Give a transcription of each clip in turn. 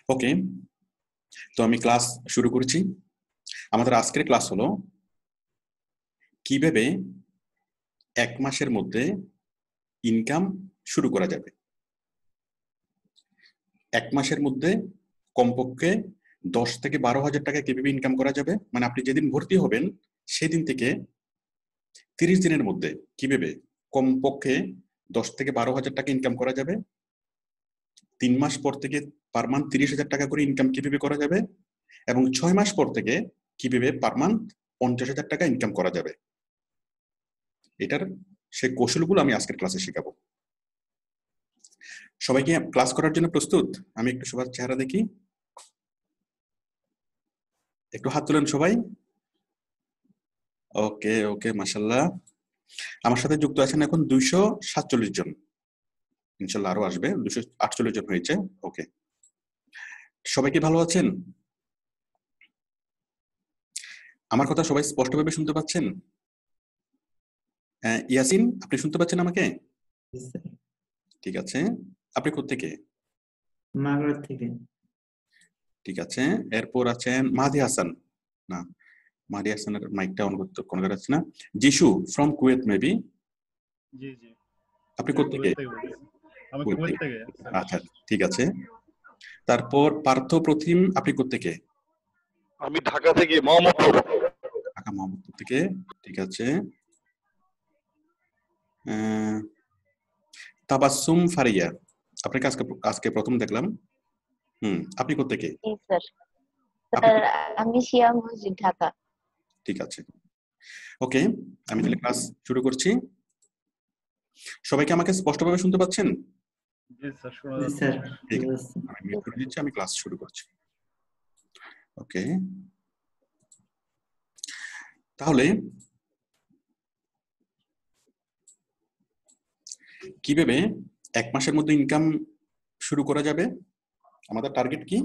ওকে, তো আমি ক্লাস শুরু করছি। আমাদের আজকের ক্লাস হলো কিভাবে এক মাসের মধ্যে ইনকাম শুরু করা যাবে। এক মাসের মধ্যে কমপক্ষে 10 থেকে 12 হাজার টাকা কিভাবে ইনকাম করা যাবে, মানে আপনি যেদিন ভর্তি হবেন সেদিন থেকে 30 দিনের মধ্যে কিভাবে কমপক্ষে 10 থেকে 12 হাজার টাকা ইনকাম করা যাবে। 3 মাস পর থেকে পার মান্থ 30,000 টাকা করে ইনকাম কিভাবে করা যাবে, এবং 6 মাস পর থেকে কিভাবে পার মান্থ 50,000 টাকা ইনকাম করা যাবে। এটার সেই কৌশলগুলো আমি আজকের ক্লাসে শেখাবো। সবাইকে ক্লাস করার জন্য প্রস্তুত? আমি একটু সবার চেহারা দেখি, একটু হাত তুলেন সবাই। ওকে ওকে, মাশাআল্লাহ। আমার সাথে যুক্ত আছেন এখন 247 জন, ইনশাল্লাহ আরো আসবে। 248 জন হয়েছে। ওকে, সবাই কি ভালো আছেন? আমার কথা সবাই স্পষ্টভাবে শুনতে পাচ্ছেন? ইয়াসিন, আপনি শুনতে পাচ্ছেন আমাকে? ঠিক আছে। আপনি কোত্থেকে? মাগুরা থেকে। ঠিক আছে। এরপর আছেন মাহদি হাসান। না, মাহদি হাসানের মাইকটা অন করতে কোনো যাচ্ছে না। যিশু ফ্রম কুয়েত মেবি। জি জি, আপনি কোত্থেকে? আমি কুয়েত কুয়েত থেকে। থেকে। আচ্ছা, ঠিক আছে। তারপর পার্থ প্রতিম, আপনি কোত্থেকে? আমি ঢাকা থেকে, মোহাম্মদপুর। ঢাকা মোহাম্মদপুর থেকে। ঠিক আছে। তাবাসসুম ফারিয়া, আপনাকে আজকে প্রথম দেখলাম। আপনি কোত্থেকে? জি স্যার। স্যার আমি শিয়া মসজিদ, ঢাকা। ঠিক আছে। ওকে, আমি তাহলে ক্লাস শুরু করছি। সবাইকে আমাকে স্পষ্টভাবে শুনতে পাচ্ছেন? জি স্যার, শোনা জি যাচ্ছে। স্যার। ঠিক আছে, আমি মিউট করে দিচ্ছি, আমি ক্লাস শুরু করছি। ওকে, তাহলে কিভাবে এক মাসের মধ্যে ইনকাম শুরু করা যাবে? আমাদের টার্গেট কি?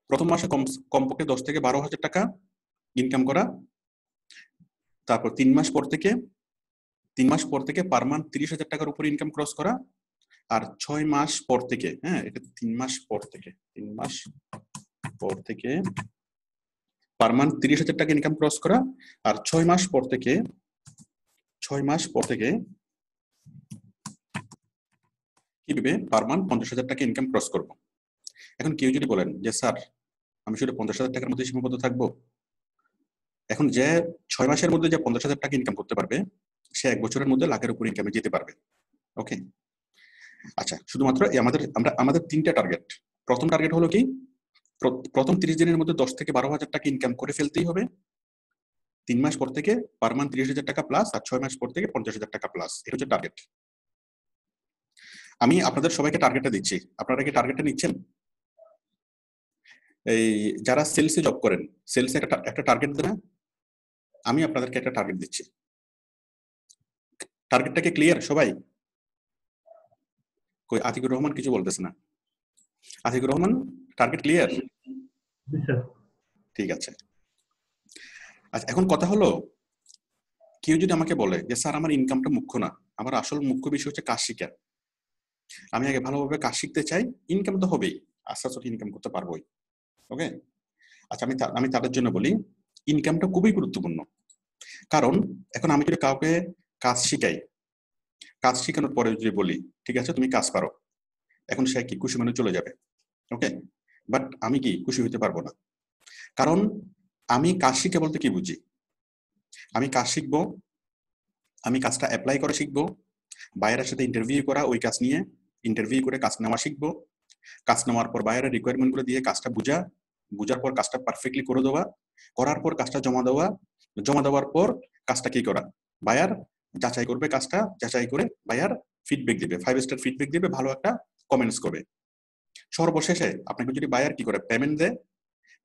প্রথম মাসে কমপক্ষে 10 থেকে 12 হাজার টাকা ইনকাম করা। তারপর 3 মাস পর থেকে পার মান্থ 30,000 টাকার উপরে ইনকাম ক্রস করা। আর 6 মাস পর থেকে, এটা 3 মাস পর থেকে, 3 মাস পর থেকে পার মান্থ 30,000 টাকা ইনকাম ক্রস করা। আর 6 মাস পর থেকে কিভাবে পার মান্থ 50,000 টাকা ইনকাম ক্রস করব। এখন কেউ যদি বলেন যে স্যার আমি শুধু 50,000 টাকার মধ্যে সীমাবদ্ধ থাকবো, এখন যে 6 মাসের মধ্যে যে 50,000 টাকা ইনকাম করতে পারবে সে 1 বছরের মধ্যে লাখের উপর ইনকামে যেতে পারবে। ওকে, আচ্ছা, শুধুমাত্র আমাদের 3টা টার্গেট। প্রথম টার্গেট হলো কি, প্রথম 30 দিনের মধ্যে 10 থেকে 12 হাজার টাকা ইনকাম করে ফেলতেই হবে। 3 মাস পর থেকে পার মান্থ 30,000 টাকা প্লাস, আর 6 মাস পর থেকে 50,000 টাকা প্লাস। এটা হচ্ছে টার্গেট। আমি আপনাদের সবাইকে টার্গেটটা দিচ্ছি, আপনারা কি টার্গেটটা নিচ্ছেন? এই যারা সেলসে জব করেন, সেলসে একটা টার্গেট দেন। আমি আপনাদেরকে একটা টার্গেট দিচ্ছি। টার্গেটটাকে ক্লিয়ার সবাই? কই আতিকুর রহমান কিছু বলতেছে না। Atikur Rahman, target clear? ঠিক আছে। আচ্ছা, এখন কথা হলো, কেউ যদি আমাকে বলে যে স্যার আমার ইনকামটা মুখ্য না, আমার আসল মুখ্য বিষয় হচ্ছে কাজ শিখা, আমি আগে ভালোভাবে কাজ শিখতে চাই, ইনকাম তো হবেই, আস্তে আস্তে ইনকাম করতে পারবোই। ওকে, আচ্ছা, আমি তাদের জন্য বলি ইনকামটা খুবই গুরুত্বপূর্ণ। কারণ এখন আমি যদি কাউকে কাজ শিখাই, কাজ শেখানোর পরে যদি বলি ঠিক আছে তুমি কাজ পারো, এখন সে কি খুশি মনে চলে যাবে। ওকে, বাট আমি কি খুশি হতে পারবো না। কারণ আমি কাজ শিখে বলতে কি বুঝি, আমি কাজ শিখবো, আমি কাজটা অ্যাপ্লাই করে শিখবো, বায়ারের সাথে ইন্টারভিউ করা, ওই কাজ নিয়ে ইন্টারভিউ করে কাজ নেওয়া শিখবো, কাজ নেওয়ার পর বায়ারের রিকোয়ারমেন্ট গুলো দিয়ে কাজটা বুঝার পর কাজটা পারফেক্টলি করে দেওয়া, করার পর কাজটা জমা দেওয়ার পর কাজটা কি করা, বায়ার যাচাই করবে, কাজটা যাচাই করে বায়ার ফিডব্যাক দিবে, 5 স্টার ফিডব্যাক দিবে, ভালো একটা কমেন্টস করবে। সর্বশেষে আপনাকে যদি বায়ার কি করে পেমেন্ট দেয়,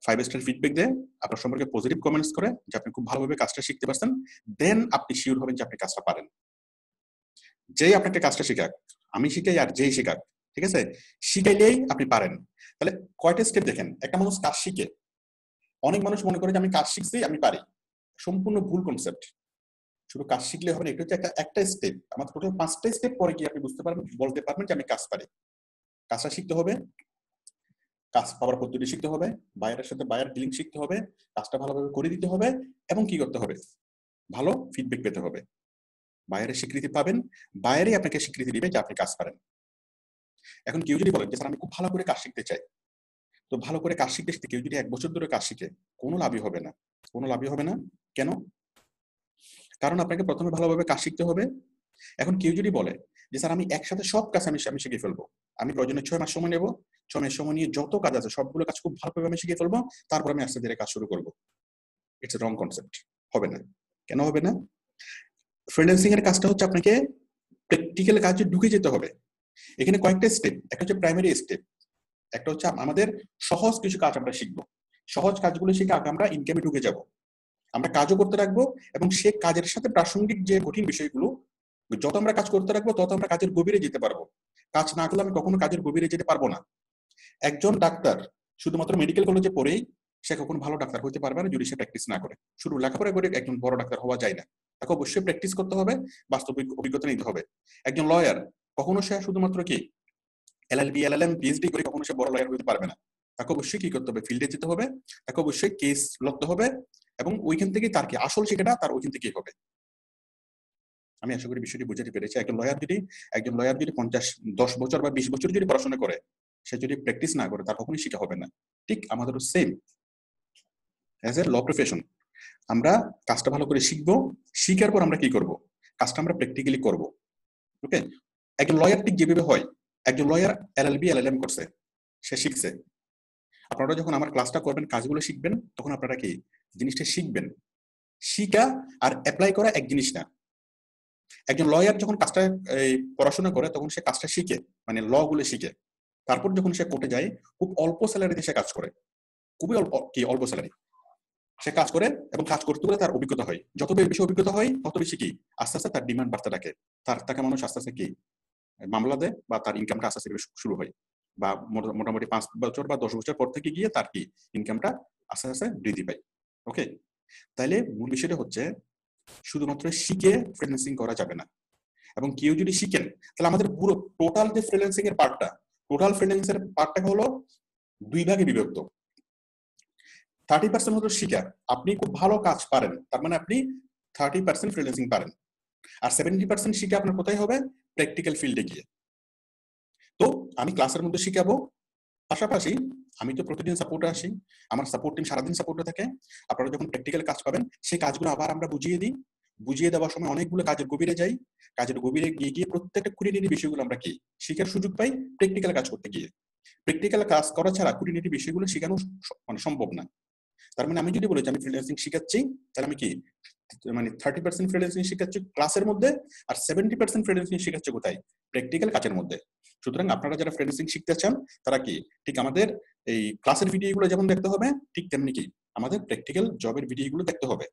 5 স্টার ফিডব্যাক দেয়, আপনার সম্পর্কে পজিটিভ কমেন্টস করে যে আপনি খুব ভালোভাবে কাজটা শিখতে পারছেন, দেন আপনি শিওর হবেন যে আপনি কাজটা পারেন। যেই আপনাকে কাজটা শেখাক, আমি শিখাই আর যেই শেখাক, ঠিক আছে, শিখাইলেই আপনি পারেন। তাহলে কয়টা স্টেপ দেখেন, একটা মানুষ কাজ শিখে, অনেক মানুষ মনে করে যে আমি কাজ শিখছি আমি পারি, সম্পূর্ণ ভুল কনসেপ্ট। শুধু কাজ শিখলে হবে না, এটা হচ্ছে একটা স্টেপ। আমার টোটাল 5টা স্টেপ পরে কি আপনি বুঝতে পারবেন, বলতে পারবেন যে আমি কাজ পারি। কাজটা শিখতে হবে, কাজ পাওয়ার পদ্ধতি শিখতে হবে, বায়ারের সাথে বায়ার ডিলিং শিখতে হবে, কাজটা ভালোভাবে করে দিতে হবে, এবং কি করতে হবে, ভালো ফিডব্যাক পেতে হবে। বায়ারের স্বীকৃতি পাবেন, বায়ারই আপনাকে স্বীকৃতি দিবে যে আপনি কাজ পারেন। এখন কেউ যদি বলেন যে স্যার আমি খুব ভালো করে কাজ শিখতে চাই, তো ভালো করে কাজ শিখতে শিখতে কেউ যদি 1 বছর ধরে কাজ শিখে, কোনো লাভই হবে না। কোনো লাভই হবে না। কেন? কারণ আপনাকে প্রথমে ভালোভাবে কাজ শিখতে হবে। এখন কেউ যদি বলে যে স্যার আমি একসাথে সব কাজ আমি শিখে ফেলবো, আমি প্রয়োজনে 6 মাস সময় নেব, 6 মাস সময় নিয়ে যত কাজ আছে সবগুলো কাজ খুব ভালোভাবে আমি শিখে ফেলবো, তারপর আমি আস্তে ধীরে কাজ শুরু করবো। It's a wrong concept. হবে না। কেন হবে না? ফ্রিল্যান্সিং এর কাজটা হচ্ছে আপনাকে প্র্যাকটিক্যাল কাজে ঢুকে যেতে হবে। এখানে কয়েকটা স্টেপ। একটা হচ্ছে প্রাইমারি স্টেপ, একটা হচ্ছে আমাদের সহজ কিছু কাজ আমরা শিখবো। সহজ কাজগুলো শিখে আগে আমরা ইনকামে ঢুকে যাব। আমরা কাজও করতে রাখবো, এবং সে কাজের সাথে প্রাসঙ্গিক যে কঠিন বিষয়গুলো, যত আমরা কাজ করতে রাখবো তত আমরা কাজের গভীরে যেতে পারবো। কাজ না করলে আমি কখনো কাজের গভীরে যেতে পারবো না। একজন ডাক্তার শুধুমাত্র মেডিকেল কলেজে পড়েই সে কখনো ভালো ডাক্তার হতে পারবে না যদি সে প্র্যাকটিস না করে। শুধু লেখাপড়া করে একজন বড় ডাক্তার হওয়া যায় না, তাকে অবশ্যই প্র্যাকটিস করতে হবে, বাস্তবিক অভিজ্ঞতা নিতে হবে। একজন লয়ার কখনো সে শুধুমাত্র কি এলএলবি, এলএলএম, পিএইচডি করে কখনো সে বড় লয়ার হতে পারবে না। তাকে অবশ্যই কি করতে হবে, ফিল্ডে যেতে হবে, তাকে অবশ্যই কেস লড়তে হবে, এবং ওইখান থেকে তার কি আসল শেখাটা তার ওইখান থেকেই হবে। আমি আশা করি বিষয়টি বুঝাতে পেরেছি। একজন লয়ার যদি 10 বছর বা 20 বছর যদি পড়াশোনা করে, সে যদি প্র্যাকটিস না করে তার কখনোই শেখা হবে না। ঠিক আমাদেরও same as a law profession. আমরা কাজটা ভালো করে শিখবো, শিখার পর আমরা কি করব, কাজটা আমরা প্র্যাকটিক্যালি করব। ওকে, একজন লয়ার ঠিক যেভাবে হয়, একজন লয়ার এলএলবি, এলএলএম করছে, সে শিখছে। আপনারা যখন আমার ক্লাসটা করবেন, কাজগুলো শিখবেন, তখন আপনারা কি জিনিসটা শিখবেন। শিখা আর অ্যাপ্লাই করা এক জিনিস না। একজন লয়ার যখন কাজটা পড়াশোনা করে তখন সে কাজটা শিখে, মানে ল গুলো শিখে, তারপর যখন সে কোর্টে যায় খুব অল্প স্যালারিতে সে কাজ করে, খুবই অল্প স্যালারি সে কাজ করে, এবং কাজ করতে গেলে তার অভিজ্ঞতা হয়। যত বেশি অভিজ্ঞতা হয় তত বেশি কি আস্তে আস্তে তার ডিমান্ড বাড়তে থাকে, তাকে মানুষ আস্তে আস্তে কি মামলা দেয়, বা তার ইনকামটা আস্তে আস্তে শুরু হয়, বা মোটামুটি 5 বছর বা 10 বছর পর থেকে গিয়ে তার কি ইনকামটা আস্তে আস্তে বৃদ্ধি পায়। ওকে, তাইলে মূল বিষয়টা হচ্ছে শুধুমাত্র শিখে ফ্রিল্যান্সিং করা যাবে না। এবং কেউ যদি শিখেন, তাহলে আমাদের পুরো টোটাল যে ফ্রিল্যান্সিং এর পার্টটা হলো 2 ভাগে বিভক্ত। 30% হলো শিখা, আপনি খুব ভালো কাজ পারেন, তার মানে আপনি 30% ফ্রিল্যান্সিং পারেন। আর 70% শিখে আপনার কোথায় হবে, প্র্যাকটিক্যাল ফিল্ডে গিয়ে। তো আমি ক্লাসের মধ্যে শিখাবো, পাশাপাশি আমি তো প্রতিদিন সাপোর্টে আসি, আমার সাপোর্ট টিম সারাদিন সাপোর্টে থাকে। আপনারা যখন প্র্যাকটিক্যাল কাজ পাবেন, সেই কাজগুলো আবার আমরা বুঝিয়ে দিই। বুঝিয়ে দেওয়ার সময় অনেকগুলো কাজের গভীরে যাই, কাজের গভীরে গিয়ে প্রত্যেকটা খুঁটিনাটি বিষয়গুলো আমরা কি শিখার সুযোগ পাই প্র্যাকটিক্যাল কাজ করতে গিয়ে। প্র্যাকটিক্যাল কাজ করা ছাড়া খুঁটিনাটি বিষয়গুলো শেখানো মানে সম্ভব না। তার মানে আমি যদি বলি যে আমি ফ্রিল্যান্সিং শিখাচ্ছি, তাহলে আমি কি মানে 30% ফ্রিল্যান্সিং শিখাচ্ছি ক্লাসের মধ্যে, আর 70% ফ্রিল্যান্সিং শিখাচ্ছি কোথায়, প্র্যাকটিক্যাল কাজের মধ্যে। সুতরাং আপনারা যারা ফ্রিল্যান্সিং শিখতে চান তারা কি ঠিক আমাদের এই ক্লাসের ভিডিওগুলো যেমন দেখতে হবে, ঠিক তেমনি কি আমাদের প্র্যাকটিক্যাল জবের ভিডিওগুলো দেখতে হবে।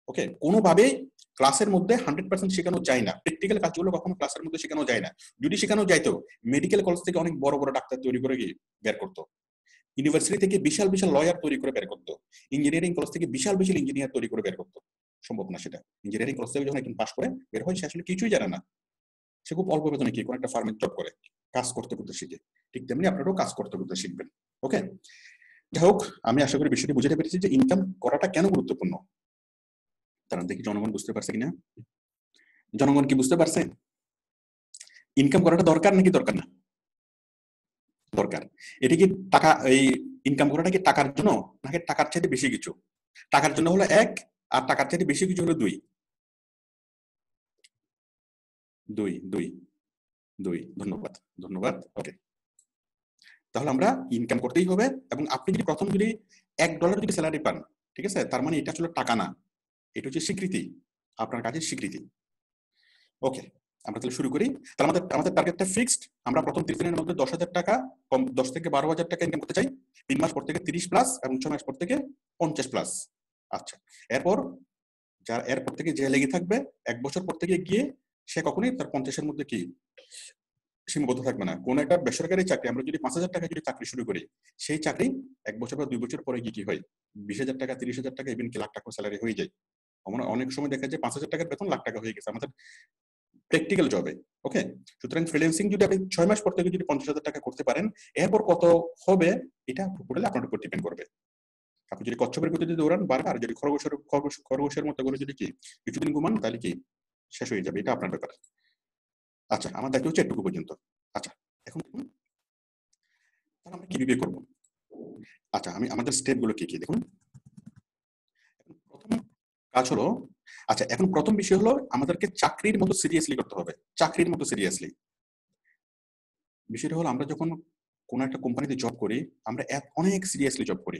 ওকে, কোনোভাবেই ক্লাসের মধ্যে 100% শেখানো যায় না, প্র্যাকটিক্যাল কাজগুলো কখনো ক্লাসের মধ্যে শেখানো যায় না। যদি শেখানো যাইতো, মেডিকেল কলেজ থেকে অনেক বড় বড় ডাক্তার তৈরি করে বের করতো, ইউনিভার্সিটি থেকে বিশাল বিশাল লয়ার তৈরি করে বের করতো, ইঞ্জিনিয়ারিং কলেজ থেকে বিশাল বিশাল ইঞ্জিনিয়ার তৈরি করে বের করতো। সম্ভব না সেটা। ইঞ্জিনিয়ারিং কলেজ থেকে যখন একজন পাস করে বের হয়, সে আসলে কিছুই জানে না, সে খুব অল্প বেতনে কি কোনো একটা ফার্মে জব করে, কাজ করতে করতে শিখে। ঠিক তেমনি আপনারাও কাজ করতে করতে শিখবেন। ওকে, যাই হোক, আমি আশা করি বিষয়টি বুঝতে পেরেছি যে ইনকাম করাটা কেন গুরুত্বপূর্ণ। তারা দেখি জনগণ বুঝতে পারছে কিনা, জনগণ কি বুঝতে পারছে ইনকাম করাটা দরকার নাকি দরকার না? দরকার। এটা কি টাকা, এই ইনকাম করাটা কি টাকার জন্য নাকি টাকার চাইতে বেশি কিছু? টাকার জন্য হলো 1, আর টাকার চাইতে বেশি কিছু হলো 2। 2 ধন্যবাদ, ধন্যবাদ। ওকে, তাহলে আমরা ইনকাম করতেই হবে। এবং আপনি যদি প্রথম যদি $1 যদি স্যালারি পান, ঠিক আছে, তার মানে এটা আসলে টাকা না, এটা হচ্ছে স্বীকৃতি, আপনার কাজের স্বীকৃতি। ওকে, আমরা তাহলে শুরু করি। তাহলে আমাদের টার্গেটটা ফিক্সড। আমরা প্রথম 30 দিনের মধ্যে 10,000 টাকা, কম 10 থেকে 12,000 টাকা ইনকাম করতে চাই। 3 মাস পর থেকে 30+, এবং 6 মাস পর থেকে 50+। আচ্ছা, এরপর থেকে যে লেগে থাকবে, 1 বছর পর থেকে গিয়ে সে কখনোই তার 50-এর মধ্যে কি সীমাবদ্ধ থাকবে না। কোন একটা বেসরকারি চাকরি আমরা যদি 5,000 টাকা যদি চাকরি শুরু করি, সেই চাকরি 1 বছর বা 2 বছর পরে গিয়ে কি হয়, 20,000 টাকা, 30,000 টাকা, ইভেন কি লাখ টাকা স্যালারি হয়ে যায়। আমরা অনেক সময় দেখা যায় 5,000 টাকার বেতন লাখ টাকা হয়ে গেছে। আমাদের প্র্যাকটিক্যাল জবে। ওকে, সুতরাং ফ্রিল্যান্সিং যদি আপনি 6 মাস পর থেকে যদি 50,000 টাকা করতে পারেন, এরপর কত হবে এটা টোটালি আপনার উপর ডিপেন্ড করবে। আপনি যদি কচ্ছপের গতিতে দৌড়ান বারবার, যদি খরগোশের মতো করে যদি কি কিছুদিন ঘুমান, তাহলে কি শেষ হয়ে যাবে, এটা আপনার ব্যাপার। আচ্ছা, আমার দায়িত্ব হচ্ছে এটুকু পর্যন্ত। আচ্ছা, এখন দেখুন তাহলে আমরা কিভাবে করবো। আচ্ছা, আমি আমাদের স্টেপ গুলো কি কি দেখুন। প্রথম কাজ হলো, আচ্ছা এখন প্রথম বিষয় হলো আমাদেরকে চাকরির মতো সিরিয়াসলি করতে হবে। চাকরির মতো সিরিয়াসলি বিষয়টা হলো, আমরা যখন কোন একটা কোম্পানিতে জব করি, আমরা অনেক সিরিয়াসলি জব করি।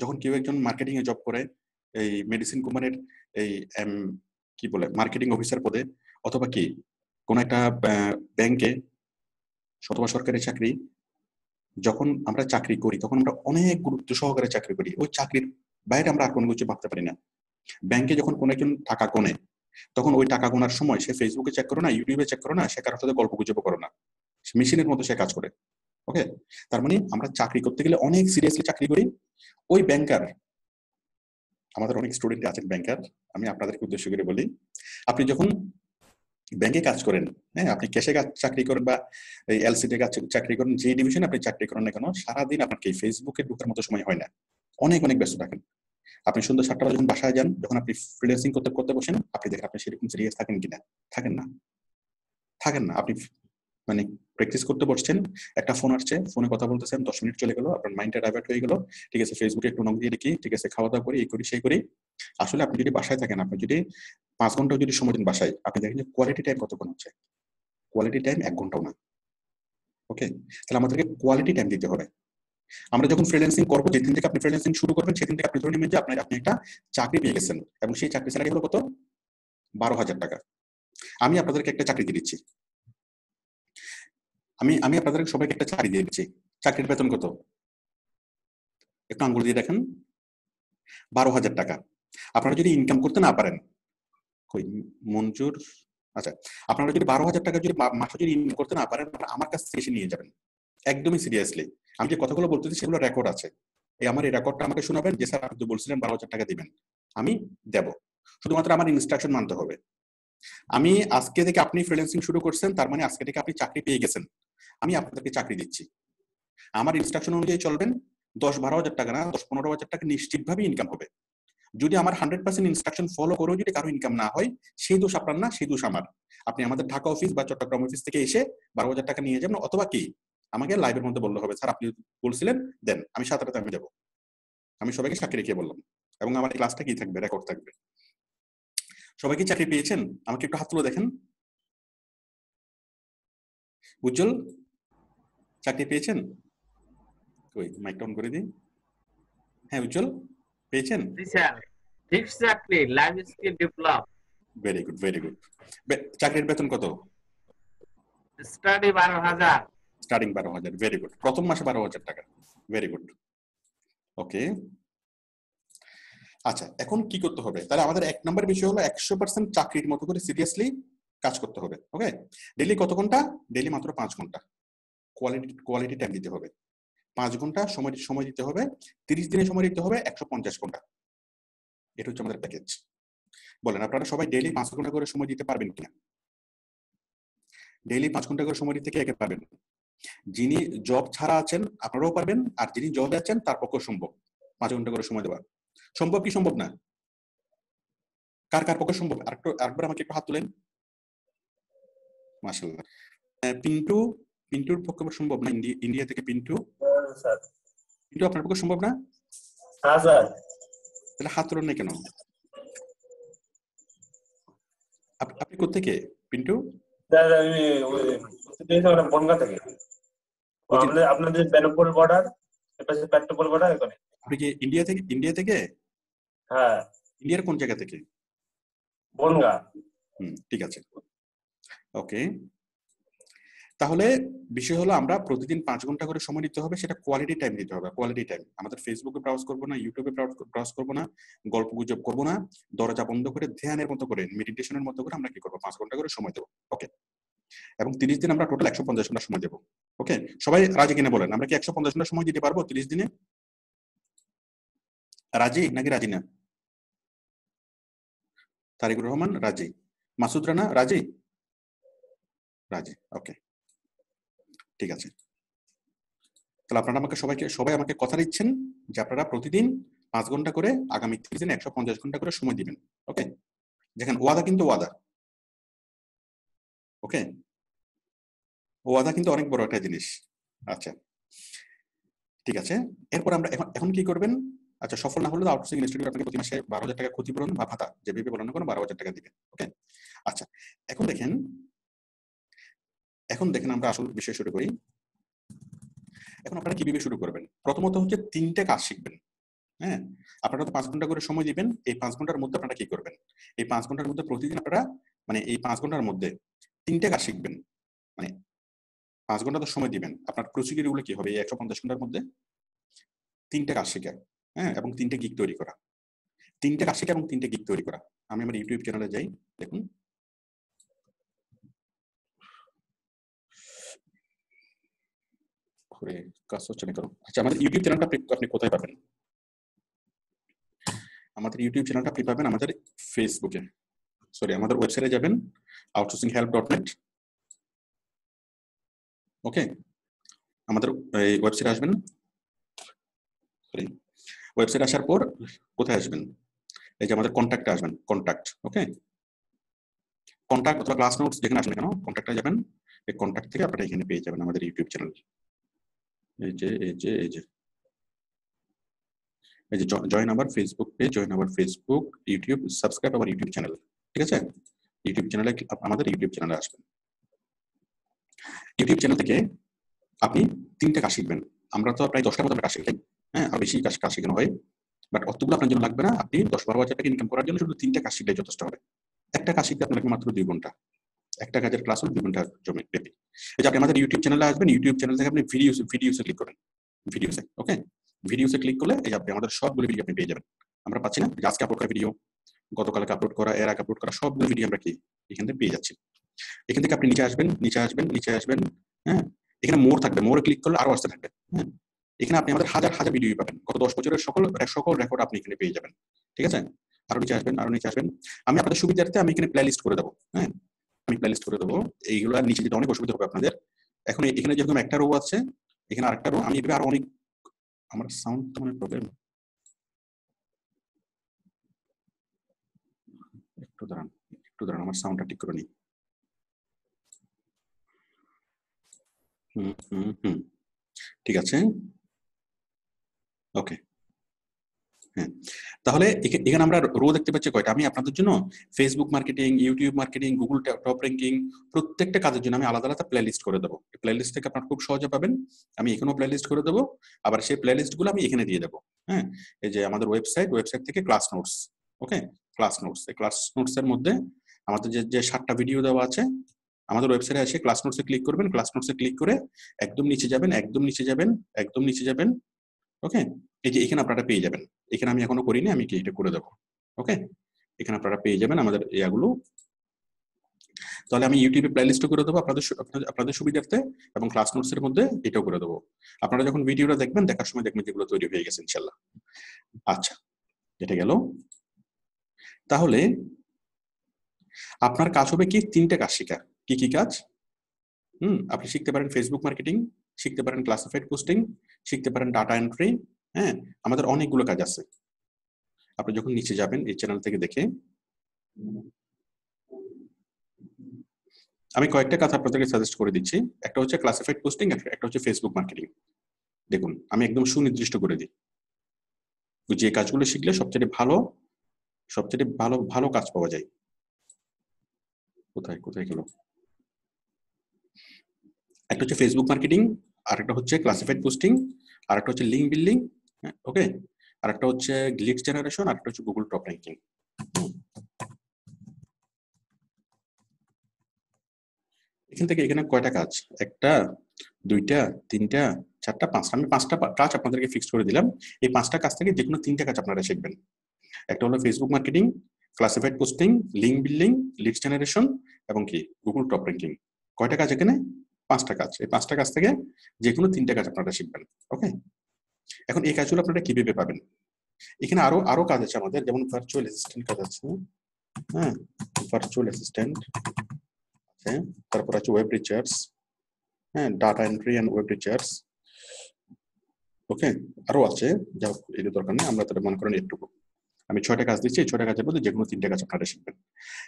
যখন কেউ একজন মার্কেটিং এ জব করে, এই মেডিসিন কোম্পানির এই কি বলে মার্কেটিং অফিসার পদে, অথবা কি কোন একটা ব্যাংকে অথবা সরকারি চাকরি, যখন আমরা চাকরি করি তখন আমরা অনেক গুরুত্ব সহকারে চাকরি করি। ওই চাকরির বাইরে আমরা আর কোনো কিছু ভাবতে পারি না। ব্যাংকে যখন কোনো একজন টাকা গোনে, তখন ওই টাকা গোনার সময় সে ফেসবুকে চেক করো না, ইউটিউবে চেক করো না, সে কারোর সাথে গল্প গুজব করো না, মেশিনের মতো সে কাজ করে। ওকে, তার মানে আমরা চাকরি করতে গেলে অনেক সিরিয়াসলি চাকরি করি। ওই ব্যাংকার, আমাদের অনেক স্টুডেন্ট আছেন ব্যাংকার, আমি আপনাদেরকে উদ্দেশ্য করে বলি, আপনি যখন ব্যাংকে কাজ করেন, হ্যাঁ, আপনি ক্যাশে চাকরি করেন বা এই এলসিতে চাকরি করেন, যে ডিভিশনে আপনি চাকরি করেন না কেন, সারাদিন আপনাকে ফেসবুকে ঢোকার মতো সময় হয় না, অনেক অনেক ব্যস্ত থাকেন। আপনি সন্ধ্যা 7টা বাজে যখন বাসায় যান, যখন আপনি ফ্রিল্যান্সিং করতে করতে বসেন, আপনি দেখেন আপনি সেরকম সিরিয়াস থাকেন কিনা। থাকেন না, থাকেন না। আপনি মানে প্র্যাকটিস করতে বসছেন, একটা ফোন আসছে, ফোনে কথা বলতেছেন, 10 মিনিট চলে গেল, আপনার মাইন্ডটা ডাইভার্ট হয়ে গেল। ঠিক আছে, ফেসবুকে একটু নক দিয়ে দেখি, ঠিক আছে, খাওয়া দাওয়া করি, এই করি সেই করি। আসলে আপনি যদি বাসায় থাকেন, আপনি যদি 5 ঘন্টা যদি সময় দিন বাসায়, আপনি দেখেন যে কোয়ালিটি টাইম কতক্ষণ হচ্ছে। কোয়ালিটি টাইম 1 ঘন্টাও না। ওকে, তাহলে আমাদেরকে কোয়ালিটি টাইম দিতে হবে। আমরা যখন ফ্রিল্যান্সিং করবো, যেদিন থেকে আপনি ফ্রিল্যান্সিং শুরু করবেন, সেদিন থেকে আপনি ধরে নেবেন যে আপনি একটা চাকরি পেয়ে গেছেন, এবং সেই চাকরি স্যালারি হলো কত? 12,000 টাকা। আমি আপনাদেরকে একটা চাকরি দিয়ে দিচ্ছি, আমি আপনাদের সবাইকে একটা চাকরি দিয়ে দিচ্ছি। চাকরির বেতন কত? একটু আঙ্গুল দিয়ে দেখেন। 12,000 টাকা। আপনারা যদি ইনকাম করতে না পারেন, কই মঞ্জুর, আচ্ছা, আপনারা যদি 12,000 টাকা যদি মাসে যদি ইনকাম করতে না পারেন, আমার কাছ থেকে এসে নিয়ে যাবেন, একদমই সিরিয়াসলি। আমি যে কথাগুলো বলতেছি সেগুলো রেকর্ড আছে, আমার এই রেকর্ডটা আমাকে শোনাবেন যে স্যার আপনি বলছিলেন 12,000 টাকা দিবেন, আমি দেব। শুধুমাত্র আমার ইনস্ট্রাকশন মানতে হবে। আমি আজকে থেকে, আপনি ফ্রিল্যান্সিং শুরু করছেন, তার মানে আজকে থেকে আপনি চাকরি পেয়ে গেছেন, আমি আপনাদেরকে চাকরি দিচ্ছি। আমার ইনস্ট্রাকশন অনুযায়ী চলবেন, 10-12,000 টাকা না, 10-15,000 টাকা নিশ্চিতভাবে ইনকাম হবে। যদি আমার 100% ইনস্ট্রাকশন ফলো করেও যদি কারো ইনকাম না হয়, সেই দোষ আপনার না, সেই দোষ আমার। আপনি আমাদের ঢাকা অফিস বা চট্টগ্রাম অফিস থেকে এসে 12,000 টাকা নিয়ে যাবেন, অথবা কি আমাকে লাইভের মধ্যে বললে হবে, স্যার আপনি বলছিলেন দেন, আমি 7টাতে আমি দেবো। আমি সবাইকে সাক্ষী রেখে বললাম, এবং আমার ক্লাসটা কি থাকবে, রেকর্ড থাকবে। সবাই কি চাকরি পেয়েছেন? আমাকে একটু হাত তুলে দেখেন। উজ্জ্বল, চাকরি পেয়েছেন? ওই মাইকটা অন করে দিন। হ্যাঁ উজ্জ্বল, পেয়েছেন? চাকরি life skill develop. Very good, very good. চাকরির বেতন কত? স্টাডি 12,000। স্টার্টিং 12,000। Very good. প্রথম মাসে 12,000 টাকা। Very good. ওকে, আচ্ছা এখন কি করতে হবে? তাহলে আমাদের 1 নম্বর বিষয় হলো 100% চাকরির মতো করে সিরিয়াসলি কাজ করতে হবে। ওকে, ডেইলি কত ঘন্টা? ডেইলি মাত্র 5 ঘন্টা কোয়ালিটি টাইম দিতে হবে। 5 ঘন্টা সময় দিতে হবে। 30 দিনে সময় দিতে হবে 150 ঘন্টা। এটা হচ্ছে আমাদের প্যাকেজ। বলেন আপনারা সবাই ডেইলি 5 ঘন্টা করে সময় দিতে পারবেন কিনা? ডেইলি 5 ঘন্টা করে সময় দিতে কে পারবেন? যিনি জব ছাড়া আছেন আপনারাও পারবেন, আর যিনি জবে আছেন তার পক্ষে সম্ভব 5 ঘন্টা করে সময় দেওয়া। সম্ভব কি সম্ভব না? কার কার পক্ষে সম্ভব? আরেকবার আমাকে একটু হাত তুলেন। মাশাআল্লাহ। পিন্টুর পক্ষে সম্ভব না? ইন্ডিয়া থেকে পিন্টু। পিন্টু আপনার পক্ষে সম্ভব না? হ্যাঁ স্যার। তাহলে হাত তুলেন না কেন? আপনি কোত্থেকে পিন্টু? স্যার আমি বনগাঁ থেকে। আপনাদের বেনাপোল বর্ডার, এটা হচ্ছে পেট্রোপোল বর্ডার এখানে। আপনি কি ইন্ডিয়া থেকে? হ্যাঁ। ইন্ডিয়ার কোন জায়গা থেকে? বনগাঁ। ঠিক আছে। ওকে, তাহলে বিষয় হলো আমরা প্রতিদিন 5 ঘন্টা করে সময় দিতে হবে, সেটা কোয়ালিটি টাইম দিতে হবে। কোয়ালিটি টাইম আমাদের ফেসবুকে ব্রাউজ করবো না, ইউটিউবে ব্রাউজ করবো না, গল্প গুজব করবো না, দরজা বন্ধ করে ধ্যানের মতো করে, মেডিটেশনের মতো করে আমরা কি করবো? 5 ঘন্টা করে সময় দেবো। ওকে, এবং 30 দিন আমরা টোটাল 150 ঘন্টা সময় দেবো। ওকে, সবাই রাজি কিনা বলেন? আমরা কি 150 ঘন্টা সময় দিতে পারবো 30 দিনে? রাজি নাকি রাজি না? তারিকুর রহমান রাজি। মাসুদ রানা রাজি? রাজি, ওকে, ঠিক আছে। তাহলে আপনারা সবাই আমাকে কথা দিচ্ছেন যে আপনারা প্রতিদিন 5 ঘন্টা করে আগামী 30 দিনে 150 ঘন্টা করে সময় দিবেন। ওকে, দেখেন ওয়াদা কিন্তু ওয়াদা। ওকে, ওয়াদা কিন্তু অনেক বড় একটা জিনিস। আচ্ছা, ঠিক আছে। এরপর আমরা এখন কি করবেন? আচ্ছা, সফল না হলে আউটসোর্সিং ইনস্টিটিউট আপনাকে প্রতি মাসে 12,000 টাকা ক্ষতিপূরণ বা ভাতা যেভাবে বলেন না কোনো 12,000 টাকা দিবে। ওকে, আচ্ছা, এখন দেখেন আমরা আসল বিষয় শুরু করি। এখন আপনারা কিভাবে শুরু করবেন? প্রথমত হচ্ছে 3টে কাজ শিখবেন। হ্যাঁ, আপনারা তো 5 ঘন্টা করে সময় দিবেন। এই 5 ঘন্টার মধ্যে আপনারা কি করবেন? এই 5 ঘন্টার মধ্যে প্রতিদিন আপনারা এই 5 ঘন্টার মধ্যে 3টে কাজ শিখবেন। 5 ঘন্টা তো সময় দিবেন, আপনার প্রসিডিউর গুলো কি হবে? এই 150 ঘন্টার মধ্যে 3টে কাজ শেখা, হ্যাঁ, এবং 3টে গিগ তৈরি করা। 3টে কাজ শেখা এবং 3টে গিগ তৈরি করা। আমি আমার ইউটিউব চ্যানেলে যাই, দেখুন। কাজ হচ্ছে না কেন? আচ্ছা, আমাদের ইউটিউব চ্যানেলটা আপনি কোথায় পাবেন? আমাদের ইউটিউব চ্যানেলটা আপনি পাবেন আমাদের ফেসবুকে, সরি আমাদের ওয়েবসাইটে যাবেন, outsourcinghelp.net। ওকে, আমাদের এই ওয়েবসাইটে আসবেন। সরি, ওয়েবসাইটে আসার পর কোথায় আসবেন? এই যে আমাদের কন্ট্যাক্টে আসবেন, কন্ট্যাক্ট। ওকে, কন্ট্যাক্ট অথবা ক্লাস নোটস যেখানে আসেন কেন, কন্ট্যাক্টে যাবেন। এই কন্ট্যাক্ট থেকে আপনারা এখানে পেয়ে যাবেন আমাদের ইউটিউব চ্যানেল। এই যে join our Facebook page, join our Facebook, YouTube, subscribe our YouTube channel. ঠিক আছে, ইউটিউব চ্যানেলে আমাদের ইউটিউব চ্যানেলে আসবেন। ইউটিউব চ্যানেল থেকে আপনি 3টে কাজ শিখবেন। আমরা তো প্রায় 10টার মতো কাজ শিখি, হ্যাঁ, আর বেশি কাজ শেখানো হয়, বাট অতগুলো আপনার জন্য লাগবে না। আপনি 10-12 হাজার টাকা ইনকাম করার জন্য শুধু 3টে কাজ শিখলে যথেষ্ট হবে। একটা কাজ শিখতে আপনার মাত্র 2 ঘন্টা, একটা কাজের ক্লাস হল 2 ঘন্টা জমি ব্যাপী। এই যে আপনি আমাদের ইউটিউব চ্যানেলে আসবেন, ইউটিউব চ্যানেল থেকে আপনি ভিডিওসে ক্লিক করেন, ভিডিওসে। ওকে, ভিডিওসে ক্লিক করলে এই যে আপনি আমাদের সবগুলো ভিডিও আপনি পেয়ে যাবেন। আমরা পাচ্ছি না যে আজকে আপলোড করা ভিডিও, গতকালকে আপলোড করা, এর আগে আপলোড করা সবগুলো ভিডিও আমরা কি এখান থেকে পেয়ে যাচ্ছি। এখান থেকে আপনি নিচে আসবেন, হ্যাঁ, এখানে মোর থাকবে, মোরে ক্লিক করলে আরো আসতে থাকবে। হ্যাঁ, এখানে আপনি আমাদের হাজার হাজার ভিডিও পাবেন, গত 10 বছরের সকল রেকর্ড আপনি এখানে পেয়ে যাবেন। ঠিক আছে, আরো নিচে আসবেন। আমি আপনাদের সুবিধার্থে আমি এখানে প্লে লিস্ট করে দেবো। হ্যাঁ, আমি প্লে লিস্ট করে দেবো। এইগুলো নিচে যেতে অনেক অসুবিধা হবে আপনাদের। এখন এখানে যেরকম একটা রো আছে, এখানে আরেকটা রো, আমি এভাবে আরো অনেক, আমার সাউন্ড তো অনেক প্রবলেম, একটু দাঁড়ান আমার সাউন্ডটা ঠিক করে নিই। ঠিক আছে, ওকে। হ্যাঁ, তাহলে এখানে আমরা রো দেখতে পাচ্ছি কয়টা। আমি আপনাদের জন্য Facebook marketing, YouTube marketing, Google top ranking, প্রত্যেকটা কাজের জন্য আমি আলাদা আলাদা প্লে লিস্ট করে দেবো। এই প্লে লিস্ট থেকে আপনারা খুব সহজে পাবেন। আমি এখানেও প্লে লিস্ট করে দেবো, আবার সেই প্লে লিস্ট গুলো আমি এখানে দিয়ে দেবো। হ্যাঁ, এই যে আমাদের ওয়েবসাইট থেকে ক্লাস নোটস। ওকে, ক্লাস নোটস, এই ক্লাস নোটস এর মধ্যে আমাদের যে 7টা ভিডিও দেওয়া আছে, আমাদের ওয়েবসাইটে এসে ক্লাস নোটসে ক্লিক করবেন। ক্লাস নোটসে ক্লিক করে একদম নিচে যাবেন। ওকে, এই যে এখানে আপনারা পেয়ে যাবেন। এখানে আমি এখনো করিনি, আমি কি এটা করে দেবো। ওকে, এখানে আপনারা পেয়ে যাবেন আমাদের ইয়াগুলো। তাহলে আমি ইউটিউবে প্লে লিস্ট করে দেবো আপনাদের সুবিধার্থে, এবং ক্লাস নোটস এর মধ্যে এটাও করে দেবো। আপনারা যখন ভিডিওটা দেখবেন, দেখার সময় দেখবেন যেগুলো তৈরি হয়ে গেছে ইনশাল্লাহ। আচ্ছা, এটা গেল। তাহলে আপনার কাজ হবে কি 3টে কাজ শেখা। কি কাজ? আপনি শিখতে পারেন ফেসবুক মার্কেটিং, শিখতে পারেন ক্লাসিফাইড পোস্টিং, শিখতে পারেন ডাটা এন্ট্রি। হ্যাঁ, আমাদের অনেকগুলো কাজ আছে। আপনি যখন নিচে যাবেন এই চ্যানেল থেকে দেখে, আমি কয়েকটা কাজ আপনাদেরকে সাজেস্ট করে দিচ্ছি। একটা হচ্ছে ক্লাসিফাইড পোস্টিং, একটা হচ্ছে ফেসবুক মার্কেটিং। দেখুন, আমি একদম সুনির্দিষ্ট করে দিই যে কাজগুলো শিখলে সবচেয়ে ভালো কাজ পাওয়া যায়। কোথায় গেল? একটা হচ্ছে ফেসবুক মার্কেটিং, আর একটা হচ্ছে ক্লাসিফাইড পোস্টিং, আর একটা হচ্ছে লিঙ্ক বিল্ডিং। ওকে, আর একটা হচ্ছে লিড জেনারেশন, আর একটা হচ্ছে গুগল টপ র্যাঙ্কিং। এখান থেকে এখানে কয়টা কাজ? 1টা, 2টা, 3টা, 4টা, 5টা। আমি 5টা কাজ আপনাদেরকে ফিক্স করে দিলাম। এই 5টা কাজ থেকে যে কোনো 3টে কাজ আপনারা শিখবেন। একটা হলো Facebook marketing, classified posting, link building, lead generation, এবং কি গুগল টপ র্যাঙ্কিং। কয়টা কাজ এখানে? 5টা কাজ। এই 5টা কাজ থেকে যে কোনো 3টে কাজ আপনারা শিখবেন। ওকে, এখন এই কাজগুলো আপনারা কিভাবে পাবেন? এখানে আরো কাজ আছে আমাদের, যেমন ভার্চুয়াল অ্যাসিস্ট্যান্ট কাজ আছে। হ্যাঁ, ভার্চুয়াল অ্যাসিস্ট্যান্ট আছে, তারপর আছে ওয়েব রিসার্চ, হ্যাঁ, data entry and web research. Okay, আরো আছে, যা হোক এটা দরকার নেই, আমরা তাহলে মনে করেন একটুকু আমি 6টা কাজ দিচ্ছি, এই 6টা কাজের মধ্যে যে কোনো 3টে কাজ আপনারা শিখবেন।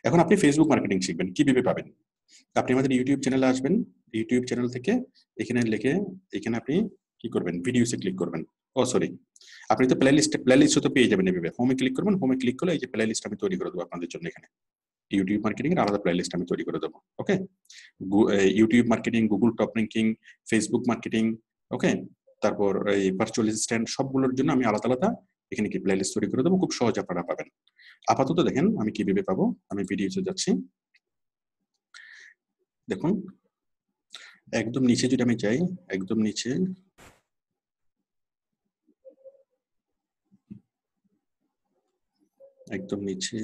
এখন আপনি ফেসবুক মার্কেটিং শিখবেন, কিভাবে পাবেন? আপনি আমাদের ইউটিউব চ্যানেলে আসবেন, ইউটিউব চ্যানেল থেকে এখানে লিখে এখানে আপনি কি করবেন, ভিডিওসে ক্লিক করবেন। ও সরি, আপনি তো প্লেলিস্ট তো পেয়ে যাবেন, এভাবে হোমে ক্লিক করবেন, হোমে ক্লিক করলে এই যে প্লেলিস্ট আমি তৈরি করে দেবো আপনাদের জন্য, এখানে ইউটিউব মার্কেটিং এর আলাদা প্লেলিস্ট আমি তৈরি করে দেবো। Okay, YouTube marketing, Google top ranking, Facebook marketing, okay, তারপর এই ভার্চুয়াল অ্যাসিস্ট্যান্ট, সবগুলোর জন্য আমি আলাদা আলাদা এখানে কি প্লেলিস্ট তৈরি করে দেবো, খুব সহজে আপনারা পাবেন। আপাতত দেখেন আমি কিভাবে পাবো, আমি ভিডিওতে যাচ্ছি, দেখুন একদম নিচে যদি আমি যাই, একদম নিচে একদম নিচে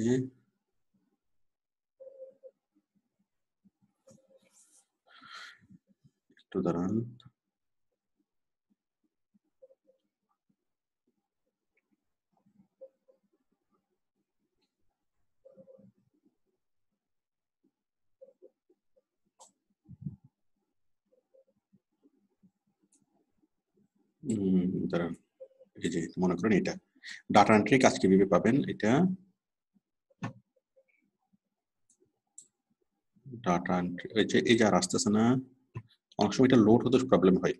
একটু দাঁড়ান, দাঁড়ান, এই যে মনে করেন এটা ডাটা এন্ট্রি কাজ কিভাবে পাবেন, এটা ডাটা এন্ট্রি, এই যে আর আসতেছে না, অনেক সময় এটা লোড হতে প্রবলেম হয়,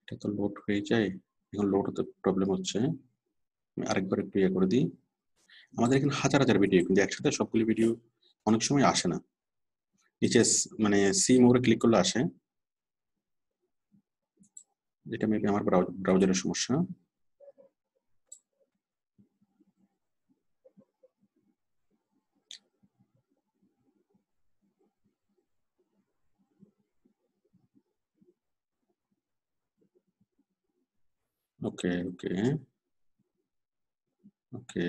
এটা তো লোড হয়ে যায়, এখন লোড হতে প্রবলেম হচ্ছে, আমি আরেকবার একটু ইয়ে করে দিই। আমাদের এখানে হাজার হাজার ভিডিও, কিন্তু একসাথে সবগুলি ভিডিও অনেক সময় আসে না, নিচে মানে সি মোড়ে ক্লিক করলে আসে, এটা মেবি আমার ব্রাউজারের সমস্যা। ওকে ওকে ওকে,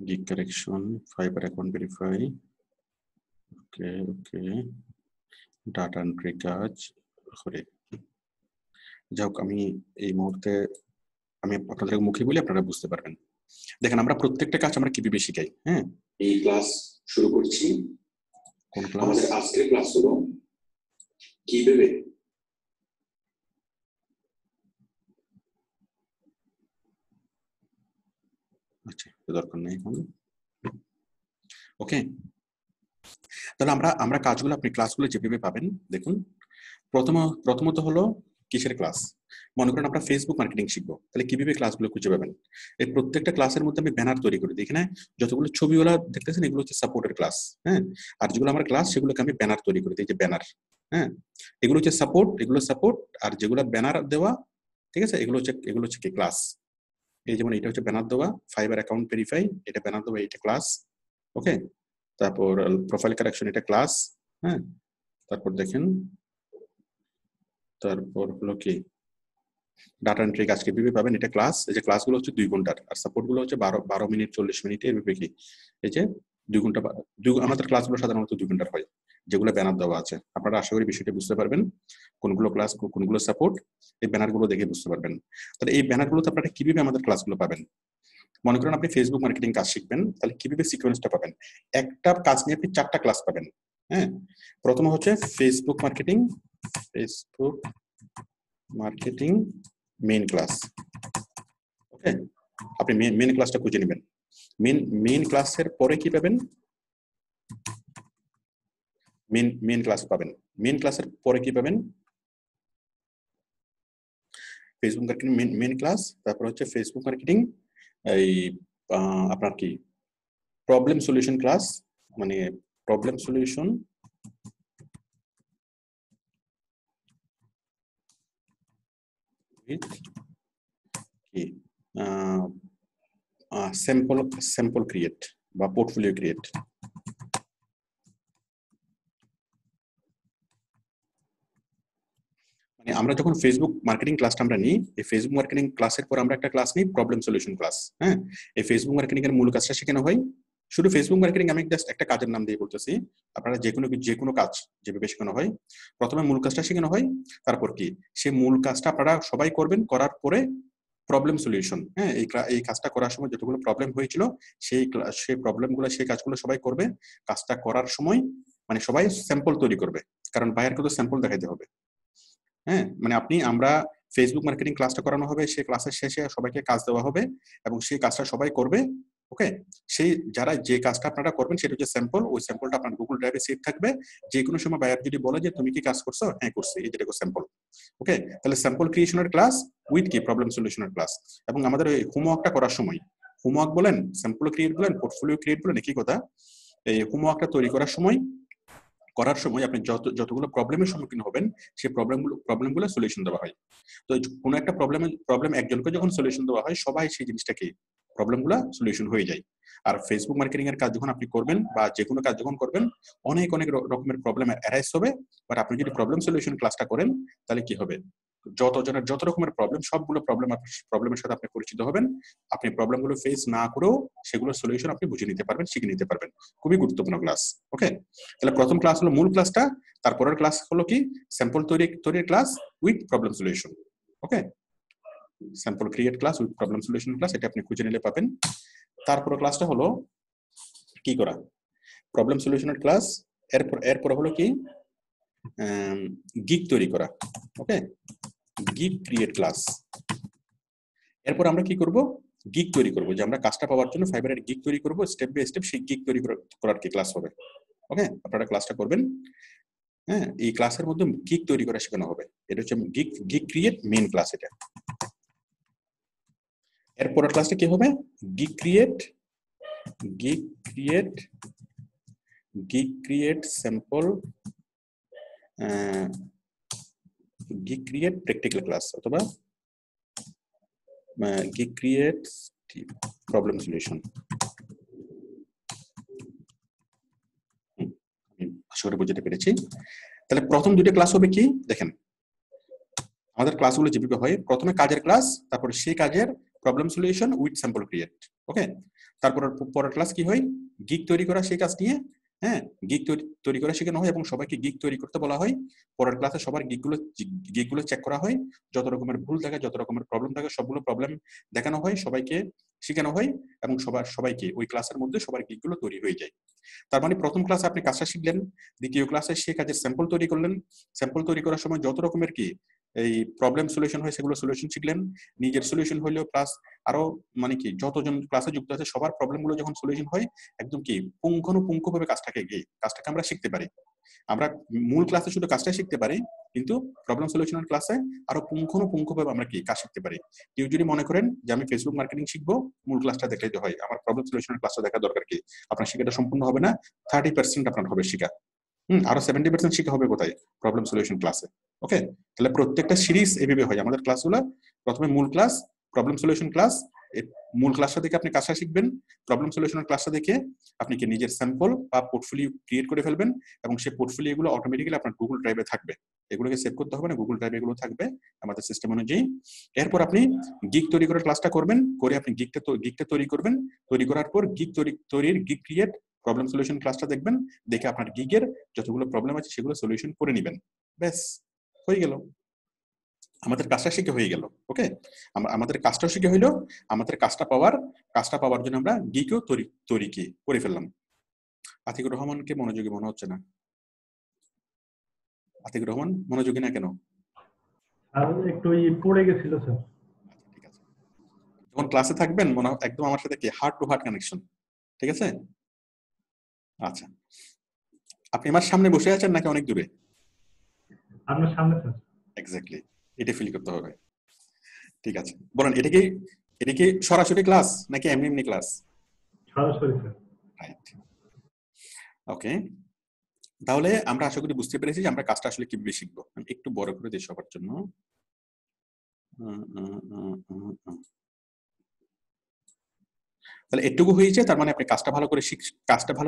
gig correction, fiber account verify, ওকে ওকে, ডাটা এন্ট্রি কাজ করে, যাই হোক আমি এই মুহূর্তে আমি আপনাদের মুখে বলি, আপনারা বুঝতে পারবেন। দেখেন আমরা প্রত্যেকটা কাজ আমরা কিভাবে শিখাই, হ্যাঁ, এই ক্লাস শুরু করছি। কোন ক্লাস? আমাদের আজকের ক্লাস হলো কিভাবে আচ্ছা, দরকার নেই এখন। ওকে, তাহলে আমরা কাজগুলো, আপনি ক্লাসগুলো যেভাবে পাবেন, দেখুন প্রথমত হলো কিসের ক্লাস, মনে করেন আমরা ফেসবুক মার্কেটিং শিখবো, তাহলে কিভাবে ক্লাসগুলো খুঁজে পাবেন? এই প্রত্যেকটা ক্লাসের মধ্যে আমি ব্যানার তৈরি করি দিই, এখানে যতগুলো ছবিগুলো দেখতেছেন এগুলো হচ্ছে সাপোর্টের ক্লাস, হ্যাঁ, আর যেগুলো আমার ক্লাস সেগুলোকে আমি ব্যানার তৈরি করে দিই, যে ব্যানার, হ্যাঁ, এগুলো হচ্ছে সাপোর্ট, এগুলো সাপোর্ট, আর যেগুলো ব্যানার দেওয়া, ঠিক আছে, এগুলো হচ্ছে কি ক্লাস। এই যেমন এটা হচ্ছে ব্যানার দেওয়া, ফাইবার অ্যাকাউন্ট ভেরিফাই, এটা ব্যানার দেওয়া, এটা ক্লাস। ওকে, তারপর প্রোফাইল কারেকশন, এটা ক্লাস, হ্যাঁ, তারপর দেখেন, তারপর হলো কি ডাটা এন্ট্রি কাজ কিভাবে পাবেন, এটা ক্লাস। এই যে ক্লাসগুলো হচ্ছে 2 ঘন্টার, আর সাপোর্ট গুলো হচ্ছে 12 মিনিট 40 মিনিট, এভাবে কি এই যে 2 ঘন্টা, আমাদের ক্লাসগুলো সাধারণত 2 ঘন্টার হয়, যেগুলো ব্যানার দেওয়া আছে। আপনারা আশা করি বিষয়টা বুঝতে পারবেন, কোনগুলো ক্লাস কোনগুলো সাপোর্ট, এই ব্যানারগুলো দেখে বুঝতে পারবেন। তাহলে এই ব্যানারগুলোতে আপনারা কিভাবে আমাদের ক্লাসগুলো পাবেন? মনে করেন আপনি ফেসবুক মার্কেটিং কাজ শিখবেন, তাহলে কিভাবে সিকোয়েন্সটা পাবেন? একটা কাজ নিয়ে আপনি 4টা ক্লাস পাবেন, হ্যাঁ। প্রথম হচ্ছে ফেসবুক মার্কেটিং মেইন ক্লাস, ওকে, আপনি মেইন ক্লাসটা খুঁজে নেবেন। মেইন ক্লাসের পরে কি পাবেন? মেইন ক্লাস পাবেন। মেইন ক্লাসের পরে কি পাবেন? ফেসবুক মার্কেটিং মেইন ক্লাস, তারপর হচ্ছে ফেসবুক মার্কেটিং এই আপনার কি প্রবলেম সলিউশন ক্লাস, মানে প্রবলেম সলিউশন উইথ কি স্যাম্পল ক্রিয়েট বা পোর্টফোলিও ক্রিয়েট। মানে আমরা যখন ফেসবুক মার্কেটিং ক্লাসটা আমরা নিই, এই ফেসবুক মার্কেটিং ক্লাসের পর আমরা একটা ক্লাস নিই প্রবলেম সলিউশন ক্লাস, হ্যাঁ। এই ফেসবুক মার্কেটিং এর মূল কাজটা শেখানো হয় শুধু ফেসবুক মার্কেটিং আমি জাস্ট একটা কাজের নাম দিয়ে বলতেছি, আপনারা যে কোনো কাজ যেভাবে শেখানো হয়, প্রথমে মূল কাজটা শেখানো হয়, তারপর কি সেই মূল কাজটা আপনারা সবাই করবেন, করার পরে প্রবলেম সলিউশন। হ্যাঁ, এই কাজটা করার সময় যতগুলো প্রবলেম হয়েছিল সেই প্রবলেমগুলো সেই কাজগুলো সবাই করবে। কাজটা করার সময় মানে সবাই স্যাম্পল তৈরি করবে, কারণ বাইরের তো স্যাম্পল দেখাইতে হবে। হ্যাঁ, মানে আমরা ফেসবুক মার্কেটিং ক্লাসটা করানো হবে, সেই ক্লাসের শেষে সবাইকে কাজ দেওয়া হবে এবং সেই কাজটা সবাই করবে। ওকে, সেই যারা যে কাজটা আপনারা করবেন সেটা হচ্ছে স্যাম্পল। ওই স্যাম্পলটা আপনার গুগল ড্রাইভে সেভ থাকবে। যে কোনো সময় বায়ার যদি বলে যে তুমি কি কাজ করছো, হ্যাঁ করছি, এই যেটা স্যাম্পল। ওকে, তাহলে স্যাম্পল ক্রিয়েশনের ক্লাস উইথ কি প্রবলেম সলিউশনের ক্লাস। এবং আমাদের ওই হোমওয়ার্কটা করার সময়, হোমওয়ার্ক বলেন, স্যাম্পল ক্রিয়েট বলেন, পোর্টফোলিও ক্রিয়েট বলেন, একই কথা। এই হোমওয়ার্কটা তৈরি করার সময় আপনি যতগুলো প্রবলেমের সম্মুখীন হবেন সেই প্রবলেমগুলো সলিউশন দেওয়া হয়। তো কোনো একটা প্রবলেম একজনকে যখন সলিউশন দেওয়া হয়, সবাই সেই জিনিসটাকে প্রবলেমগুলো সলিউশন হয়ে যায়। আর ফেসবুক মার্কেটিং এর কাজ যখন আপনি করবেন বা যে কোনো কাজ যখন করবেন, অনেক রকমের প্রবলেম অ্যারাইজ হবে। বাট আপনি যদি প্রবলেম সলিউশন ক্লাসটা করেন, তাহলে কি হবে, যত রকমের প্রবলেম, সবগুলো প্রবলেমের সাথে আপনি পরিচিত হবেন। আপনি প্রবলেমগুলো ফেস না করেও সেগুলোর সলিউশন আপনি বুঝে নিতে পারবেন, শিখে নিতে পারবেন। খুবই গুরুত্বপূর্ণ ক্লাস। ওকে, তাহলে প্রথম ক্লাস হলো মূল ক্লাসটা, তারপরের ক্লাস হলো কি স্যাম্পল তৈরির class with problem solution. Okay, sample create class with problem solution class, এটা আপনি খুঁজে নিলে পাবেন। তারপরের ক্লাসটা হলো কি করা, প্রবলেম সলিউশনের ক্লাস। এরপর হলো কি গিগ তৈরি করা। ওকে, গিগ ক্রিয়েট ক্লাস। এরপর আমরা কি করব, গিগ তৈরি করব, যে আমরা কাজটা পাওয়ার জন্য ফাইবারের গিগ তৈরি করব, স্টেপ বাই স্টেপ সেই গিগ তৈরি করার কি ক্লাস হবে। ওকে, আপনারা ক্লাসটা করবেন। হ্যাঁ, এই ক্লাসের মধ্যে গিগ তৈরি করা শেখানো হবে। এটা হচ্ছে গিগ ক্রিয়েট মেইন ক্লাস এটা। এরপরের ক্লাসটা কি হবে, gig create sample gig create practical class, অথবা গিগ ক্রিয়েট প্রবলেম সলিউশন। আশা করি বুঝতে পেরেছি। তাহলে প্রথম দুটো ক্লাস হবে কি, দেখেন আমাদের ক্লাসগুলো যেভাবে হয়, প্রথমে কাজের ক্লাস, তারপরে সেই কাজের problem solution with sample create. Okay, তারপর পরের ক্লাস কি হয়, গিগ তৈরি করা, সেই কাজ নিয়ে। হ্যাঁ, গিগ তৈরি করা শেখানো হয় এবং সবাইকে গিগ তৈরি করতে বলা হয়। পরের ক্লাসে সবার গিগগুলো চেক করা হয়, যত রকমের ভুল থাকে, যত রকমের প্রবলেম থাকে, সবগুলো প্রবলেম দেখানো হয়, সবাইকে শেখানো হয় এবং সবাইকে ওই ক্লাসের মধ্যে সবার গিগগুলো তৈরি হয়ে যায়। তার মানে প্রথম ক্লাসে আপনি কাজটা শিখলেন, দ্বিতীয় ক্লাসে সেই কাজের স্যাম্পল তৈরি করলেন। স্যাম্পল তৈরি করার সময় যত রকমের কি এই প্রবলেম সলিউশন হয় সেগুলো সলিউশন শিখলেন, নিজের সলিউশন হইলেও প্লাস আরো মানে কি যতজন ক্লাসে যুক্ত আছে সবার প্রবলেমগুলো যখন সলিউশন হয়, একদম কি পুঙ্খানুপুঙ্খভাবে কাজটাকে আমরা শিখতে পারি। আমরা মূল ক্লাসে শুধু কাজটা শিখতে পারি, কিন্তু প্রবলেম সলিউশনের ক্লাসে আরো পুঙ্খানুপুঙ্খভাবে আমরা কি কাজ শিখতে পারি। কেউ যদি মনে করেন যে আমি ফেসবুক মার্কেটিং শিখবো, মূল ক্লাসটা দেখলেই তো হয়, আমার প্রবলেম সলিউশনের ক্লাসটা দেখা দরকার কি, আপনার শিখাটা সম্পূর্ণ হবে না, 30% আপনার হবে শিখা। আরো 70% শিখা হবে কোথায়, প্রবলেম সলিউশন ক্লাসে। ওকে, তাহলে প্রত্যেকটা সিরিজ এইভাবে হয় আমাদের ক্লাসগুলো। প্রথমে মূল ক্লাস, প্রবলেম সলিউশন ক্লাস। মূল ক্লাসটা দেখে আপনি কাজটা শিখবেন, প্রবলেম সলিউশনের ক্লাসটা দেখে আপনি কি নিজের স্যাম্পল বা পোর্টফোলিও ক্রিয়েট করে ফেলবেন এবং সেই পোর্টফোলিওগুলো অটোমেটিক্যালি আপনার গুগল ড্রাইভে থাকবে। এগুলোকে সেভ করতে হবে না, গুগল ড্রাইভে এগুলো থাকবে আমাদের সিস্টেম অনুযায়ী। এরপর আপনি গিগ তৈরি করার ক্লাসটা করবেন, করে আপনি গিগটা তৈরি করবেন। তৈরি করার পর গিগ ক্রিয়েট প্রবলেম সলিউশন ক্লাসটা দেখবেন, দেখে আপনার গিগের যতগুলো প্রবলেম আছে সেগুলো সলিউশন করে নেবেন। ব্যাস হয়ে গেল, আমাদের কাজটা শিখে হয়ে গেল। ওকে, আমাদের কাজটাও শিখে হইলো, আমাদের কাজটা পাওয়ার জন্য আমরা গিগও তৈরি কি করে ফেললাম। আতিকুর রহমানকে মনোযোগী মনে হচ্ছে না। আতিকুর রহমান মনোযোগী না কেন? একটু পড়ে গেছিল স্যার। ঠিক আছে, যখন ক্লাসে থাকবেন মনে একদম আমার সাথে কি হার্ট টু হার্ট কানেকশন, ঠিক আছে? আচ্ছা, আপনি আমার সামনে বসে আছেন নাকি অনেক দূরে? আপনার সামনে স্যার। এক্স্যাক্টলি, এটা ফিল করতে হবে। ঠিক আছে, বলেন এটা কি সরাসরি ক্লাস নাকি এমনি ক্লাস? সরাসরি স্যার। রাইট, ওকে। তাহলে আমরা আশা করি বুঝতে পেরেছি যে আমরা কাজটা আসলে কিভাবে শিখবো। আমি একটু বড় করে দিই সবার জন্য। তাহলে এটুকু হয়েছে, তার মানে আপনি কাজটা ভালো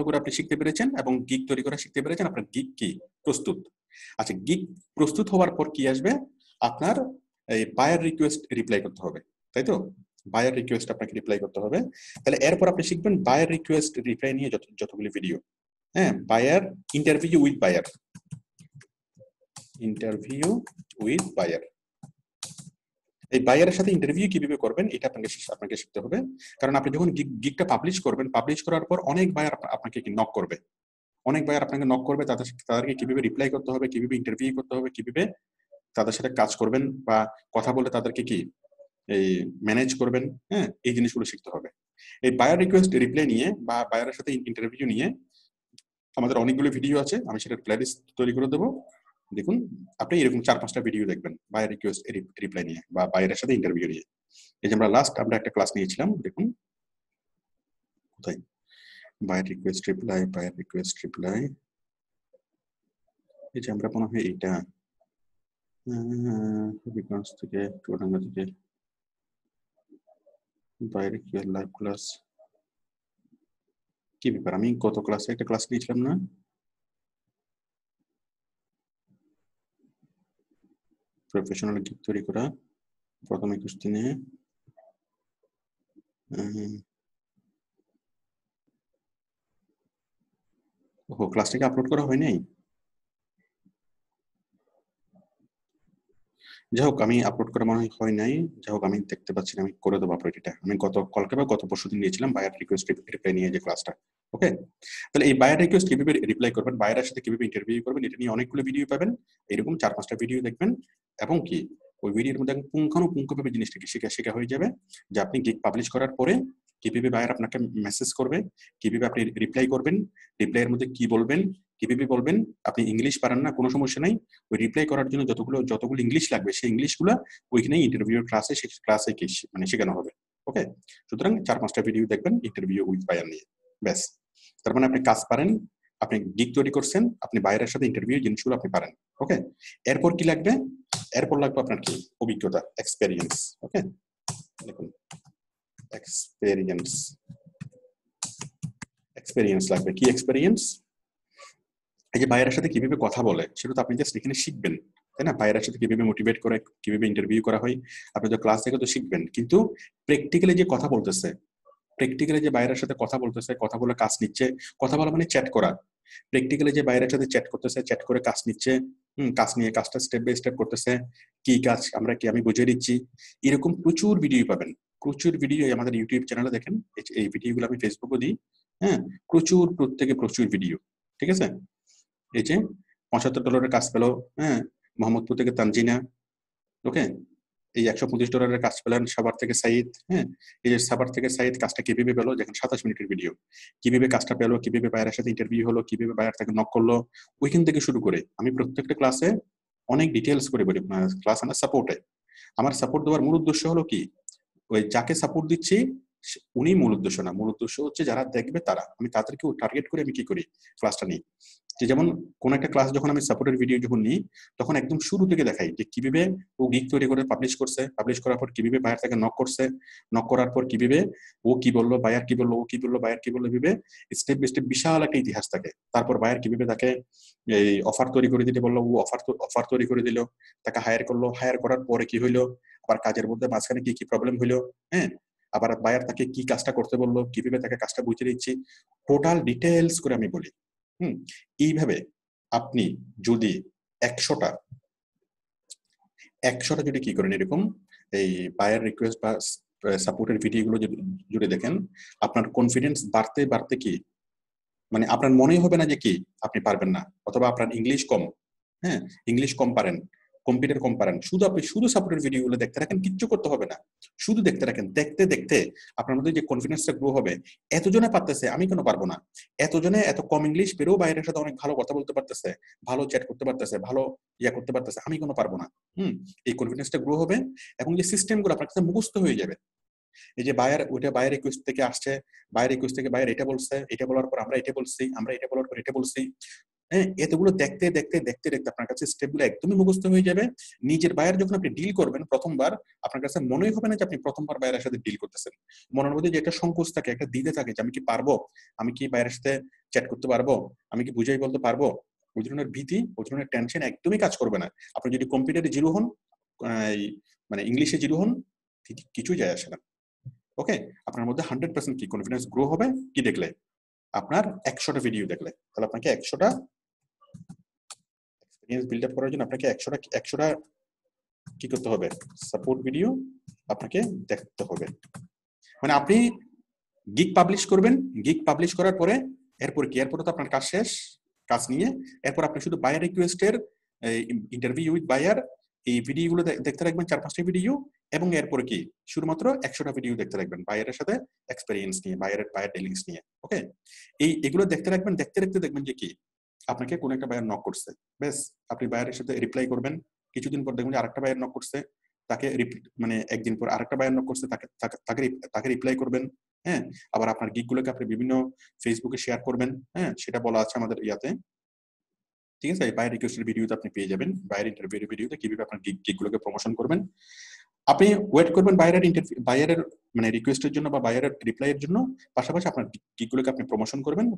করে আপনি শিখতে পেরেছেন এবং গিগ তৈরি করা শিখতে পেরেছেন। আপনার গিগ কি প্রস্তুত। আচ্ছা, গিগ প্রস্তুত হওয়ার পর কি আসবে, আপনার এই বায়ার রিকোয়েস্ট রিপ্লাই করতে হবে, তাই তো? বায়ার রিকোয়েস্ট আপনাকে রিপ্লাই করতে হবে। তাহলে এরপর আপনি শিখবেন বায়ার রিকোয়েস্ট রিপ্লাই নিয়ে যতগুলি ভিডিও। হ্যাঁ, buyer interview with buyer, interview with buyer. এই বায়ারের সাথে ইন্টারভিউ কিভাবে করবেন এটা আপনাকে শিখতে হবে। কারণ আপনি যখন গিগটা পাবলিশ করবেন, পাবলিশ করার পর অনেক বায়ার আপনাকে নক করবে, অনেক বায়ার আপনাকে নক করবে। তাদেরকে কিভাবে রিপ্লাই করতে হবে, কিভাবে ইন্টারভিউ করতে হবে, কিভাবে তাদের সাথে কাজ করবেন বা কথা বলে তাদেরকে কি এই ম্যানেজ করবেন, হ্যাঁ, এই জিনিসগুলো শিখতে হবে। এই বায়ার রিকোয়েস্ট রিপ্লাই নিয়ে বা বায়ারের সাথে ইন্টারভিউ নিয়ে আমাদের অনেকগুলো ভিডিও আছে, আমি সেটার প্লেলিস্ট তৈরি করে দেবো। দেখুন, আপনি এরকম 4-5টা ভিডিও দেখবেন বায়ার রিকোয়েস্ট রিপ্লাই নিয়ে বা বায়ারের সাথে ইন্টারভিউ নিয়ে। এই যে আমরা একটা ক্লাস নিয়েছিলাম, দেখুন কোথায় buyer request reply, buyer request reply. এই যে আমরা মনে হয় এইটা হবিগঞ্জ থেকে, চুয়াডাঙ্গা থেকে বায়ার রিকোয়েস্ট লাইভ ক্লাস। কি ব্যাপার, আমি গত ক্লাসে একটা ক্লাস নিয়েছিলাম না? প্রফেশনাল গিগ তৈরি করা প্রথম 21 দিনে। ও ক্লাসটাকে আপলোড করা হয় নাই? যাই হোক, আমি আপলোড করা মনে হয় নাই। যাই হোক, আমি দেখতে পাচ্ছি না, আমি করে দেবো আপলোড এটা। আমি গত কালকে বা গত পরশু দিন নিয়েছিলাম বায়ার রিকোয়েস্ট রিপ্লাই নিয়ে যে ক্লাসটা। ওকে, তাহলে এই বায়ার রিকোয়েস্ট কিভাবে রিপ্লাই করবেন, বায়ারের সাথে কিভাবে ইন্টারভিউ করবেন, এটা নিয়ে অনেকগুলো ভিডিও পাবেন। এরকম 4-5টা ভিডিও দেখবেন এবং কি ওই ভিডিওর মধ্যে পুঙ্খানুপুঙ্খভাবে জিনিসটাকে শেখা হয়ে যাবে যে আপনি গিগ পাবলিশ করার পরে কিভাবে বায়ার আপনাকে মেসেজ করবে, কিভাবে আপনি রিপ্লাই করবেন, রিপ্লাইয়ের মধ্যে কি বলবেন, কিভাবে বলবেন। আপনি ইংলিশ পারেন না, কোনো সমস্যা নাই, ওই রিপ্লাই করার জন্য যতগুলো ইংলিশ লাগবে সেই ইংলিশগুলো ওইখানেই ইন্টারভিউ ক্লাসে মানে শেখানো হবে। ওকে, সুতরাং 4-5টা ভিডিও দেখবেন ইন্টারভিউ উইথ বায়ার নিয়ে, ব্যাস। তার মানে আপনি কাজ পারেন, আপনি গিগ তৈরি করছেন, আপনি বায়ারের সাথে ইন্টারভিউ জিনিসগুলো আপনি পারেন। ওকে, এরপর কি লাগবে? এরপর লাগবে আপনার কি অভিজ্ঞতা, এক্সপেরিয়েন্স। ওকে, দেখুন এক্সপেরিয়েন্স লাগবে। কি এক্সপেরিয়েন্স? এই যে বায়ারের সাথে কিভাবে কথা বলে সেটা তো আপনি জাস্ট এখানে শিখবেন, তাই না? বায়ারের সাথে কিভাবে মোটিভেট করে, কিভাবে ইন্টারভিউ করা হয় আপনি তো ক্লাস থেকে তো শিখবেন, কিন্তু প্র্যাকটিক্যালি যে কথা বলতেছে, প্র্যাকটিক্যালি যে বায়ারের সাথে কথা বলতেছে, কথা বলে কাজ নিচ্ছে, কথা বলা মানে চ্যাট করা। প্র্যাকটিক্যালি যে বায়ারের সাথে চ্যাট করতেছে, চ্যাট করে কাজ নিচ্ছে, কাজ নিয়ে কাজটা স্টেপ বাই স্টেপ করতেছে, কি কাজ আমি বুঝিয়ে দিচ্ছি, এরকম প্রচুর ভিডিও পাবেন। প্রচুর ভিডিও আমাদের ইউটিউব চ্যানেলে দেখেন, এই ভিডিওগুলো আমি ফেসবুকে দিই। হ্যাঁ, প্রত্যেকে প্রচুর ভিডিও। ঠিক আছে, এই যে $75 কাজ পেলো, হ্যাঁ, মোহাম্মদপুর থেকে তানজিনা। ওকে, এই $125 কাজ পেলেন সাভার থেকে সাইদ। হ্যাঁ, এই যে সাভার থেকে সাইদ কাজটা কিভাবে পেলো, দেখেন 27 মিনিটের ভিডিও। কিভাবে কাজটা পেলো, কিভাবে বায়ারের সাথে ইন্টারভিউ হলো, কিভাবে বায়ার তাকে নক করলো, ওইখান থেকে শুরু করে আমি প্রত্যেকটা ক্লাসে অনেক ডিটেলস করে বলি। ক্লাস আমার সাপোর্টে, আমার সাপোর্ট দেওয়ার মূল উদ্দেশ্য হলো কি, ওই যাকে সাপোর্ট দিচ্ছি উনি মূল উদ্দেশ্য না, মূল উদ্দেশ্য হচ্ছে যারা দেখবে তারা, আমি তাদেরকে টার্গেট করে আমি কি করি, ক্লাসটা নিই। যে যেমন কোন একটা ক্লাস যখন আমি সাপোর্টের ভিডিও যখন নিই, তখন একদম শুরু থেকে দেখাই যে কিভাবে ও গিগ তৈরি করে পাবলিশ করছে, পাবলিশ করার পর কিভাবে বায়ার তাকে নক করছে, নক করার পর কিভাবে ও কি বললো, বায়ার কি বললো, ও কি বললো, বায়ার কি বললো, এভাবে স্টেপ বাই স্টেপ বিশাল একটা ইতিহাস থাকে। তারপর বায়ার কিভাবে তাকে এই অফার তৈরি করে দিতে বললো, ও অফার তৈরি করে দিল, তাকে হায়ার করলো, হায়ার করার পরে কি হইলো, আবার কাজের মধ্যে মাঝখানে কি কি প্রবলেম হইলো, হ্যাঁ, আবার বায়ার তাকে কি কাজটা করতে বললো, কিভাবে তাকে কাজটা বুঝিয়ে দিচ্ছি, টোটাল ডিটেলস করে আমি বলি। এইভাবে আপনি যদি 100টা যদি কি করেন, এরকম এই বায়ার রিকোয়েস্ট বা সাপোর্টের ভিডিওগুলো যদি দেখেন, আপনার কনফিডেন্স বাড়তে কি মানে আপনার মনেই হবে না যে কি আপনি পারবেন না, অথবা আপনার ইংলিশ কম, হ্যাঁ, ইংলিশ কম পারেন, কম্পিউটার কম পারেন। আপনি শুধু সাপোর্টের ভিডিওগুলো দেখতে রাখেন, কিচ্ছু করতে হবে না, শুধু দেখতে রাখেন। দেখতে দেখতে আপনার মধ্যে যে কনফিডেন্সটা গ্রো হবে, এতজনে পারতেছে আমি কেন পারবো না, এতজনে এত কম ইংলিশ পেরেও বাইরের সাথে অনেক ভালো কথা বলতে পারতেছে, ভালো চ্যাট করতে পারতেছে, ভালো করতে পারতেছে, আমি কেন পারবো না। এই কনফিডেন্সটা গ্রো হবে এবং যে সিস্টেমগুলো আপনার কাছে মুখস্থ হয়ে যাবে। এই যে বায়ার রিকোয়েস্ট থেকে আসছে, বায়ার রিকোয়েস্ট থেকে বায়ার এটা বলছে, এটা বলার পর আমরা এটা বলছি, আমরা এটা বলার পর এটা বলছি, হ্যাঁ, এতগুলো দেখতে আপনার কাছে স্টেপগুলো একদমই মুখস্থ হয়ে যাবে। নিজের বায়ার যখন আপনি ডিল করবেন প্রথমবার, আপনার কাছে মনেই হবে না যে আপনি প্রথমবার বায়ারের সাথে ডিল করতেছেন। মনের মধ্যে যে একটা সংকোচ থাকে, একটা দ্বিধা থাকে যে আমি কি পারবো, আমি কি বায়ারের সাথে চ্যাট করতে পারবো, আমি কি বুঝাই বলতে পারবো, ওই ধরনের ভীতি, ওই ধরনের টেনশন একদমই কাজ করবে না। আপনি যদি কম্পিউটারে জিরো হন, মানে ইংলিশে জিরো হন, কিছুই যায় আসে না। ওকে, আপনার মধ্যে 100% কি কনফিডেন্স গ্রো হবে কি দেখলে, আপনার 100টা ভিডিও দেখলে। তাহলে আপনাকে 100টা এক্সপেরিয়েন্স বিল্ড আপ করার জন্য আপনাকে 100টা কি করতে হবে, সাপোর্ট ভিডিও আপনাকে দেখতে হবে। মানে আপনি গিগ পাবলিশ করবেন, গিগ পাবলিশ করার পরে এরপর কি, এরপর তো আপনার কাজ শেষ, কাজ নিয়ে এরপর আপনি শুধু বায়ার রিকোয়েস্টের ইন্টারভিউ উইথ বায়ার এই ভিডিওগুলো দেখতে রাখবেন, 4-5টা ভিডিও, এবং এরপর কি শুধুমাত্র 100টা ভিডিও দেখতে রাখবেন বায়ারের সাথে এক্সপেরিয়েন্স নিয়ে, বায়ার ডিলিংস নিয়ে। ওকে, এগুলো দেখতে রাখবেন, দেখতে দেখবেন যে কি আপনাকে কোন একটা বায়ার নক করছে, বেশ আপনি বায়ারের সাথে রিপ্লাই করবেন, কিছুদিন পর দেখবেন যে আরেকটা বায়ার নক করছে, তাকে মানে একদিন পর আরেকটা বায়ার নক করছে, তাকে রিপ্লাই করবেন। হ্যাঁ, আবার আপনার গিগগুলোকে আপনি বিভিন্ন ফেসবুকে শেয়ার করবেন। হ্যাঁ, সেটা বলা আছে আমাদের ইয়াতে, ঠিক আছে। বায়ার রিকোয়েস্টের ভিডিওতে আপনি পেয়ে যাবেন বায়ার ইন্টারভিউর ভিডিওতে কিভাবে আপনার গিগগুলোকে প্রমোশন করবেন। আপনি ওয়েট করবেন বায়ারের মানে রিকোয়েস্টের জন্য বা বায়ারের রিপ্লাইয়ের জন্য, পাশাপাশি আপনার গিগগুলোকে আপনি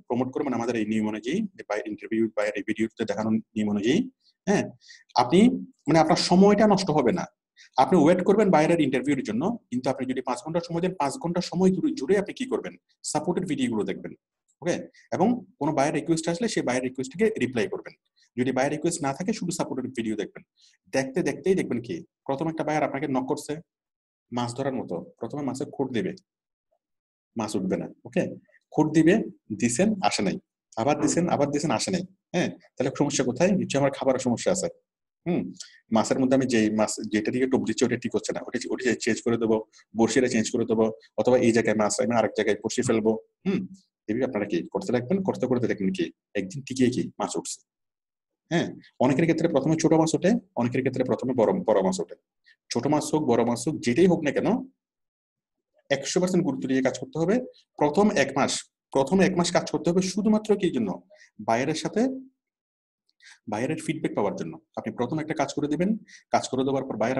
প্রমোট করবেন আমাদের এই নিয়ম অনুযায়ী, যে বায়ার ইন্টারভিউ বায়ার এই ভিডিওতে দেখানো নিয়ম অনুযায়ী। হ্যাঁ, আপনি মানে আপনার সময়টা নষ্ট হবে না, আপনি ওয়েট করবেন বায়ারের ইন্টারভিউর জন্য, কিন্তু আপনি যদি 5 ঘন্টা সময় দেন, 5 ঘন্টা সময় জুড়ে আপনি কি করবেন, সাপোর্টেড ভিডিওগুলো দেখবেন। ওকে, এবং কোনো বায়ার রিকোয়েস্ট আসলে সেই বায়ার রিকোয়েস্টকে রিপ্লাই করবেন। যদি বায়ার রিকোয়েস্ট না থাকে শুধু সাপোর্টেড ভিডিও দেখবেন। দেখতেই দেখবেন কি প্রথম একটা বায়ার আপনাকে নক করছে, মাছ ধরার মতো, প্রথমে মাছের খুঁট দিবে, মাছ উঠবে না। ওকে, খুঁট দিছেন আসে নাই, আবার দিছেন আসে নাই। হ্যাঁ, তাহলে সমস্যা কোথায়, নিশ্চয়ই আমার খাবারের সমস্যা আছে। মাছের মধ্যে আমি যেটা দিকে টোপ দিচ্ছি ওটা ঠিক হচ্ছে না, ওটা চেঞ্জ করে দেবো, বড়শিটা চেঞ্জ করে দেবো, অথবা এই জায়গায় মাছ আমি আরেক জায়গায় বসিয়ে ফেলবো। এভাবে আপনারা কি করতে লাগবেন, করতে দেখবেন কি একদিন টিকিয়ে কি মাছ উঠছে। হ্যাঁ, অনেকের ক্ষেত্রে প্রথমে ছোট মাছ ওঠে, অনেকের ক্ষেত্রে প্রথমে বড় মাছ ওঠে। ছোট মাছ হোক বড় মাছ হোক যেটাই হোক না কেন 100% গুরুত্ব দিয়ে কাজ করতে হবে। প্রথম এক মাস কাজ করতে হবে শুধুমাত্র কি জন্য, বায়ারের ফিডব্যাক পাওয়ার জন্য। আপনি প্রথম একটা কাজ করে দিবেন, কাজ করে দেওয়ার পর বায়ার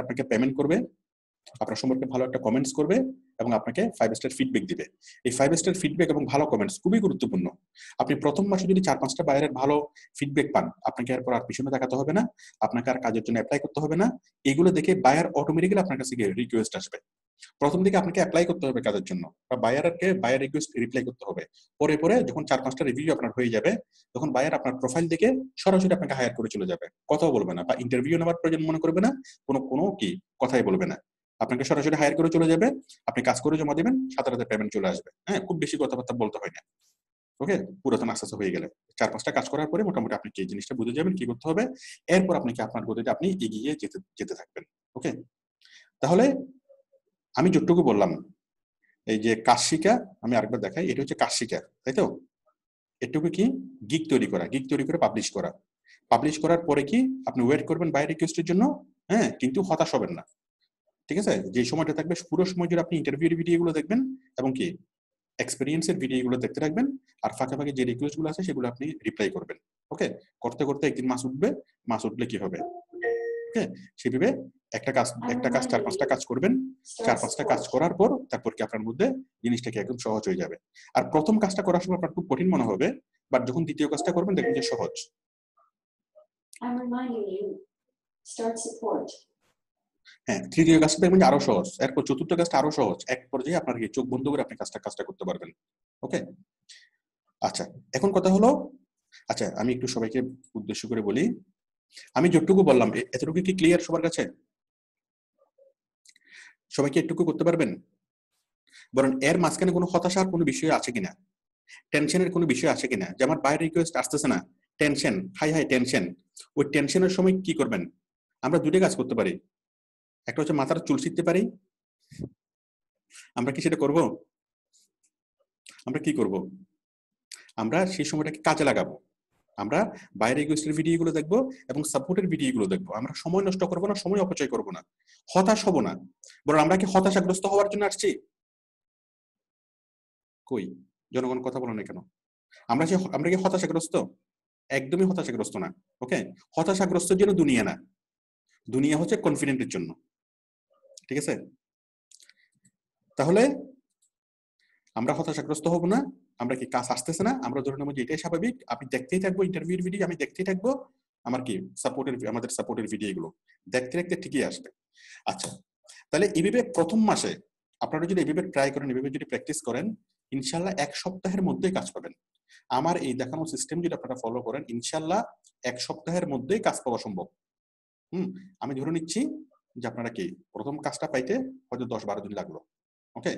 আপনাকে পেমেন্ট করবে, আপনার সম্পর্কে ভালো একটা কমেন্টস করবে এবং আপনাকে 5 স্টার ফিডব্যাক দিবে। এই 5 স্টার ফিডব্যাক এবং ভালো কমেন্টস খুবই গুরুত্বপূর্ণ। আপনি প্রথম মাসে যদি 4-5টা বায়ারের ভালো ফিডব্যাক পান, আপনাকে এরপর আর পিছনে তাকাতে হবে না, আপনাকে আর কাজের জন্য অ্যাপ্লাই করতে হবে না। এগুলো দেখে বায়ার অটোমেটিক্যালি আপনার কাছে রিকোয়েস্ট আসবে। প্রথম দিকে আপনাকে অ্যাপ্লাই করতে হবে কাজের জন্য, বা বায়ার রিকোয়েস্ট রিপ্লাই করতে হবে। পরে যখন 4-5টা রিভিউ আপনার হয়ে যাবে, তখন বায়ার আপনার প্রোফাইল দেখে সরাসরি আপনাকে হায়ার করে চলে যাবে, কথাও বলবে না, বা ইন্টারভিউ নেওয়ার প্রয়োজন মনে করবে না, কোনো কি কথাই বলবে না, আপনাকে সরাসরি হায়ার করে চলে যাবে। আপনি কাজ করে জমা দিবেন, সাথে পেমেন্ট চলে আসবে। হ্যাঁ, খুব বেশি কথাবার্তা বলতে হয় না। ওকে, পুরাতন আস্তে আস্তে হয়ে গেলে 4-5টা কাজ করার পরে মোটামুটি আপনি এই জিনিসটা বুঝে যাবেন কি করতে হবে। এরপর আপনাকে আপনার গতিতে আপনি এগিয়ে যেতে থাকবেন। ওকে, তাহলে আমি যতটুকু বললাম, এই যে কাজ শিখা, আমি আরেকবার দেখাই, এটা হচ্ছে কাজ শিখা, তাই তো? এটুকু কি গিগ তৈরি করে পাবলিশ করার পরে কি আপনি ওয়েট করবেন বায়ার রিকোয়েস্টের জন্য। হ্যাঁ, কিন্তু হতাশ হবেন না, ঠিক আছে? যে সময়টা থাকবে পুরো সময় জুড়ে আপনি ইন্টারভিউর ভিডিওগুলো দেখবেন এবং কি এক্সপেরিয়েন্সের ভিডিওগুলো দেখতে রাখবেন, আর ফাঁকে যে রিকোয়েস্ট গুলো আছে সেগুলো আপনি রিপ্লাই করবেন। ওকে, করতে একদিন মাস উঠলে কি হবে, ওকে, সেভাবে একটা কাজ 4-5টা কাজ করবেন। 4-5টা কাজ করার পর তারপর কি আপনার মধ্যে জিনিসটা কি একদম সহজ হয়ে যাবে। আর প্রথম কাজটা করার সময় আপনার খুব কঠিন মনে হবে, বাট যখন দ্বিতীয় কাজটা করবেন দেখবেন যে সহজ। হ্যাঁ, তৃতীয় কাজটা দেখবেন যে আরো সহজ, এরপর চতুর্থ কাজটা আরো সহজ, এক পর্যায়ে আপনার কি চোখ বন্ধ করে আপনি কাজটা করতে পারবেন। ওকে, আচ্ছা, এখন কথা হলো, আচ্ছা আমি একটু সবাইকে উদ্দেশ্য করে বলি, আমি যতটুকু বললাম এতটুকু কি ক্লিয়ার সবার কাছে? সবাইকে একটুকু করতে পারবেন? বরং এর মাঝখানে কোনো হতাশার কোনো বিষয় আছে কিনা, টেনশনের কোনো বিষয় আছে কিনা, যে আমার বাই রিকোয়েস্ট আসতেছে না, টেনশন, হাই টেনশন। ওই টেনশনের সময় কি করবেন? আমরা দুটো কাজ করতে পারি, একটা হচ্ছে মাথার চুল ছিঁড়তে পারি। আমরা কি সেটা করব? আমরা কি করব? আমরা সেই সময়টাকে কাজে লাগাবো। আমরা বাইরে রিকোয়েস্টের ভিডিওগুলো দেখবো এবং সাপোর্টের ভিডিওগুলো দেখবো। আমরা সময় নষ্ট করবো না, সময় অপচয় করবো না, হতাশ হব না। বরং আমরা কি হতাশাগ্রস্ত হওয়ার জন্য আসছি? কই জনগণ কথা বলো না কেন? আমরা কি হতাশাগ্রস্ত? একদমই হতাশাগ্রস্ত না। ওকে, হতাশাগ্রস্তের জন্য দুনিয়া না, দুনিয়া হচ্ছে কনফিডেন্টের জন্য, ঠিক আছে? তাহলে আমরা হতাশাগ্রস্ত হব না। আমরা কি কাজ আসতেছে না, আমরা ধরে নেবো যে এটাই স্বাভাবিক। আপনি দেখতেই থাকবো ইন্টারভিউর ভিডিও, আমি দেখতেই থাকবো আমার কি আমাদের সাপোর্টের ভিডিওগুলো দেখতে ঠিকই আসবে। আচ্ছা, তাহলে এইভাবে প্রথম মাসে আপনারা যদি এইভাবে ট্রাই করেন, এইভাবে যদি প্র্যাকটিস করেন, ইনশাল্লাহ 1 সপ্তাহের মধ্যেই কাজ পাবেন। আমার এই দেখানো সিস্টেম যদি আপনারা ফলো করেন, ইনশাল্লাহ 1 সপ্তাহের মধ্যেই কাজ পাওয়া সম্ভব। আমি ধরে নিচ্ছি যে আপনারা কি প্রথম কাজটা পাইতে হয়তো 10-12 দিন লাগলো। ওকে,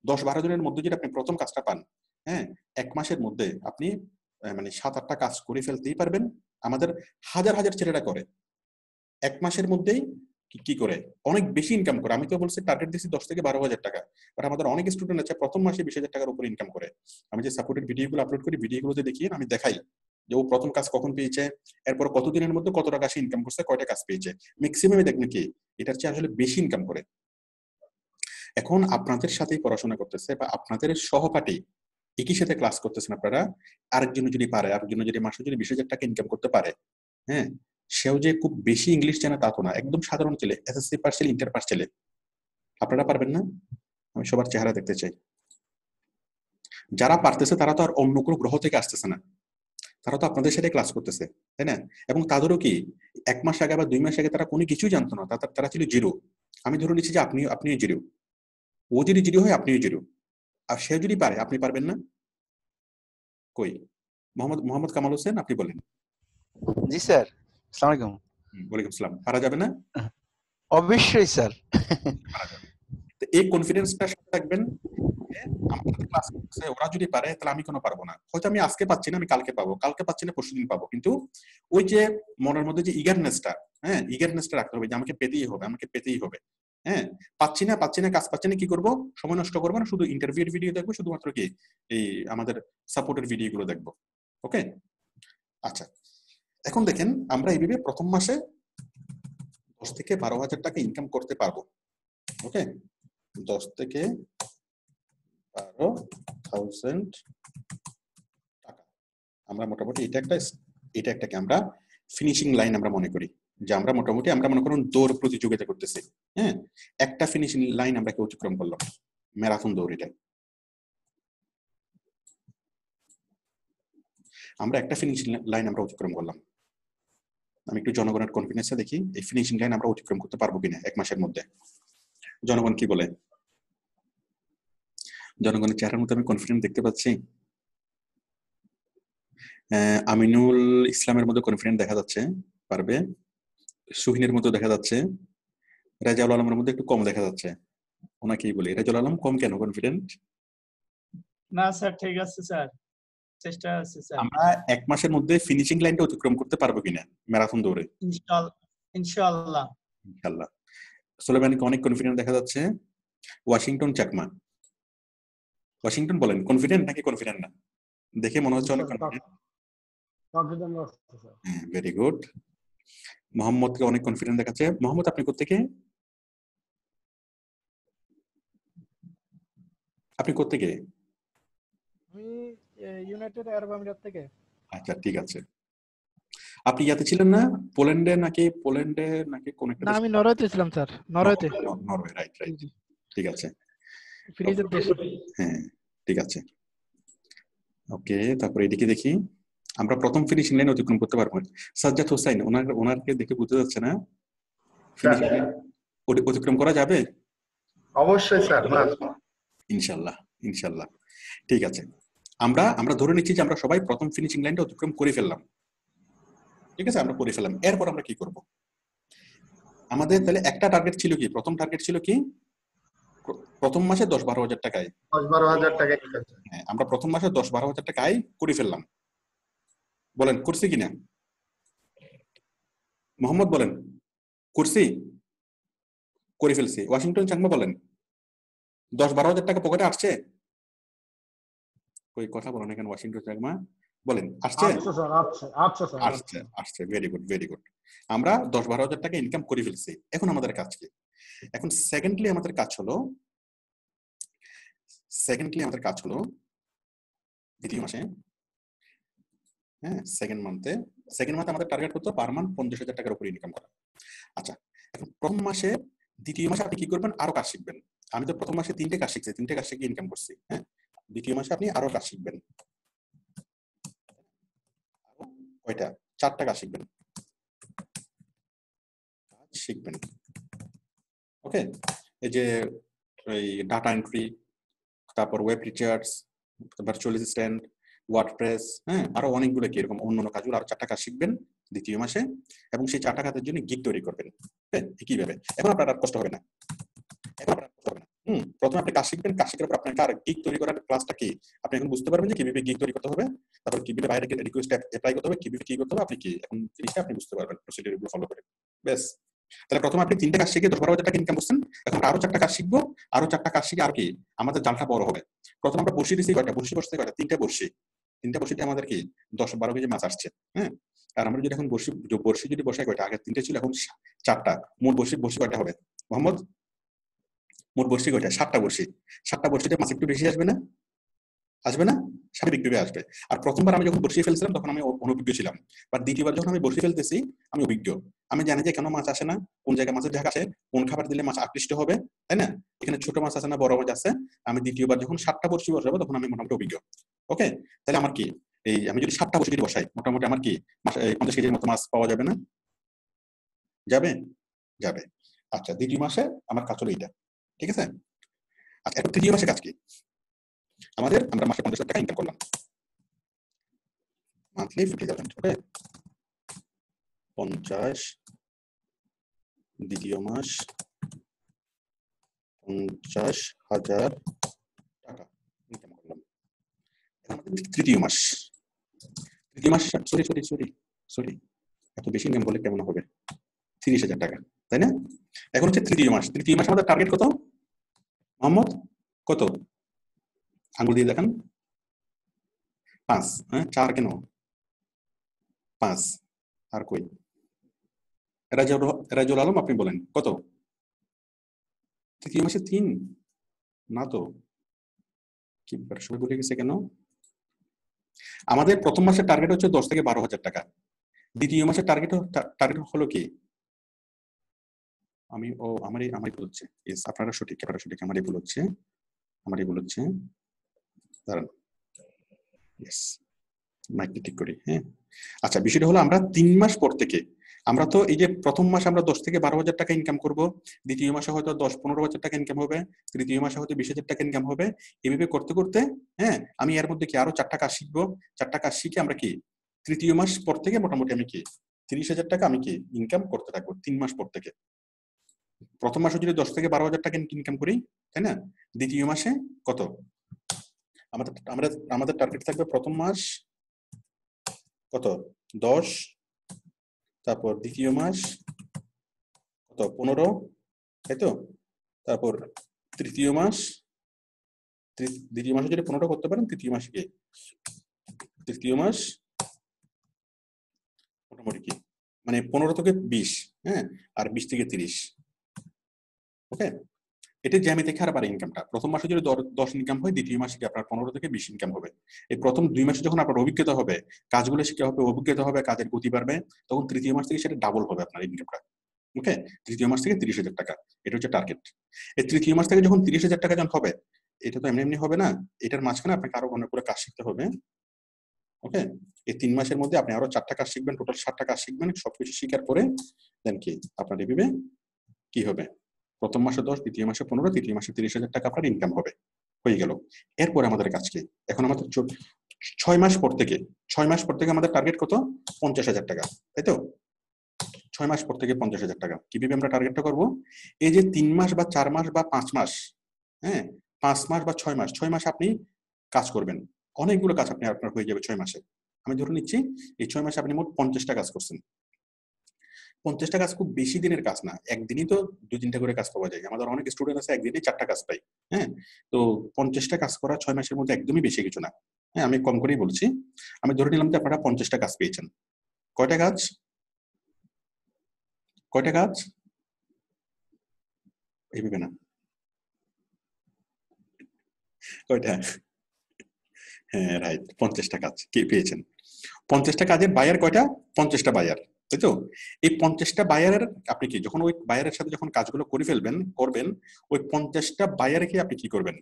10-12 দিনের মধ্যে যদি আপনি প্রথম কাজটা পান, হ্যাঁ, 1 মাসের মধ্যে আপনি মানে 7-8টা কাজ করে ফেলতেই পারবেন। আমাদের হাজার হাজার ছেলেরা করে 1 মাসের মধ্যেই কি করে অনেক বেশি ইনকাম করে। আমি তো বলছি টার্গেট দিচ্ছি 10 থেকে 12,000 টাকা, বাট আমাদের অনেক স্টুডেন্ট আছে প্রথম মাসে 20,000 টাকার উপরে ইনকাম করে। আমি যে সাপোর্টেড ভিডিওগুলো আপলোড করি, ভিডিওগুলোতে দেখিয়ে আমি দেখাই যে ও প্রথম কাজ কখন পেয়েছে, এরপর কত দিনের মধ্যে কত টাকা সে ইনকাম করছে, কয়টা কাজ পেয়েছে। ম্যাক্সিমামে দেখবেন কি এটার চেয়ে আসলে বেশি ইনকাম করে। এখন আপনাদের সাথেই পড়াশোনা করতেছে বা আপনাদের সহপাঠী একই সাথে ক্লাস করতেছেন আপনারা, আরেকজন যদি পারে, আরেকজন যদি মাসে যদি 20,000 টাকা ইনকাম করতে পারে, হ্যাঁ, সেও যে খুব বেশি ইংলিশ জানে তা তো না, একদম সাধারণ ছেলে, এসএসসি পাস ছেলে, ইন্টার পাস ছেলে। আপনারা পারবেন না? আমি সবার চেহারা দেখতে চাই। যারা পারতেছে তারা তো আর অন্য কোনো গ্রহ থেকে আসতেছে না, তারা তো আপনাদের সাথে ক্লাস করতেছে, তাই না? এবং তাদেরও কি 1 মাস আগে বা 2 মাস আগে তারা কোনো কিছুই জানতো না, তারা ছিল জিরো। আমি ধরে নিচ্ছি যে আপনিও জিরো, ও যদি জিরো হয় আপনিও জিরো, আর সে যদি পারে আপনি পারবেন না? কই মোহাম্মদ কামাল হোসেন, আপনি বলেন। জি স্যার, আসসালামু আলাইকুম। ওয়ালাইকুম আসসালাম। পারা যাবে না? অবশ্যই স্যার। পারা যাবে। তো এই কনফিডেন্সটা সাথে রাখবেন। আমাদের ক্লাস করতেছে, ওরা যদি পারে তাহলে আমি কেন পারবো না? হয়তো আমি আজকে পাচ্ছি না, আমি কালকে পাবো, কালকে পাচ্ছি না পরশুদিন পাবো, কিন্তু ওই যে মনের মধ্যে যে ইগারনেসটা, হ্যাঁ, ইগারনেসটা রাখতে হবে যে আমাকে পেতেই হবে, আমাকে পেতেই হবে। হ্যাঁ, পাচ্ছি না কাজ পাচ্ছি না, কি করবো? সময় নষ্ট করবো না, শুধু ইন্টারভিউর ভিডিও দেখবো, শুধুমাত্র কি এই আমাদের সাপোর্টের ভিডিওগুলো দেখবো। ওকে, আচ্ছা, এখন দেখেন আমরা এইভাবে প্রথম মাসে 10 থেকে 12,000 টাকা ইনকাম করতে পারবো। ওকে, 10 থেকে 12,000 টাকা আমরা মোটামুটি এটা একটাকে আমরা ফিনিশিং লাইন আমরা মনে করি, যে আমরা মোটামুটি আমরা মনে করুন দৌড় প্রতিযোগিতা করতেছি। হ্যাঁ, একটা ফিনিশিং লাইন আমরা অতিক্রম করলাম, ম্যারাথন দৌড়। এটা আমরা একটা ফিনিশিং লাইন আমরা অতিক্রম করলাম। আমি একটু জনগণের কনফিডেন্সটা দেখি, এই ফিনিশিং লাইন আমরা অতিক্রম করতে পারবো কিনা 1 মাসের মধ্যে। জনগণ কি বলে? জনগণের চেহারার মধ্যে আমি কনফিডেন্ট দেখতে পাচ্ছি। আমিনুল ইসলামের মধ্যে কনফিডেন্ট দেখা যাচ্ছে, পারবে। সুহিনের মধ্যে দেখা যাচ্ছে, রাজাউল আলমের মধ্যে একটু কম দেখা যাচ্ছে। ওনাকেই বলি, রাজাউল আলম কম কেন কনফিডেন্ট? না স্যার, ঠিক আছে স্যার, চেষ্টা আছে স্যার। আমরা 1 মাসের মধ্যে ফিনিশিং লাইনটা অতিক্রম করতে পারবো কিনা ম্যারাথন দৌড়ে? ইনশাআল্লাহ। ইনশাআল্লাহ। সুলেমানকে অনেক কনফিডেন্ট দেখা যাচ্ছে। ওয়াশিংটন চাকমা, ওয়াশিংটন বলেন কনফিডেন্ট নাকি কনফিডেন্ট না? দেখে মনে হচ্ছে অনেক কনফিডেন্ট। Very good. মোহাম্মদকে অনেক কনফিডেন্ট দেখাচ্ছে। মোহাম্মদ, আপনি কোত্থেকে? আপনি কোত্থেকে? আমি ইউনাইটেড আরব আমিরাত থেকে। আচ্ছা, ঠিক আছে। আপনি ইয়াতে ছিলেন না, পোল্যান্ডে নাকি কোন একটা? না, আমি নরওয়েতে ছিলাম স্যার, নরওয়েতে। Norway, right. ঠিক আছে, ফ্রিজের দেশ। হ্যাঁ, ঠিক আছে। ওকে, তারপর এদিকে দেখি আমরা প্রথম ফিনিশিং লাইন অতিক্রম করতে পারবো। সাজ্জাদ হোসেন, ওনাকে দেখে বুঝতে যাচ্ছে না ফিনিশিং লাইন অতিক্রম করা যাবে? অবশ্যই স্যার, ইনশাআল্লাহ। ঠিক আছে, আমরা ধরে নিচ্ছি যে আমরা সবাই প্রথম ফিনিশিং লাইনটা অতিক্রম করে ফেললাম। ঠিক আছে, আমরা করে ফেললাম। এরপর আমরা কি করব? আমাদের তাহলে একটা টার্গেট ছিল কি? প্রথম টার্গেট ছিল কি? প্রথম মাসে 10-12,000 টাকায় 10-12,000 টাকা। হ্যাঁ, আমরা প্রথম মাসে 10-12,000 টাকা আয় করে ফেললাম। বলেন করছি কিনা? মোহাম্মদ বলেন করছি, করে ফেলছি। ওয়াশিংটন চাকমা বলেন 10-12,000 টাকা পকেটে আসছে? কই কথা বলেন এখানে। ওয়াশিংটন চাকমা বলেন আসছে? আসছে। Very good. আমরা 10-12,000 টাকা ইনকাম করে ফেলছি। এখন আমাদের কাজ কি? এখন সেকেন্ডলি আমাদের কাজ হলো দ্বিতীয় মাসে, হ্যাঁ, সেকেন্ড মান্থে আমাদের টার্গেট হতো পার মান্থ 50,000 টাকার উপর ইনকাম করা। আচ্ছা, এখন প্রথম মাসে, দ্বিতীয় মাসে আপনি কি করবেন? আরো কাজ শিখবেন। আমি তো প্রথম মাসে 3টে কাজ শিখছি, 3টে কাজ শিখে ইনকাম করছি। হ্যাঁ, দ্বিতীয় মাসে আপনি আরো কাজ শিখবেন। কয়টা? 4টা কাজ শিখবেন। ওকে, এই যে এই ডাটা এন্ট্রি, তারপর web recharge, virtual assistant, WordPress, হ্যাঁ, আরো অনেকগুলো কি এরকম অন্যান্য কাজগুলো আরো 4টা কাজ শিখবেন দ্বিতীয় মাসে, এবং সেই 4টা কাজের জন্য গিগ তৈরি করবেন। হ্যাঁ, কিভাবে? এখন আপনার আর কষ্ট হবে না, প্রথমে আপনি কাজ শিখবেন, কাজ শেখার পর আপনাকে আর গিগ তৈরি করার ক্লাসটা কি আপনি এখন বুঝতে পারবেন যে কিভাবে গিগ তৈরি করতে হবে, তারপর কিভাবে বাইরে রিকোয়েস্ট অ্যাপ্লাই করতে হবে, কিভাবে কি করতে হবে, আপনি কি এখন জিনিসটা আপনি বুঝতে পারবেন প্রসিডিউরগুলো ফলো করে। বেশ, তাহলে প্রথমে আপনি 3টে কাজ শিখে 10-12 হাজার টাকা ইনকাম করছেন। এখন আরো 4টা কাজ শিখবো, আরো 4টা কাজ শিখে আর কি আমাদের জালটা বড় হবে। প্রথমে আমরা বসিয়ে দিচ্ছি কয়টা, বসে 3টে বসি, 3টে বসিতে আমাদের কি 10-12 কেজি মাছ আসছে। হ্যাঁ, আর আমরা যদি এখন বসি যদি বসাই কয়টা, আগে 3টে ছিল এখন 4টা, মোট বসি কয়টা হবে মোহাম্মদ? মোট বসি কয়টা? 7টা বসি। 7টা বসিতে মাছ একটু বেশি আসবে না? আসবে না? স্বাভাবিকভাবে আসবে। আর প্রথমবার আমি যখন বসিয়ে ফেলছিলাম তখন আমি অনভিজ্ঞ ছিলাম, বা দ্বিতীয়বার যখন আমি বসিয়ে ফেলতেছি আমি অভিজ্ঞ। আমি জানি যে কেন মাছ আসে না, কোন জায়গায় মাছের ঝাঁক আসে, কোন খাবার দিলে মাছ আকৃষ্ট হবে, তাই না? এখানে ছোট মাছ আছে না বড় মাছ আছে। আমি দ্বিতীয়বার যখন 7টা বসি বসাবো তখন আমি মোটামুটি অভিজ্ঞ। ওকে, তাহলে আমার কি এই আমি যদি 7টা বসি যদি বসাই মোটামুটি আমার কি 50 কেজির মতো মাছ পাওয়া যাবে না? যাবে? যাবে। আচ্ছা, দ্বিতীয় মাসে আমার কাজ হলো এইটা, ঠিক আছে? আচ্ছা, এখন তৃতীয় মাসে কাজ কি? আমরা মাসে 50 লাখ টাকা ইনকাম করলাম, মান্থলি 50,000। ওকে, 50, দ্বিতীয় মাস 50,000 টাকা ইনকাম করলাম। তৃতীয় মাস সরি এত বেশি ইনকাম করলে কেমন হবে? 30,000 টাকা, তাই না? এখন হচ্ছে তৃতীয় মাস আমাদের টার্গেট কত মোহাম্মদ? কত? আঙুল দিয়ে দেখান। 5। হ্যাঁ, 4 কেন? 5 আর কই? রাজুল আলম, আপনি বলেন কত? তৃতীয় মাসে 3 না তো? কি ব্যাপার, সবাই বলে গেছে কেন? আমাদের প্রথম মাসের টার্গেট হচ্ছে 10 থেকে 12,000 টাকা। দ্বিতীয় মাসের টার্গেট হলো কি? আমারই ভুল হচ্ছে। ইয়েস, আপনারা সঠিক, আমারই ভুল হচ্ছে। দাঁড়ান, ইয়েস, মাইকটা ঠিক করি। হ্যাঁ, আচ্ছা, বিষয়টা হলো আমরা 3 মাস পর থেকে, আমরা তো এই যে প্রথম মাসে আমরা 10 থেকে 12,000 টাকা ইনকাম করব, দ্বিতীয় মাসে হয়তো 10-15,000 টাকা ইনকাম হবে, তৃতীয় মাসে হয়তো 20,000 টাকা ইনকাম হবে। এভাবে করতে করতে, হ্যাঁ, আমি এর মধ্যে কি আরো 4টা কাজ শিখবো। 4টা কাজ শিখে আমরা কি তৃতীয় মাস পর থেকে মোটামুটি আমি কি 30,000 টাকা আমি কি ইনকাম করতে থাকবো 3 মাস পর থেকে। প্রথম মাসে যদি 10 থেকে 12,000 টাকা ইনকাম করি, তাই না? দ্বিতীয় মাসে কত? আমাদের টার্গেট থাকবে প্রথম মাস কত? 10, তারপর দ্বিতীয় মাস কত? 15, তাই তো? তারপর তৃতীয় মাস, দ্বিতীয় মাসে যদি 15টা করতে পারেন, তৃতীয় মাস মোটামুটি কি মানে 15 থেকে 20, হ্যাঁ, আর 20 থেকে 30। ওকে, এটা জ্যামিতি হারে বাড়ে ইনকামটা। প্রথম মাসে যদি 10 ইনকাম হয়, দ্বিতীয় মাসে কি আপনার 15 থেকে 20 ইনকাম হবে। এই প্রথম 2 মাসে যখন আপনার অভিজ্ঞতা হবে, কাজগুলো শিখে হবে, অভিজ্ঞতা হবে, কাজের গতি বাড়বে, তখন তৃতীয় মাস থেকে সেটা ডাবল হবে আপনার ইনকামটা। ওকে, তৃতীয় মাস থেকে 30,000 টাকা, এটা হচ্ছে টার্গেট। এই তৃতীয় মাস থেকে যখন 30,000 টাকা যখন হবে, এটা তো এমনি হবে না, এটার মাঝখানে আপনাকে আরো অনেকগুলো কাজ শিখতে হবে। ওকে, এই 3 মাসের মধ্যে আপনি আরো 4টা কাজ শিখবেন, টোটাল 7টা কাজ শিখবেন। সবকিছু শিখার পরে দেন কি আপনার এভাবে কি হবে, প্রথম মাসে 10, দ্বিতীয় মাসে 15, তৃতীয় মাসে 30,000 টাকা আপনার ইনকাম হবে। হয়ে গেল। এরপরে আমাদের কাজ কি? এখন আমাদের 6 মাস পর থেকে আমাদের টার্গেট কত? 50,000 টাকা, তাই তো? 6 মাস পর থেকে 50,000 টাকা। কিভাবে আমরা টার্গেটটা করব? এই যে 3 মাস বা 4 মাস বা 5 মাস, হ্যাঁ, 5 মাস বা 6 মাস আপনি কাজ করবেন, অনেকগুলো কাজ আপনার হয়ে যাবে 6 মাসে। আমি ধরে নিচ্ছি এই 6 মাসে আপনি মোট 50টা কাজ করছেন। 50টা কাজ খুব বেশি দিনের কাজ না, একদিনই তো 2-3টা করে কাজ পাওয়া যায়। আমাদের অনেক স্টুডেন্ট আছে একদিনে 4টা কাজ পাই। হ্যাঁ, তো 50টা কাজ করা 6 মাসের মধ্যে একদমই বেশি কিছু না। হ্যাঁ, আমি কম করেই বলছি। আমি ধরে নিলাম যে আপনারা 50টা কাজ পেয়েছেন। কয়টা কাজ? এইভাবে না, কয়টা? হ্যাঁ, রাইট, 50টা কাজ কে পেয়েছেন। 50টা কাজের বায়ার কয়টা? 50টা বায়ার, তাই তো? এই 50টা বায়ারের আপনি কি যখন ওই বায়ারের সাথে যখন কাজগুলো করবেন, ওই 50টা বায়ারকে আপনি কি করবেন?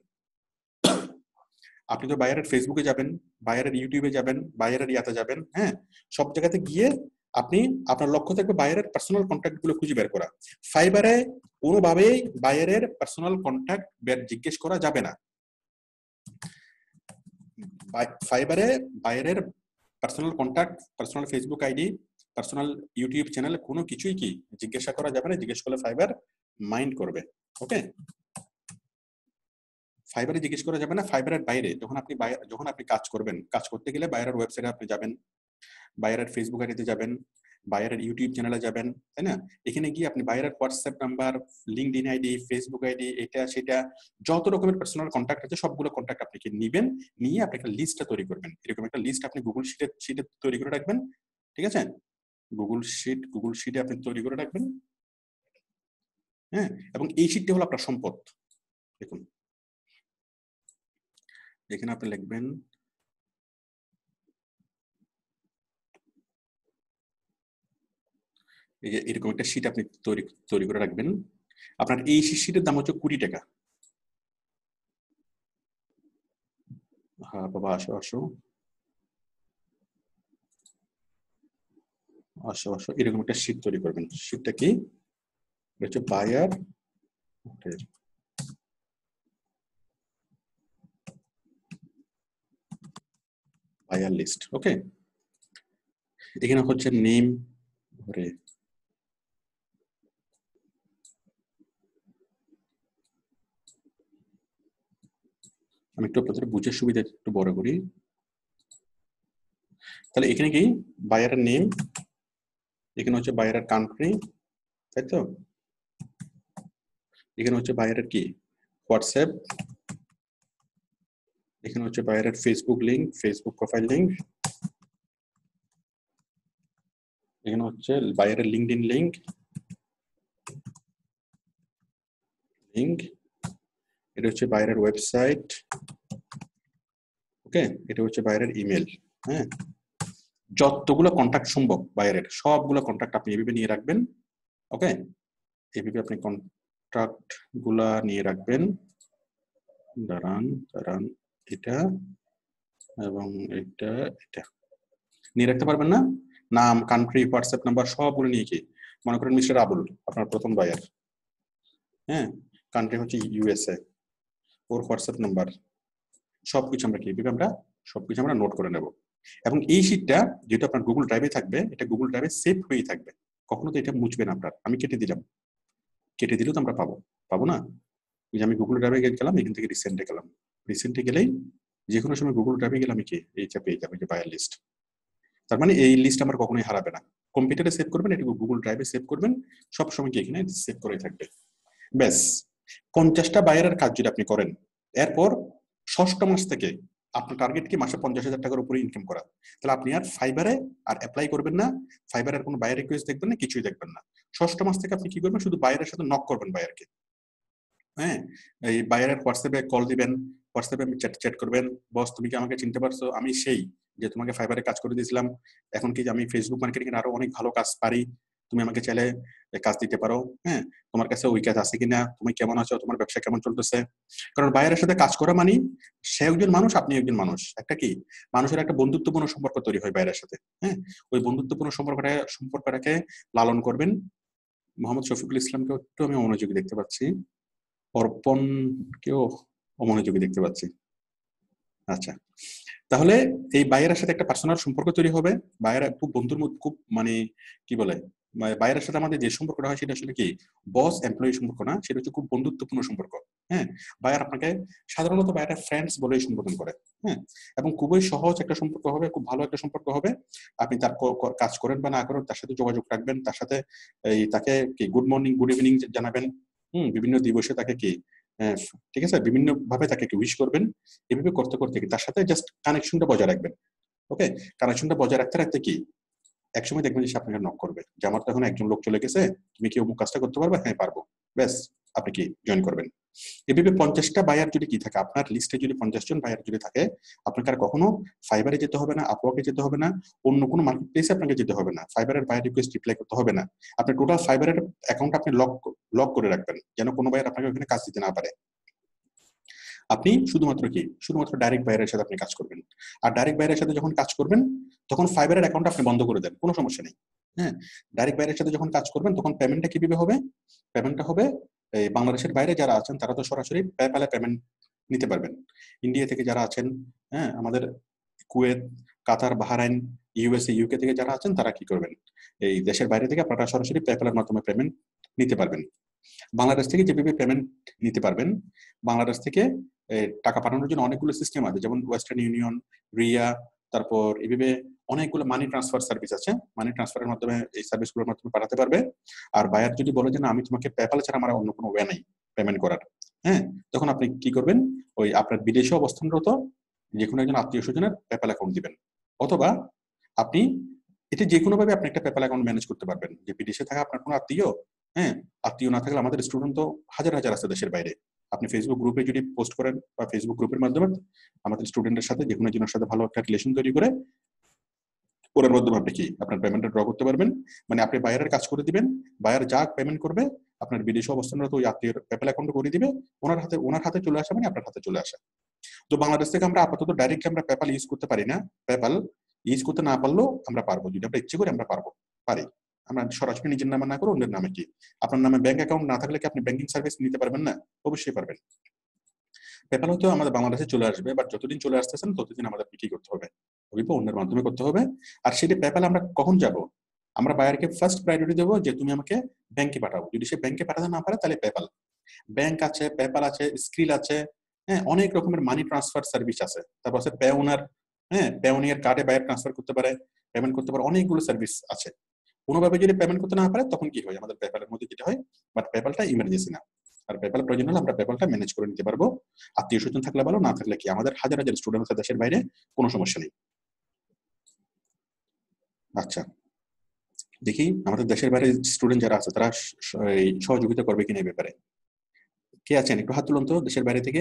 আপনি তো বায়ারের ফেসবুকে যাবেন, বায়ারের ইউটিউবে যাবেন, বায়ারের ইয়াতে যাবেন, হ্যাঁ, সব জায়গাতে গিয়ে আপনি আপনার লক্ষ্য থাকবে বায়ারের পার্সোনাল কন্ট্যাক্ট গুলো খুঁজে বের করা। ফাইবারে কোনোভাবেই বায়ারের পার্সোনাল কন্ট্যাক্ট জিজ্ঞেস করা যাবে না। ফাইবারে বায়ারের personal contact, personal Facebook ID, personal YouTube channel কোনো কিছুই কি জিজ্ঞাসা করা যাবে না। জিজ্ঞেস করলে ফাইবার মাইন্ড করবে। ওকে, ফাইবারে জিজ্ঞেস করা যাবে না। ফাইবারের বাইরে যখন আপনি কাজ করবেন, কাজ করতে গেলে বায়ারের ওয়েবসাইটে আপনি যাবেন, বায়ারের ফেসবুক আইডিতে যাবেন, বায়ারের ইউটিউব চ্যানেলে যাবেন, তাই না? এখানে গিয়ে আপনি বায়ারের WhatsApp number, LinkedIn ID, Facebook ID, এটা সেটা যত রকমের পার্সোনাল কন্ট্যাক্ট আছে সবগুলো কন্ট্যাক্ট আপনি কি নিবেন, নিয়ে আপনি একটা লিস্টটা তৈরি করবেন। এরকম একটা লিস্ট আপনি গুগল শিটে তৈরি করে রাখবেন। ঠিক আছে, গুগল শিটে আপনি তৈরি করে রাখবেন। হ্যাঁ, এবং এই শিটটা হলো আপনার সম্পদ। দেখুন এখানে আপনি লিখবেন এই যে এরকম একটা শিট আপনি তৈরি করে রাখবেন। আপনার এই শিটের দাম হচ্ছে 20 টাকা। হ্যাঁ বাবা, আসো আসো আসো আসো, এরকম একটা শিট তৈরি করবেন। শিটটা কি হচ্ছে বায়ার লিস্ট। ওকে, এখানে হচ্ছে নেম, আমি একটু আপনাদের বুঝার সুবিধা একটু বড় করি। তাহলে এখানে কি বায়ারের নেম, এখানে হচ্ছে বায়ারের কান্ট্রি, তাই তো? এখানে হচ্ছে বায়ারের কি হোয়াটসঅ্যাপ, এখানে হচ্ছে বায়ারের Facebook link, Facebook profile link, এখানে হচ্ছে বায়ারের লিঙ্কডইন লিংক, এটা হচ্ছে বায়ারের ওয়েবসাইট। ওকে, এটা হচ্ছে বায়ারের ইমেল। হ্যাঁ, যতগুলো কন্ট্যাক্ট সম্ভব বায়ারের সবগুলো কন্ট্যাক্ট আপনি এভাবে নিয়ে রাখবেন। ওকে, এভাবে আপনি কন্ট্যাক্ট গুলা নিয়ে রাখবেন। দাঁড়ান, এটা এবং এটা নিয়ে রাখতে পারবেন না? নাম, কান্ট্রি, হোয়াটসঅ্যাপ নাম্বার সবগুলো নিয়ে কি, মনে করেন মিস্টার আবুল আপনার প্রথম বায়ার। হ্যাঁ, কান্ট্রি হচ্ছে ইউএসএ, ওর হোয়াটসঅ্যাপ নাম্বার, সবকিছু আমরা কি সবকিছু আমরা নোট করে নেব। এবং এই শিটটা যেটা আপনার গুগল ড্রাইভে থাকবে, এটা গুগল ড্রাইভে সেভ হয়েই থাকবে, কখনো তো এটা মুছবে না আপনার। আমি কেটে দিলেও তো আমরা পাবো না। এই যে আমি গুগল ড্রাইভে গেলাম, এখান থেকে রিসেন্টে গেলেই যে কোনো সময় গুগল ড্রাইভে গেলাম কি এইটা পেয়ে যাবে, যে বায়ার লিস্ট। তার মানে এই লিস্ট আমার কখনোই হারাবে না। কম্পিউটারে সেভ করবেন, এটা গুগল ড্রাইভে সেভ করবেন, সবসময় কি এখানে সেভ করে থাকবে। ব্যাস 50টা বায়ারের কাজ যদি আপনি করেন, এরপর 6ষ্ঠ মাস থেকে আপনার টার্গেট কি মাসে 50,000 টাকার উপরে ইনকাম করা, তাহলে আপনি আর ফাইবারে আর অ্যাপ্লাই করবেন না, ফাইবারের কোনো বায়ার রিকোয়েস্ট দেখবেন না, কিছুই দেখবেন না। 6ষ্ঠ মাস থেকে আপনি কি করবেন, শুধু বায়ারের সাথে নক করবেন বায়ারকে। হ্যাঁ, এই বায়ারের হোয়াটসঅ্যাপে কল দিবেন, হোয়াটসঅ্যাপে চ্যাট করবেন, বস তুমি কি আমাকে চিনতে পারছো, আমি সেই যে তোমাকে ফাইবারে কাজ করে দিয়েছিলাম, এখন কি আমি ফেসবুক মার্কেটিং এর আরো অনেক ভালো কাজ পারি, তুমি আমাকে চাইলে কাজ দিতে পারো। হ্যাঁ, তোমার কাছে ওই কাজ আছে কিনা, তুমি কেমন আছো, তোমার ব্যবসা কেমন চলতেছে। কারণ বায়ারের সাথে কাজ করা মানে সে একজন মানুষ, আপনি একজন মানুষ, একটা কি মানুষের একটা বন্ধুত্বপূর্ণ সম্পর্ক তৈরি হয় বায়ারের সাথে। হ্যাঁ, ওই বন্ধুত্বপূর্ণ সম্পর্কটাকে লালন করবেন। মোহাম্মদ শফিকুল ইসলামকে একটু আমি অমনোযোগী দেখতে পাচ্ছি, অর্পণকেও অমনোযোগী দেখতে পাচ্ছি। আচ্ছা, তাহলে এই বায়ারের সাথে একটা পার্সোনাল সম্পর্ক তৈরি হবে। বায়ার খুব বন্ধুর মধ্যে, খুব মানে কি বলে, বায়ারের সাথে আমাদের যে সম্পর্কটা হয় সেটা আসলে কি বস এমপ্লয়ি সম্পর্ক না, সেটা হচ্ছে খুব বন্ধুত্বপূর্ণ সম্পর্ক। হ্যাঁ, বায়ার আপনাকে সাধারণত বায়ারের ফ্রেন্ডস বলেই সম্বোধন করে। হ্যাঁ, এবং খুবই সহজ একটা সম্পর্ক হবে, খুব ভালো একটা সম্পর্ক হবে। আপনি তার কাজ করেন বা না করেন, তার সাথে যোগাযোগ রাখবেন, তার সাথে তাকে কি গুড মর্নিং, গুড ইভিনিং জানাবেন। বিভিন্ন দিবসে তাকে কি ঠিক আছে বিভিন্ন ভাবে তাকে উইশ করবেন। এভাবে করতে করতে কি তার সাথে জাস্ট কানেকশনটা বজায় রাখবেন। ওকে, কানেকশনটা বজায় রাখতে রাখতে কি একসময় দেখবেন যে সে আপনাকে নক করবে, যে আমার তো এখন একজন লোক চলে গেছে, তুমি কি অমুক কাজটা করতে পারবে? হ্যাঁ পারবো। ব্যাস, আপনি কি জয়েন করবেন। এভাবে 50টা বায়ার যদি কি থাকে আপনার লিস্টে, যদি 50 জন বায়ার যদি থাকে, আপনাকে আর কখনো ফাইবারে যেতে হবে না, আপওয়ার্কে যেতে হবে না, অন্য কোনো মার্কেট প্লেসে আপনাকে যেতে হবে না, ফাইবারের বায়ার রিকোয়েস্ট রিপ্লাই করতে হবে না। আপনি টোটাল ফাইবারের অ্যাকাউন্ট আপনি লক করে রাখবেন, যেন কোনো বায়ার আপনাকে ওখানে কাজ দিতে না পারে। আপনি শুধুমাত্র ডাইরেক্ট বায়ারের সাথে আপনি কাজ করবেন। আর ডাইরেক্ট বায়ারের সাথে যখন কাজ করবেন, তখন ফাইবারের অ্যাকাউন্ট আপনি বন্ধ করে দেন, কোনো সমস্যা নেই। হ্যাঁ, ডাইরেক্ট বাইরের সাথে যখন কাজ করবেন তখন পেমেন্টটা কিভাবে হবে? পেমেন্টটা হবে এই বাংলাদেশের বাইরে যারা আছেন তারা তো সরাসরি পেপ্যালে পেমেন্ট নিতে পারবেন। ইন্ডিয়া থেকে যারা আছেন, হ্যাঁ, আমাদের কুয়েত, কাতার, বাহরাইন, ইউএসএ, ইউকে থেকে যারা আছেন তারা কি করবেন? এই দেশের বাইরে থেকে আপনারা সরাসরি পেপ্যালের মাধ্যমে পেমেন্ট নিতে পারবেন। বাংলাদেশ থেকে যেভাবে পেমেন্ট নিতে পারবেন, বাংলাদেশ থেকে টাকা পাঠানোর জন্য অনেকগুলো সিস্টেম আছে, যেমন ওয়েস্টার্ন ইউনিয়ন, রিয়া, তারপর এইভাবে অনেকগুলো মানি ট্রান্সফার সার্ভিস আছে। মানি ট্রান্সফারের মাধ্যমে এই সার্ভিসগুলোর মাধ্যমে পাঠাতে পারবে। আর বায়ার যদি বলে যে না আমি তোমাকে পেপ্যাল ছাড়া আমার অন্য কোনো ওয়ে নাই পেমেন্ট করার, হ্যাঁ, তখন আপনি কি করবেন? ওই আপনার বিদেশে অবস্থানরত যে কোনো একজন আত্মীয় স্বজনের পেপ্যাল অ্যাকাউন্ট দিবেন, অথবা আপনি এটা যে কোনো ভাবে আপনি একটা পেপ্যাল অ্যাকাউন্ট ম্যানেজ করতে পারবেন। যে বিদেশে থাকা আপনার কোনো আত্মীয়, হ্যাঁ, আত্মীয় না থাকলে আমাদের স্টুডেন্ট তো হাজার হাজার আছে দেশের বাইরে। আপনি ফেসবুক গ্রুপে যদি পোস্ট করেন বা ফেসবুক গ্রুপের মাধ্যমে আমাদের স্টুডেন্টের সাথে যে কোনো জনের সাথে ভালো একটা রিলেশন তৈরি করে ওর মাধ্যমে আপনি কি আপনার পেমেন্টটা ড্র করতে পারবেন। মানে আপনি বায়ারের কাজ করে দিবেন, বায়ার যা পেমেন্ট করবে আপনার বিদেশে অবস্থানরত ওই আত্মীয়ের পেপ্যাল অ্যাকাউন্ট করে দিবে, ওনার হাতে চলে আসা মানে আপনার হাতে চলে আসা। তো বাংলাদেশ থেকে আমরা আপাতত ডাইরেক্টলি আমরা পেপ্যাল ইউজ করতে পারি না। পেপ্যাল ইউজ করতে না পারলেও আমরা পারবো, যদি আমরা ইচ্ছে করি আমরা পারি। আমরা সরাসরি নিজের নামে না করে অন্যের নামে কি, আপনার নামে ব্যাংক অ্যাকাউন্ট না থাকলে কি আপনি ব্যাংকিং সার্ভিস নিতে পারবেন না? অবশ্যই পারবেন। পেপ্যাল হয়তো আমাদের বাংলাদেশে চলে আসবে, বাট যতদিন চলে আসতেছেন ততদিন আমাদের কি করতে হবে? অন্যের মাধ্যমে করতে হবে। আর সেটি পেপ্যাল আমরা কখন যাব? আমরা বায়ারকে ফার্স্ট প্রায়োরিটি দেবো যে তুমি আমাকে ব্যাংকে পাঠাও। যদি সে ব্যাংকে পাঠাতে না পারে তাহলে পেপ্যাল। ব্যাংক আছে, পেপ্যাল আছে, স্ক্রিল আছে, হ্যাঁ, অনেক রকমের মানি ট্রান্সফার সার্ভিস আছে। তারপর আছে পেওনার, হ্যাঁ, পেওনিয়ার কার্ডে বায়ার ট্রান্সফার করতে পারে, পেমেন্ট করতে পারে, অনেকগুলো সার্ভিস আছে। কোনোভাবে যদি পেমেন্ট করতে না পারে তখন কি হয়? আমাদের পেপ্যালের মধ্যে যেতে হয়, বাট পেপ্যালটা ইমার্জেন্সি না। আর পেপ্যাল প্রয়োজন হলে আমরা পেপ্যালটা ম্যানেজ করে নিতে পারবো। আত্মীয় স্বজন থাকলে ভালো, না থাকলে কি আমাদের হাজার হাজার স্টুডেন্ট আছে দেশের বাইরে, কোনো সমস্যা নেই। আচ্ছা, দেখি আমাদের দেশের বাইরে স্টুডেন্ট যারা আছে তারা সহযোগিতা করবে কিনা এই ব্যাপারে। কে আছেন একটু হাত তুলুন তো দেশের বাইরে থেকে?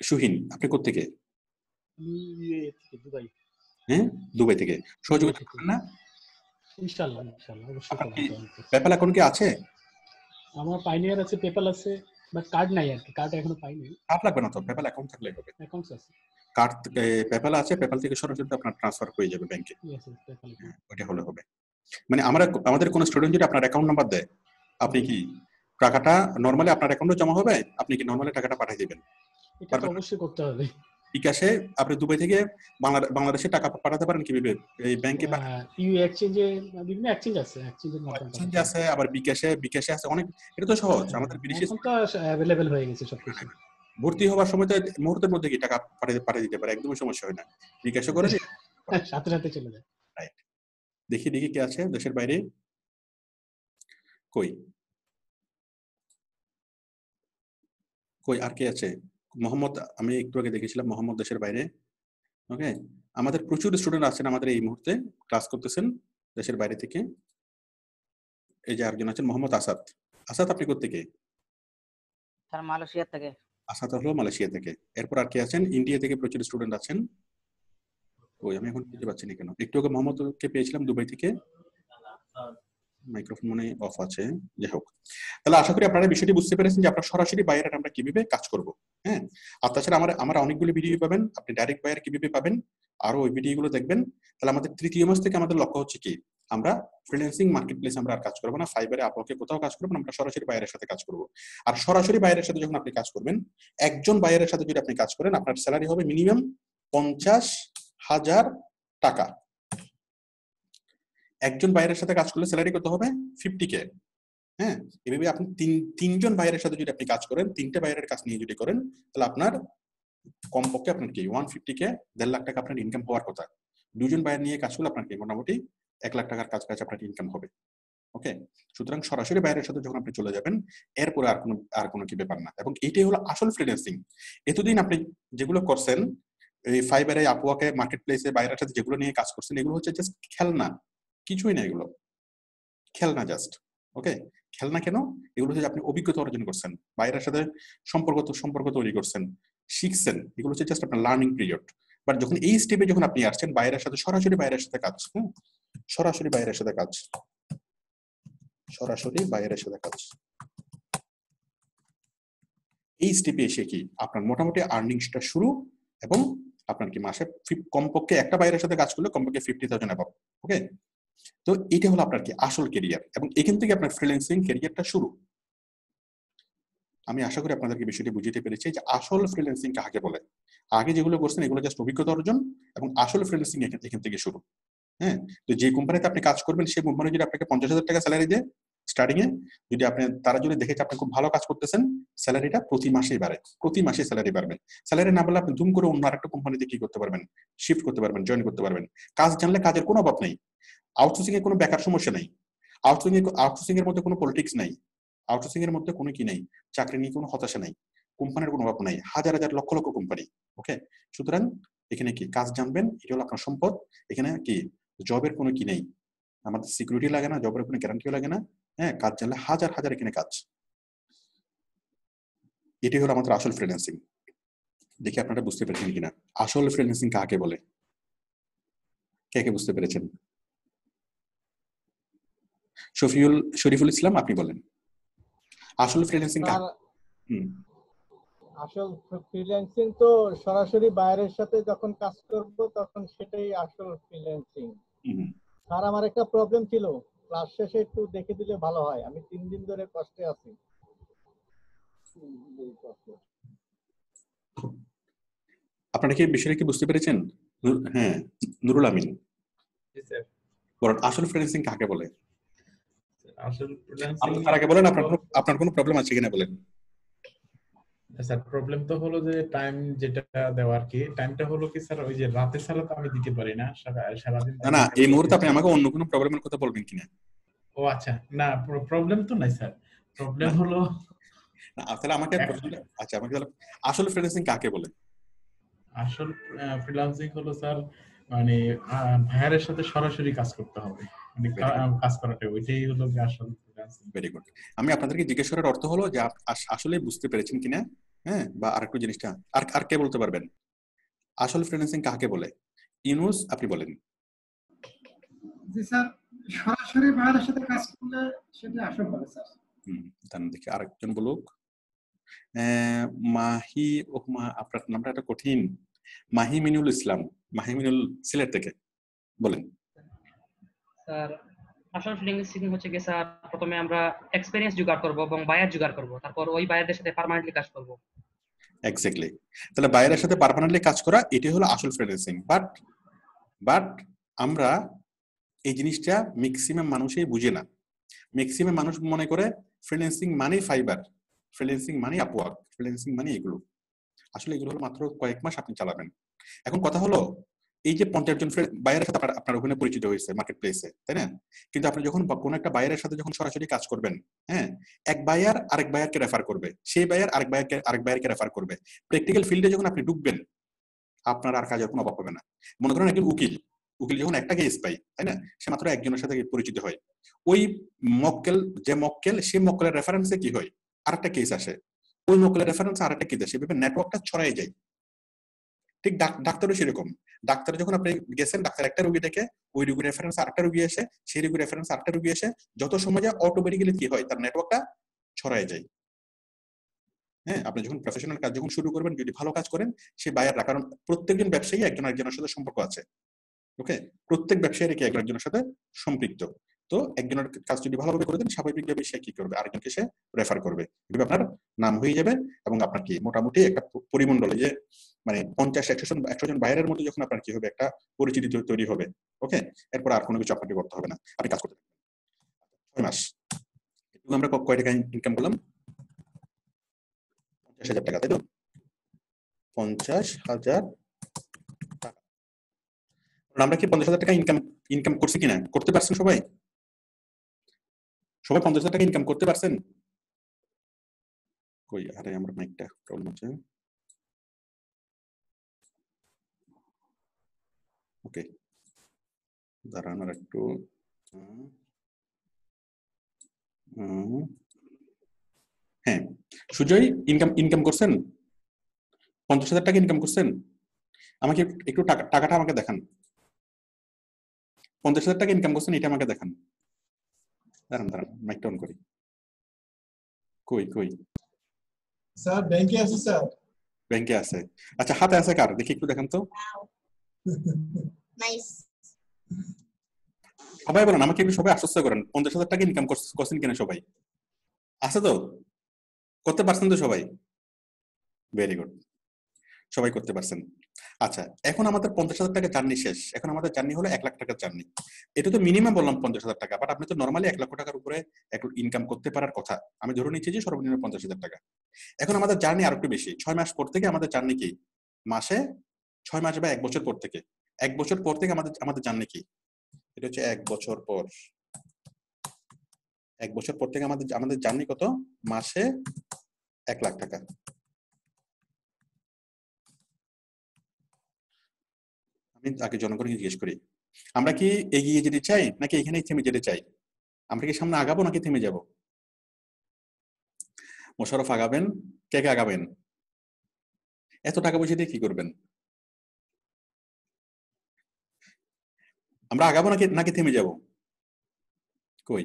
সুহিন, আপনি কোত্থেকে? দুবাই। হ্যাঁ, দুবাই থেকে সহযোগিতা করবেন না? ইনশাআল্লাহ অবশ্যই আপনার কি পেপ্যাল অ্যাকাউন্ট কি আছে? আমার পাইনিয়ার আছে, পেপ্যাল আছে, বাট কার্ড নাই আর কি, কার্ড এখনো পাইনি। কার্ড লাগবে না তো, পেপ্যাল অ্যাকাউন্ট থাকলেই হবে। অ্যাকাউন্টস আছে, কার্ড পেপ্যাল আছে, পেপ্যাল থেকে সরাসরি আপনার ট্রান্সফার হয়ে যাবে ব্যাংকে। পেপ্যাল। ওটা হলে হবে। মানে আমাদের কোন স্টুডেন্ট যদি আপনার অ্যাকাউন্ট নাম্বার দেয়, আপনি কি টাকাটা নরমালি আপনার অ্যাকাউন্টে জমা হবে, আপনি কি নরমালি টাকাটা পাঠিয়ে দিবেন? এটা তো অবশ্যই করতে হবে। বিকাশে আপনি দুবাই থেকে বাংলাদেশে টাকা পাঠাতে পারেন কিভাবে? এই ব্যাংকে ইউ এক্সচেঞ্জে বিভিন্ন এক্সচেঞ্জ আছে, এক্সচেঞ্জের মাধ্যমে আছে, আবার বিকাশে আছে, অনেক। এটা তো সহজ। আমাদের বিদেশে এখন তো अवेलेबल হয়ে গেছে সবকিছু। ভর্তি হওয়ার সময় তো মুহূর্তের মধ্যে কি টাকা পাঠিয়ে দিতে পারে, একদমই সমস্যা হয় না। বিকাশে করে সাথে সাথে চলে যায়। রাইট। দেখি কে আছে দেশের বাইরে? কই আর কে আছে? মোহাম্মদ, আমি একটু আগে দেখেছিলাম মোহাম্মদ দেশের বাইরে। ওকে, আমাদের প্রচুর স্টুডেন্ট আছেন আমাদের এই মুহূর্তে ক্লাস করতেছেন দেশের বাইরে থেকে। এই যে আরেকজন আছেন মোহাম্মদ আসাদ। আসাদ, আপনি কোত্থেকে? স্যার মালয়েশিয়া থেকে। আসাদ হলো মালয়েশিয়া থেকে। এরপর আর কে আছেন? ইন্ডিয়া থেকে প্রচুর স্টুডেন্ট আছেন। ওই আমি এখন বুঝতে পারছি না কেন। একটু আগে মোহাম্মদকে পেয়েছিলাম দুবাই থেকে। মাইক্রোফোন মনে অফ আছে, যাই হোক। তাহলে আশা করি আপনারা বিষয়টি বুঝতে পেরেছেন যে আপনারা সরাসরি বায়ার আমরা কিভাবে কাজ করব। হ্যাঁ, আর তাছাড়া আমরা অনেকগুলো ভিডিও পাবেন, আপনি ডাইরেক্ট বায়ার কিভাবে পাবেন আরো ওই ভিডিওগুলো দেখবেন। তাহলে আমাদের তৃতীয় মাস থেকে আমাদের লক্ষ্য হচ্ছে কি, আমরা ফ্রিল্যান্সিং মার্কেটপ্লেস আমরা আর কাজ করবো না, ফাইবারে আপওয়ার্কে কোথাও কাজ করবো না, আমরা সরাসরি বায়ারের সাথে কাজ করব। আর সরাসরি বায়ারের সাথে যখন আপনি কাজ করবেন, একজন বায়ারের সাথে যদি আপনি কাজ করেন, আপনার স্যালারি হবে মিনিমাম 50,000 টাকা। একজন বাইরের সাথে কাজ করলে স্যালারি কত হবে? 50K। হ্যাঁ, এভাবে আপনি তিনজন বাইরের সাথে যদি আপনি কাজ করেন, তিনটে বাইরের কাজ নিয়ে যদি করেন, তাহলে আপনার কমপক্ষে আপনার কি 150K, 1.5 লাখ টাকা আপনার ইনকাম হওয়ার কথা। দুজন বাইরে নিয়ে কাজ করলে আপনার কি মোটামুটি 1 লাখ টাকার কাছাকাছি আপনার ইনকাম হবে। ওকে, সুতরাং সরাসরি বাইরের সাথে যখন আপনি চলে যাবেন, এরপরে আর কোনো কি ব্যাপার না। এবং এটাই হলো আসল ফ্রিল্যান্সিং। এতদিন আপনি যেগুলো করছেন, এই ফাইবারে, আপওয়ার্কে, মার্কেট প্লেসে বাইরের সাথে যেগুলো নিয়ে কাজ করছেন, এগুলো হচ্ছে জাস্ট খেলনা, কিছুই না। এগুলো খেলনা জাস্ট। ওকে, খেলনা কেন? এগুলো হচ্ছে আপনি অভিজ্ঞতা অর্জন করছেন, বাইরের সাথে সম্পর্ক তৈরি করছেন, শিখছেন। এগুলো হচ্ছে জাস্ট আপনার লার্নিং পিরিয়ড। বাট যখন এই স্টেপে যখন আপনি আসছেন বাইরের সাথে, সরাসরি বাইরের সাথে কাজ, সরাসরি বাইরের সাথে কাজ, এই স্টেপে এসে কি আপনার মোটামুটি আর্নিংসটা শুরু, এবং আপনার কি মাসে কমপক্ষে একটা বাইরের সাথে কাজ করলে কমপক্ষে 50,000 অ্যাবাভ। ওকে, তো এটা হলো আপনার কি আসল ক্যারিয়ার, এবং এখান থেকে আপনার ফ্রিল্যান্সিং ক্যারিয়ারটা শুরু। আমি আশা করি আপনাদেরকে বিষয়টি বুঝিয়ে পেরেছি যে আসল ফ্রিল্যান্সিং কাকে বলে। আগে যেগুলো করছেন এগুলো জাস্ট অভিজ্ঞতা অর্জন, এবং আসল ফ্রিল্যান্সিং এখান থেকে শুরু। হ্যাঁ, তো যে কোম্পানিতে আপনি কাজ করবেন সেই কোম্পানি যদি আপনাকে 50,000 টাকা স্যালারি দেয় স্টার্টিং এ, যদি আপনি তারা যদি দেখে যে আপনি খুব ভালো কাজ করতেছেন, স্যালারিটা প্রতি মাসেই বাড়ে, প্রতি মাসে স্যালারি বাড়বে। স্যালারি না বাড়লে আপনি ধুম করে অন্য আরেকটা কোম্পানিতে কি করতে পারবেন, শিফট করতে পারবেন, জয়েন করতে পারবেন। কাজ জানলে কাজের কোনো অভাব নেই, আউটসোর্সিং এর কোনো বেকার সমস্যা নেই, আউটসোর্সিং এর মধ্যে কোনো পলিটিক্স নাই, আউটসোর্সিং এর মধ্যে কোনো কি নেই, চাকরি নিয়ে কোনো হতাশা নাই, কোম্পানির কোনো অভাব নাই, হাজার হাজার লক্ষ লক্ষ কোম্পানি। ওকে, সুতরাং এখানে কি কাজ জানবেন, এটা হলো আপনার সম্পদ। এখানে কি জবের কোনো কি নেই, আমাদের সিকিউরিটি লাগে না, জবের কোনো গ্যারান্টিও লাগে না। হ্যাঁ, কাজ জানলে হাজার হাজার এখানে কাজ। এটি হলো আমাদের আসল ফ্রিল্যান্সিং। দেখি আপনারা বুঝতে পেরেছেন কিনা আসল ফ্রিল্যান্সিং কাকে বলে, কে কে বুঝতে পেরেছেন? শরীফুল ইসলাম, আপনি বলেন আসল ফ্রিল্যান্সিং কাকে? আসল ফ্রিল্যান্সিং তো সরাসরি বাইরের সাথে যখন কাজ করব তখন সেটাই আসল ফ্রিল্যান্সিং। স্যার, আমার একটা প্রবলেম ছিল, ক্লাস শেষে একটু দেখে দিলে ভালো হয়, আমি 3 দিন ধরে কষ্টে আছি। আপনারা কি বিষয়টা কি বুঝতে পেরেছেন? হ্যাঁ, নুরুল আমিন বলেন আসল ফ্রিল্যান্সিং কাকে বলে? আসল ফ্রিল্যান্সিং তার আগে বলেন আপনার কোনো প্রবলেম আছে কিনা বলেন। স্যার, প্রবলেম তো হলো যে টাইম যেটা দেওয়ার কি, টাইমটা হলো কি স্যার, ওই যে রাতে ছাড়া তো আমি দিতে পারি না, সারাদিন। না, এই মুহূর্তে আপনি আমাকে অন্য কোনো প্রবলেমের কথা বলবেন কিনা? ও আচ্ছা, না প্রবলেম তো নাই স্যার, প্রবলেম হলো তাহলে আমাকে আচ্ছা, আমাকে আসল ফ্রিল্যান্সিং কাকে বলে? আসল ফ্রিল্যান্সিং হলো স্যার মানে ভাইয়ারের সাথে সরাসরি কাজ করতে হবে, মানে কাজ করাটা, ওইটাই হলো আসল ফ্রিল্যান্সিং। Very good. আমি আপনাদেরকে জিজ্ঞেস করার অর্থ হলো যে আসলে বুঝতে পেরেছেন কিনা। হ্যাঁ, বা আরেকটু জিনিসটা আর কে বলতে পারবেন আসল ফ্রিল্যান্সিং কাকে বলে? ইউনুস, আপনি বলেন। জি স্যার, সরাসরি বাইরের সাথে কাজ করলে সেটা আসল হবে স্যার। তার দেখি আরেকজন বলুক। মাহি, আপনার নামটা একটা কঠিন, মাহিমিনুল ইসলাম, মাহিমিনুল, সিলেট থেকে বলেন। স্যার, আসল ফ্রিল্যান্সিং হচ্ছে কি স্যার, প্রথমে আমরা এক্সপেরিয়েন্স জোগাড় করব এবং বায়ার জোগাড় করব, তারপর ওই বায়ারদের সাথে পার্মানেন্টলি কাজ করব। এক্স্যাক্টলি। তাহলে বায়ারের সাথে পার্মানেন্টলি কাজ করা, এটি হলো আসল ফ্রিল্যান্সিং। বাট আমরা এই জিনিসটা ম্যাক্সিমাম মানুষই বুঝে না। ম্যাক্সিমাম মানুষ মনে করে ফ্রিল্যান্সিং মানে ফাইবার, ফ্রিল্যান্সিং মানে আপওয়ার্ক, ফ্রিল্যান্সিং মানে এগুলো। আসলে এগুলো হলো মাত্র কয়েক মাস আপনি চালাবেন। এখন কথা হলো এই যে 50 জন বায়ারের সাথে আপনার ওখানে পরিচিত হয়েছে মার্কেট প্লেসে, তাই না? কিন্তু আপনি যখন কোনো একটা বায়ারের সাথে যখন সরাসরি কাজ করবেন, হ্যাঁ, এক বায়ার আরেক বায়ারকে রেফার করবে, সেই বায়ার আরেক বায়ারকে রেফার করবে। প্র্যাকটিক্যাল ফিল্ডে যখন আপনি ঢুকবেন, আপনার আর কাজের কোনো অভাব হবে না। মনে করেন একজন উকিল যখন একটা কেস পাই, তাই না, সে মাত্র একজনের সাথে পরিচিত হয়। ওই মক্কেল সে মক্কেলের রেফারেন্সে কি হয়, আরেকটা কেস আসে, ওই মক্কেলের রেফারেন্সে আরেকটা কেস আসে, এভাবে নেটওয়ার্কটা ছড়াই যায়। ঠিক ডাক্তারও সেরকম। ডাক্তার যখন আপনি গেছেন, ডাক্তার একটা রোগী দেখে, ওই রোগীর রেফারেন্স আরেকটা রোগী আসে, সেই রোগীর রেফারেন্স আরেকটা রোগী আসে, যত সময় যায় অটোমেটিক্যালি কি হয়, তার নেটওয়ার্কটা ছড়াই যায়। হ্যাঁ, আপনি যখন প্রফেশনাল কাজ যখন শুরু করবেন, যদি ভালো কাজ করেন, সে বায়াররা, কারণ প্রত্যেকজন ব্যবসায়ী একজন আরেকজনের সাথে সম্পর্ক আছে। ওকে, প্রত্যেক ব্যবসায়ীর কি একজনের সাথে সম্পৃক্ত। তো একজনের কাজ যদি ভালোভাবে করে দেন, স্বাভাবিকভাবে সে কি করবে, আরেকজনকে সে রেফার করবে, এভাবে আপনার নাম হয়ে যাবে। এবং আপনার কি মোটামুটি একটা পরিমণ্ডলে যে মানে 50-100 জন বাইরের মধ্যে যখন আপনার কি হবে, একটা পরিচিতি তৈরি হবে। ওকে, এরপর আর কোনো কিছু আপনাকে করতে হবে না, আপনি কাজ করতে থাকবেন 6 মাস। আমরা কয় টাকা ইনকাম করলাম? 50,000 টাকা, তাই তো? 50,000 টাকা। আমরা কি 50,000 টাকা ইনকাম করছি কিনা, করতে পারছেন সবাই? 50,000 টাকা ইনকাম করতে পারছেন? কই, আরে আমার মাইকটা প্রবলেম আছে। ওকে, দাঁড়ান আর একটু। হ্যাঁ, সুজয়, ইনকাম করছেন? 50,000 টাকা ইনকাম করছেন? আমাকে একটু টাকাটা আমাকে দেখান। 50,000 টাকা ইনকাম করছেন, এটা আমাকে দেখান। দাঁড়ান মাইকটা অন করি। কই স্যার, ব্যাংকে আছি স্যার। ব্যাংকে আছে। আচ্ছা, হাতে আছে কার? দেখি একটু দেখান তো। নাইস। সবাই বলেন, আমাকে একটু সবাই আশ্বস্ত করেন, 50,000 টাকা ইনকাম করছেন কিনা সবাই? আছে তো? করতে পারছেন তো সবাই? ভেরি গুড, সবাই করতে পারছেন। আচ্ছা, এখন আমাদের 50,000 টাকা জার্নি শেষ। এখন আমাদের জার্নি হলো 1 লাখ টাকার জার্নি। এটা তো মিনিমাম বললাম 50,000 টাকা, বাট আপনি তো নর্মালি 1 লক্ষ টাকার উপরে ইনকাম করতে পারার কথা। আমি ধরে নিচ্ছি যে সর্বনিম্ন 50,000 টাকা। এখন আমাদের জার্নি আরো একটু বেশি। 6 মাস পর থেকে আমাদের জার্নি কি? মাসে 6 মাস বা 1 বছর পর থেকে। 1 বছর পর থেকে আমাদের জার্নি কি? এটা হচ্ছে 1 বছর পর। 1 বছর পর থেকে আমাদের জার্নি কত? মাসে 1 লাখ টাকা। আমি আগে জনগণকে জিজ্ঞেস করি, আমরা কি এগিয়ে যেতে চাই নাকি এখানেই থেমে যেতে চাই? আমরা কি সামনে আগাবো নাকি থেমে যাব? মোশাররফ আগাবেন? কে কে আগাবেন? এত টাকা পয়সা দিয়ে কি করবেন? আমরা আগাবো নাকি থেমে যাব? কই?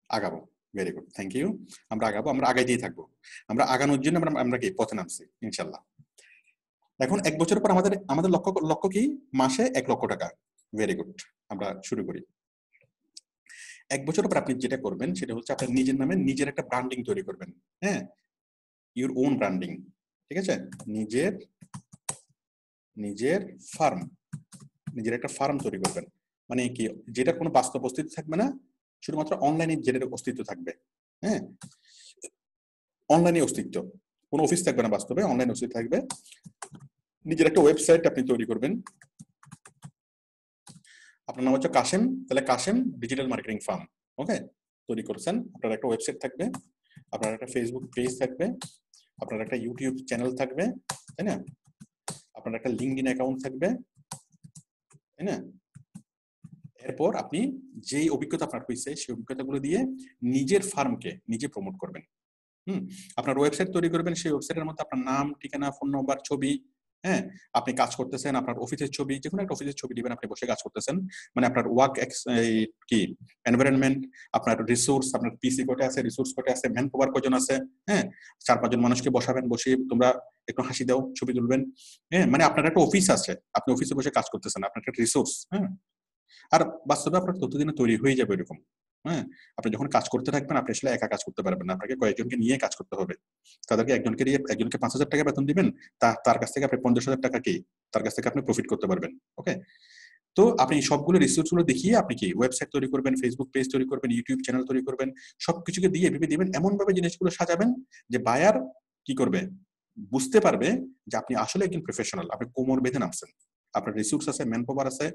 আগাবো। Very good, thank you. আমরা আগাবো, আমরা আগাইতেই থাকবো। আমরা আগানোর জন্য আমরা কি পথে নামছি ইনশাল্লাহ। এখন 1 বছর পর আমাদের লক্ষ্য কি? মাসে 1 লক্ষ টাকা। ভেরি গুড, আমরা শুরু করি। 1 বছর পর আপনি যেটা করবেন সেটা হচ্ছে আপনার নিজের নামে নিজের একটা ব্র্যান্ডিং তৈরি করবেন। হ্যাঁ, ইউর ওন ব্র্যান্ডিং। ঠিক আছে, নিজের ফার্ম, নিজের একটা ফার্ম তৈরি করবেন। মানে কি? যেটা কোনো বাস্তব অস্তিত্ব থাকবে না, শুধুমাত্র অনলাইনে যেটার অস্তিত্ব থাকবে। হ্যাঁ, অনলাইনে অস্তিত্ব, কোনো অফিস থাকবে না, বাস্তবে অনলাইনে অস্তিত্ব থাকবে। নিজের একটা ওয়েবসাইট আপনি তৈরি করবেন। আপনার নাম হচ্ছে কাশেম, তাহলে কাশেম ডিজিটাল মার্কেটিং ফার্ম। ওকে, তৈরি করছেন। আপনার একটা ওয়েবসাইট থাকবে, আপনার একটা ফেসবুক পেজ থাকবে, আপনার একটা ইউটিউব চ্যানেল থাকবে, তাই না? আপনার একটা লিঙ্কডইন অ্যাকাউন্ট থাকবে, তাই না? এরপর আপনি যেই অভিজ্ঞতা আপনার হয়েছে সেই অভিজ্ঞতাগুলো দিয়ে নিজের ফার্মকে নিজে প্রমোট করবেন। আপনার ওয়েবসাইট তৈরি করবেন, সেই ওয়েবসাইটের মধ্যে আপনার নাম, ঠিকানা, ফোন নম্বর, ছবি, হ্যাঁ, আপনি কাজ করতেছেন, আপনার অফিসের ছবি, যে কোনো একটা অফিসের ছবি দিবেন, আপনি বসে কাজ করতেছেন, মানে আপনার ওয়ার্ক কি এনভায়রনমেন্ট, আপনার রিসোর্স, আপনার পিসি কোটে আছে, রিসোর্স কোটে আছে, ম্যান পাওয়ার কজন আছে, হ্যাঁ, 4-5 জন মানুষকে বসাবেন, বসিয়ে তোমরা একটু হাসি দাও, ছবি তুলবেন। হ্যাঁ, মানে আপনার একটা অফিস আছে, আপনি অফিসে বসে কাজ করতেছেন, আপনার একটা রিসোর্স। হ্যাঁ, আর বাস্তবে আপনার ততদিনে তৈরি হয়ে যাবে এরকম। হ্যাঁ, আপনি যখন কাজ করতে থাকবেন, আপনি আসলে একা কাজ করতে পারবেন না, আপনাকে কয়েকজনকে নিয়ে কাজ করতে হবে। তাদেরকে একজনকে 5,000 টাকা বেতন দিবেন, তার কাছ থেকে আপনি 50,000 টাকা কি তার কাছ থেকে আপনি প্রফিট করতে পারবেন। ওকে, তো আপনি সবগুলো রিসোর্স গুলো দেখিয়ে আপনি কি ওয়েবসাইট তৈরি করবেন, ফেসবুক পেজ তৈরি করবেন, ইউটিউব চ্যানেল তৈরি করবেন, সবকিছুকে দিয়ে ভেবে দিবেন, এমন ভাবে জিনিসগুলো সাজাবেন যে বায়ার কি করবে, বুঝতে পারবে যে আপনি আসলে একজন প্রফেশনাল, আপনি কোমর বেঁধে নামছেন, আপনার রিসোর্স আছে, ম্যান পাওয়ার আছে,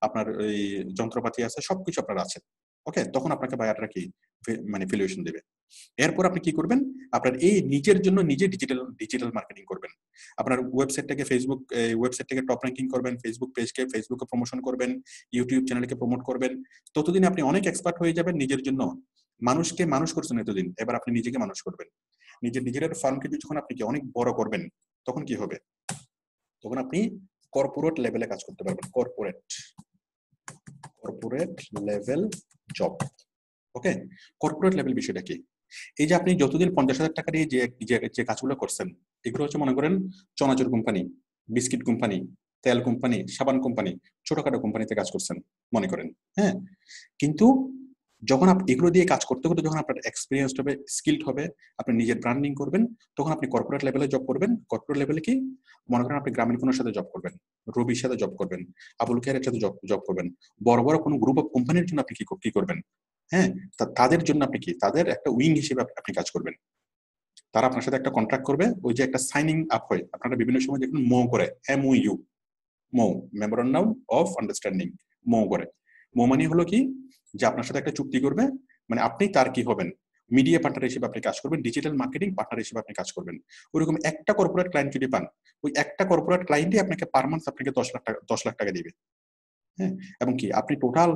আপনার এই যন্ত্রপাতি আছে, সবকিছু আপনার আছে। ওকে, তখন আপনাকে বায়াররা কি মানে ভ্যালুয়েশন দেবে। এরপর আপনি কি করবেন, আপনার এই নিজের জন্য নিজে ডিজিটাল মার্কেটিং করবেন। আপনার ওয়েবসাইটটাকে ওয়েবসাইটটাকে টপ র্যাঙ্কিং করবেন, ফেসবুক পেজকে ফেসবুকে প্রমোশন করবেন, ইউটিউব চ্যানেলকে প্রমোট করবেন। ততদিন আপনি অনেক এক্সপার্ট হয়ে যাবেন নিজের জন্য। মানুষকে মানুষ করছেন এতদিন, এবার আপনি নিজেকে মানুষ করবেন। নিজের ফার্মকে যখন আপনি কি অনেক বড় করবেন, তখন কি হবে, তখন আপনি কর্পোরেট লেভেলে কাজ করতে পারবেন। Corporate level job. Okay, corporate level বিষয়টা কি? এই যে আপনি যতদিন 50,000 টাকা দিয়ে যে কাজগুলো করছেন, এগুলো হচ্ছে মনে করেন চনাচুর কোম্পানি, বিস্কিট কোম্পানি, তেল কোম্পানি, সাবান কোম্পানি, ছোটখাটো কোম্পানিতে কাজ করছেন মনে করেন। হ্যাঁ, কিন্তু যখন আপনি এগুলো দিয়ে কাজ করতে করতে যখন আপনার এক্সপিরিয়েন্স হবে, স্কিলড হবে, আপনি নিজের ব্র্যান্ডিং করবেন, তখন আপনি কর্পোরেট লেভেলে জব করবেন। কর্পোরেট লেভেলে কি মনে করেন আপনি গ্রামীণ ফোনের সাথে জব করবেন, রবির সাথে জব করবেন, আবুল খেয়ারের সাথে জব করবেন, বড় বড় কোনো গ্রুপ অফ কোম্পানির জন্য আপনি কি করবেন, হ্যাঁ, তাদের জন্য আপনি কি তাদের একটা উইং হিসেবে আপনি কাজ করবেন। তারা আপনার সাথে একটা কন্ট্রাক্ট করবে, ওই যে একটা সাইনিং আপ হয়, আপনারা বিভিন্ন সময় দেখুন মো করে, MOU, মেমোরেন্ডাম অফ আন্ডারস্ট্যান্ডিং, মো করে। মো মানে হলো কি, যে আপনার সাথে একটা চুক্তি করবে, মানে আপনি তার কি হবেন, মিডিয়া পার্টনার হিসেবে আপনি কাজ করবেন, ডিজিটাল মার্কেটিং পার্টনার হিসেবে আপনি কাজ করবেন। ওইরকম একটা কর্পোরেট ক্লায়েন্ট যদি পান, ওই একটা কর্পোরেট ক্লায়েন্টই আপনাকে পার মান্থ আপনাকে 10 লাখ টাকা দিবে। হ্যাঁ, এবং কি আপনি টোটাল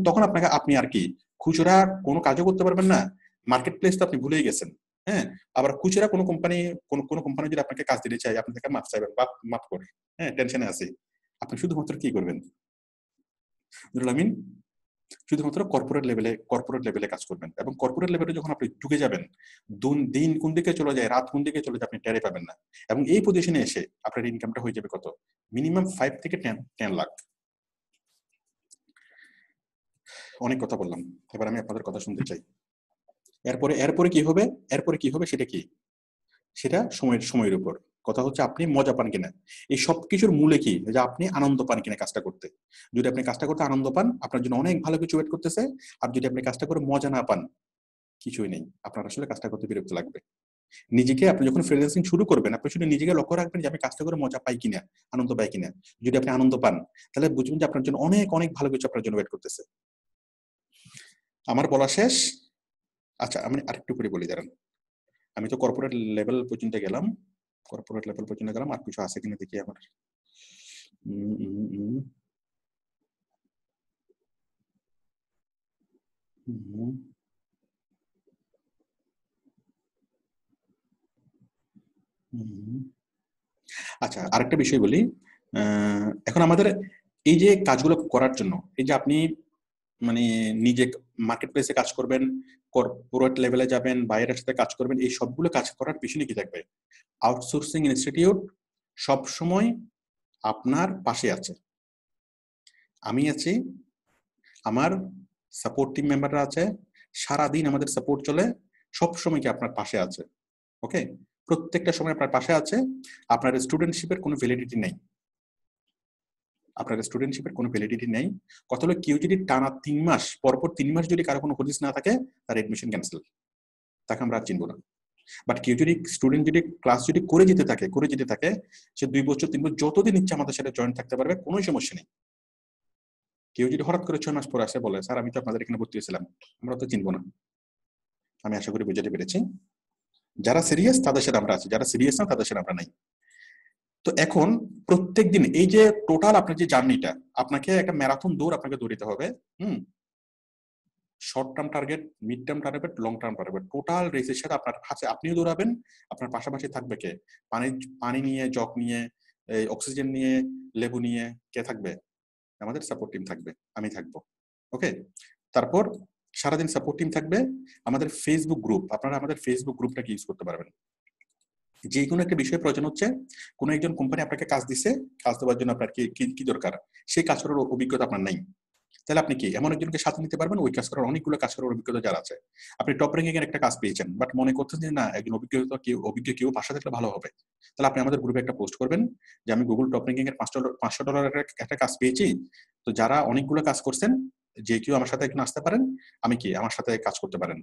তখন আপনাকে আপনি আর কি খুচরা কোনো কাজও করতে পারবেন না, মার্কেট প্লেস তো আপনি ভুলেই গেছেন। হ্যাঁ, আবার খুচরা কোনো কোম্পানি যদি আপনাকে কাজ দিতে চাই, আপনি তাকে মাফ চাইবেন, মাফ করে, হ্যাঁ, টেনশনে আছে, আপনি শুধুমাত্র কি করবেন, নুরুল আমিন, শুধুমাত্র কর্পোরেট লেভেলে কাজ করবেন, এবং কর্পোরেট লেভেলে যখন আপনি ঢুকে যাবেন, দিন কোন দিকে চলে যায়, রাত কোন দিকে চলে যায় আপনি টেরে পাবেন না। এবং এই পজিশনে এসে আপনার ইনকামটা হয়ে যাবে কত, মিনিমাম 5 থেকে 10 লাখ। অনেক কথা বললাম, এবার আমি আপনাদের কথা শুনতে চাই। এরপরে কি হবে সেটা কি, সেটা সময়ের উপর কথা হচ্ছে আপনি মজা পান কিনা। এই সবকিছুর মূলে কি, যে আপনি আনন্দ পান কিনা কাজটা করতে। যদি আপনি কাজটা করতে আনন্দ পান, আপনার জন্য অনেক ভালো কিছু ওয়েট করতেছে। আর যদি আপনি কাজটা করে মজা না পান, কিছুই নেই, আপনার আসলে কাজটা করতে বিরক্ত লাগবে। নিজেকে আপনি যখন ফ্রিল্যান্সিং শুরু করবেন, আপনি শুধু নিজেকে লক্ষ্য রাখবেন যে আমি কাজটা করে মজা পাই কিনা, আনন্দ পাই কিনা। যদি আপনি আনন্দ পান, তাহলে বুঝবেন যে আপনার জন্য অনেক অনেক ভালো কিছু আপনার জন্য ওয়েট করতেছে। আমার বলা শেষ। আচ্ছা, আমি আরেকটু করে বলি, দাঁড়ান। আমি তো কর্পোরেট লেভেল পর্যন্ত গেলাম, আর কিছু আছে কিনা দেখি আমার। আচ্ছা, আরেকটা বিষয় বলি। এখন আমাদের এই যে কাজগুলো করার জন্য, এই যে আপনি মানে নিজে মার্কেট প্লেসে কাজ করবেন, কর্পোরেট লেভেলে যাবেন, বাইরের সাথে কাজ করবেন, এই সবগুলো কাজ করার পিছনে কি থাকবে, আউটসোর্সিং ইনস্টিটিউট সব সময় আপনার পাশে আছে। আমি আছি, আমার সাপোর্ট টিম মেম্বাররা আছে, সারাদিন আমাদের সাপোর্ট চলে, সব সময় কি আপনার পাশে আছে। ওকে, প্রত্যেকটা সময় আপনার পাশে আছে। আপনার স্টুডেন্টশিপের কোনো ভ্যালিডিটি নেই, কথা হলো কেউ যদি টানা 3 মাস পরপর 3 মাস যদি কারো কোনো হদিস না থাকে, তার এডমিশন ক্যান্সেল, তাকে আমরা চিনব না। বাট কেউ যদি স্টুডেন্ট যদি ক্লাস যদি করে যেতে থাকে, সে 2 বছর 3 বছর যতদিন ইচ্ছে আমাদের সাথে জয়েন থাকতে পারবে, কোনো সমস্যা নেই। কেউ যদি হঠাৎ করে 6 মাস পর আসে বলে, স্যার আমি তো আপনাদের এখানে ভর্তি হয়েছিলাম, আমরা তো চিনব না। আমি আশা করি বুঝাতে পেরেছি। যারা সিরিয়াস তাদের সাথে আমরা আছি, যারা সিরিয়াস না তাদের সাথে আমরা নাই। তো এখন প্রত্যেক দিন এই যে টোটাল আপনার যে জার্নিটা, আপনাকে একটা ম্যারাথন দৌড় আপনাকে দৌড়িতে হবে। Short term target, mid term target, long term target, total রেসের সাথে আপনার কাছে আপনিও দৌড়াবেন, আপনার পাশাপাশি থাকবে কে, পানি নিয়ে, জগ নিয়ে, অক্সিজেন নিয়ে, লেবু নিয়ে কে থাকবে, আমাদের সাপোর্ট টিম থাকবে, আমি থাকবো। ওকে, তারপর সারাদিন সাপোর্ট টিম থাকবে। আমাদের ফেসবুক গ্রুপ, আপনারা আমাদের ফেসবুক গ্রুপটাকে ইউজ করতে পারবেন। যে কোনো একটা বিষয়ে প্রয়োজন হচ্ছে, কোনো একজন কোম্পানি আপনাকে কাজ দিছে, কাজ দেওয়ার জন্য আপনার কি দরকার, সেই কাজ করার অভিজ্ঞতা আপনার নাই, তাহলে আপনি কি এমন একজনকে সাথে নিতে পারবেন, ওই কাজ করার অনেকগুলো কাজ করার অভিজ্ঞতা যারা আছে। আপনি টপ র্যাঙ্কিং এর একটা কাজ পেয়েছেন, বাট মনে করছেন যে না, একজন অভিজ্ঞ কেউ পাশে থাকলে ভালো হবে, তাহলে আপনি আমাদের গ্রুপে একটা পোস্ট করবেন যে আমি গুগল টপ র্যাঙ্কিং এর $500 একটা কাজ পেয়েছি, তো যারা অনেকগুলো কাজ করছেন, যে কেউ আমার সাথে একজন আসতে পারেন, আমার সাথে কাজ করতে পারেন।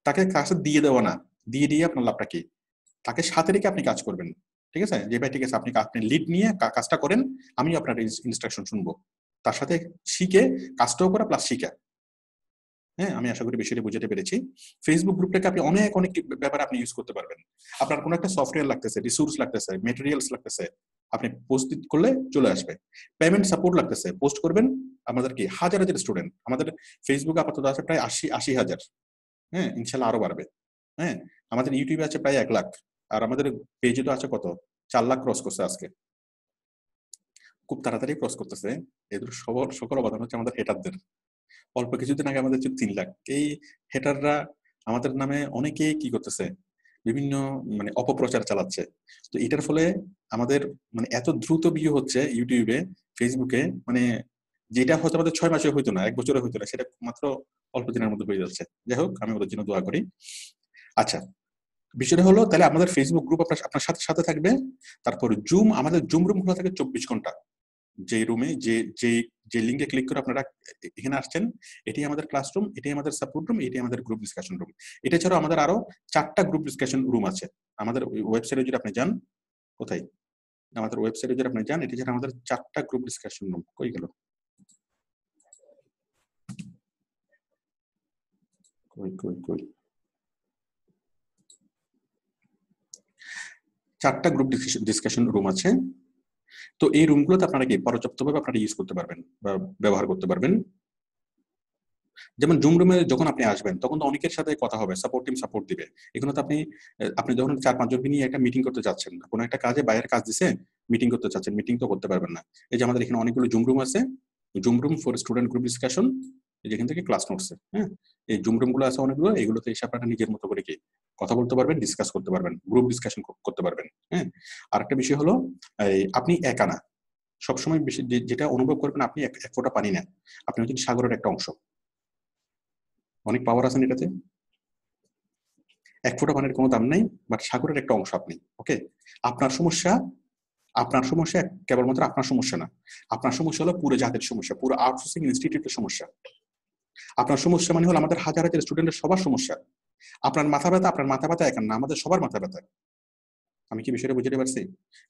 তাকে কাজ দিয়ে দেওয়া না, দিয়ে আপনার লাভটা কি, তাকে সাথে রেখে আপনি কাজ করবেন। ঠিক আছে, যে ভাই ঠিক আছে, আপনি লিড নিয়ে কাজটা করেন, আমি আপনার ইনস্ট্রাকশন শুনবো, তার সাথে শিখে কাজটাও করা প্লাস শিখা। হ্যাঁ, আমি আশা করি বিষয়টা বুঝাতে পেরেছি। ফেসবুক গ্রুপটাকে আপনি অনেক ব্যাপারে আপনি ইউজ করতে পারবেন। আপনার কোনো একটা সফটওয়্যার লাগতেছে, রিসোর্স লাগতেছে, মেটেরিয়ালস লাগতেছে, আপনি পোস্ট করলে চলে আসবে। পেমেন্ট সাপোর্ট লাগতেছে, পোস্ট করবেন। আমাদের কি হাজার স্টুডেন্ট আমাদের ফেসবুকে আপাতত আছে প্রায় 80,000। হ্যাঁ, ইনশাল্লাহ আরো বাড়বে। হ্যাঁ, আমাদের ইউটিউবে আছে প্রায় 1 লাখ, আর আমাদের পেজে তো আছে কত, 4 লাখ ক্রস করছে আজকে, খুব তাড়াতাড়ি ক্রস করতেছে। এদের সকল অবদান হচ্ছে আমাদের হেটারদের। অল্প কিছুদিন আগে আমাদের ছিল 3 লাখ। এই হেটাররা আমাদের নামে অনেকে কি করতেছে, বিভিন্ন মানে অপপ্রচার চালাচ্ছে। তো এটার ফলে আমাদের মানে এত দ্রুত ভিউ হচ্ছে ইউটিউবে, ফেসবুকে, মানে যেটা হয়তো আমাদের 6 মাসে হইতো না, 1 বছরে হইতো না, সেটা মাত্র অল্প দিনের মধ্যে হয়ে যাচ্ছে। যাই হোক, আমি ওদের জন্য দোয়া করি। আচ্ছা, বিষয়টা হলো তাহলে আমাদের ফেসবুক গ্রুপ আপনার সাথে থাকবে। তারপর আমাদের জুম রুম খোলা থাকে 24 ঘন্টা। যে রুমে যে লিঙ্কে ক্লিক করে আপনারা এখানে আসছেন, এটাই আমাদের ক্লাসরুম, এটাই আমাদের সাপোর্ট রুম, এটাই আমাদের গ্রুপ ডিসকাশন রুম। এটা ছাড়াও আমাদের আরো 4টা গ্রুপ ডিসকাশন রুম আছে। আমাদের ওয়েবসাইটে যদি আপনি যান, কোথায়, আমাদের ওয়েবসাইটে যদি আপনি যান, এটা ছাড়া আমাদের 4টা গ্রুপ ডিসকাশন রুম। কই গেল, কই 4টা গ্রুপ ডিসকাশন রুম আছে। তো এই রুমগুলোতে আপনারা কি পর্যাপ্তভাবে আপনারা ইউজ করতে পারবেন বা ব্যবহার করতে পারবেন। যেমন জুম রুমে যখন আপনি আসবেন, তখন তো অনেকের সাথে কথা হবে, সাপোর্ট টিম সাপোর্ট দিবে। এখানে তো আপনি যখন 4-5 জনকে নিয়ে একটা মিটিং করতে যাচ্ছেন, কোনো একটা কাজে বাইরের কাজ দিছে, মিটিং করতে চাচ্ছেন, মিটিং তো করতে পারবেন না। এই যে আমাদের এখানে অনেকগুলো জুম রুম আছে, zoom room for student group discussion, যেখান থেকে ক্লাস নোটস, হ্যাঁ, এই জুম রুম গুলো আছে অনেকগুলো, এগুলোতে এসে আপনারা নিজের মতো করে কি কথা বলতে পারবেন, ডিসকাস করতে পারবেন, গ্রুপ ডিসকাশন করতে পারবেন। হ্যাঁ, আরেকটা বিষয় হলো আপনি একা না, সবসময় বেশি যেটা অনুভব করবেন আপনি এক ফোঁটা পানি না, আপনি হচ্ছেন সাগরের একটা অংশ। অনেক পাওয়ার আছেন এটাতে, এক ফোঁটা পানির কোনো দাম নেই, বাট সাগরের একটা অংশ আপনি। ওকে, আপনার সমস্যা কেবলমাত্র আপনার সমস্যা না, আপনার সমস্যা হলো পুরো জাতির সমস্যা, পুরো আউটসোর্সিং ইনস্টিটিউটের সমস্যা। আপনার সমস্যা মানে হলো আমাদের হাজার হাজার স্টুডেন্টের সবার সমস্যা। আপনার মাথা ব্যথা এখন না, আমাদের সবার মাথা ব্যথা। আমি কি বিষয়টা বুঝতে পারছি?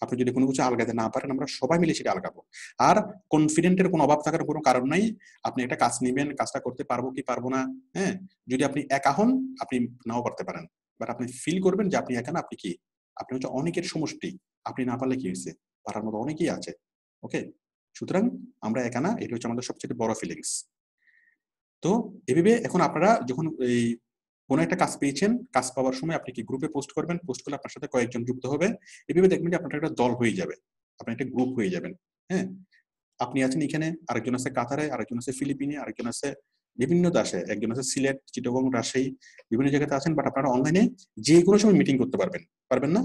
আপনি যদি কোনো কিছু আলগাতে না পারেন, আমরা সবাই মিলে সেটা আলগাবো। আর কনফিডেন্টের কোনো অভাব থাকার কোনো কারণ নাই। আপনি একটা কাজ নিবেন, কাজটা করতে পারবো কি পারবো না, হ্যাঁ, যদি আপনি একা হন আপনি নাও পারতে পারেন, বাট আপনি ফিল করবেন যে আপনি একা না, আপনি কি, আপনি হচ্ছে অনেকের সমষ্টি। আপনি না পারলে কি হয়েছে, পারার মতো অনেকেই আছে। ওকে, সুতরাং আমরা একা না, এটা হচ্ছে আমাদের সবচেয়ে বড় ফিলিংস। তো এভাবে এখন আপনারা যখন এই কোনো একটা কাজ পেয়েছেন, কাজ পাওয়ার সময় আপনি কি গ্রুপে পোস্ট করবেন, পোস্ট করলে আপনার সাথে কয়েকজন যুক্ত হবে, এভাবে দেখবেন যে আপনার একটা দল হয়ে যাবে, আপনি একটা গ্রুপ হয়ে যাবেন। হ্যাঁ, আপনি আছেন এখানে, আরেকজন আছে কাতারে, আরেকজন আছে ফিলিপিনে, আরেকজন আছে বিভিন্ন দেশে, একজন আছে সিলেট, চিটাগং, রাজশাহী, বিভিন্ন জায়গাতে আছেন, বাট আপনারা অনলাইনে যে কোনো সময় মিটিং করতে পারবেন না?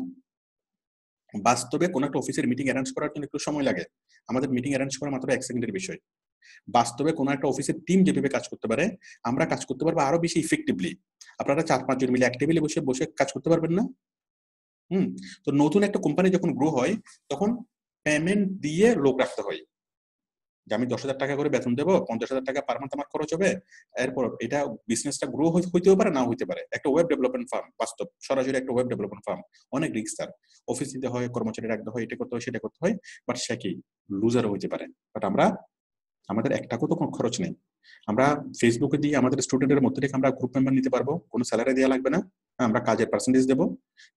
বাস্তবে কোনো একটা অফিসের মিটিং অ্যারেঞ্জ করার জন্য একটু সময় লাগে, আমাদের মিটিং অ্যারেঞ্জ করা মাত্র 1 সেকেন্ডের বিষয়। বাস্তবে কোনো একটা অফিসের টিম যেভাবে কাজ করতে পারে, আমরা কাজ করতে পারবো আরো বেশি ইফেক্টিভলি। আপনারা 4-5 জন মিলে এক টেবিলে বসে কাজ করতে পারবেন না? তো নতুন একটা কোম্পানি যখন গ্রো হয়, তখন পেমেন্ট দিয়ে লোক রাখতে হয়, যে আমি 10,000 টাকা করে বেতন দেবো, 50,000 টাকা পার মান্থ আমার খরচ হবে। এরপর এটা বিজনেসটা গ্রো হইতেও পারে, না হইতে পারে। একটা ওয়েব ডেভেলপমেন্ট ফার্ম, বাস্তব সরাসরি একটা ওয়েব ডেভেলপমেন্ট ফার্ম, অনেক রিস্ক তার, অফিস দিতে হয়, কর্মচারী রাখতে হয়, এটা করতে হয়, সেটা করতে হয়, বাট সে কি লুজারও হইতে পারে। বাট আমাদের এক টাকাও তো কোনো খরচ নেই, আমরা ফেসবুকে দিয়ে আমাদের স্টুডেন্টের মধ্যে থেকে আমরা গ্রুপ মেম্বার নিতে পারবো, কোনো স্যালারি দেওয়া লাগবে না, আমরা কাজের পার্সেন্টেজ দেবো।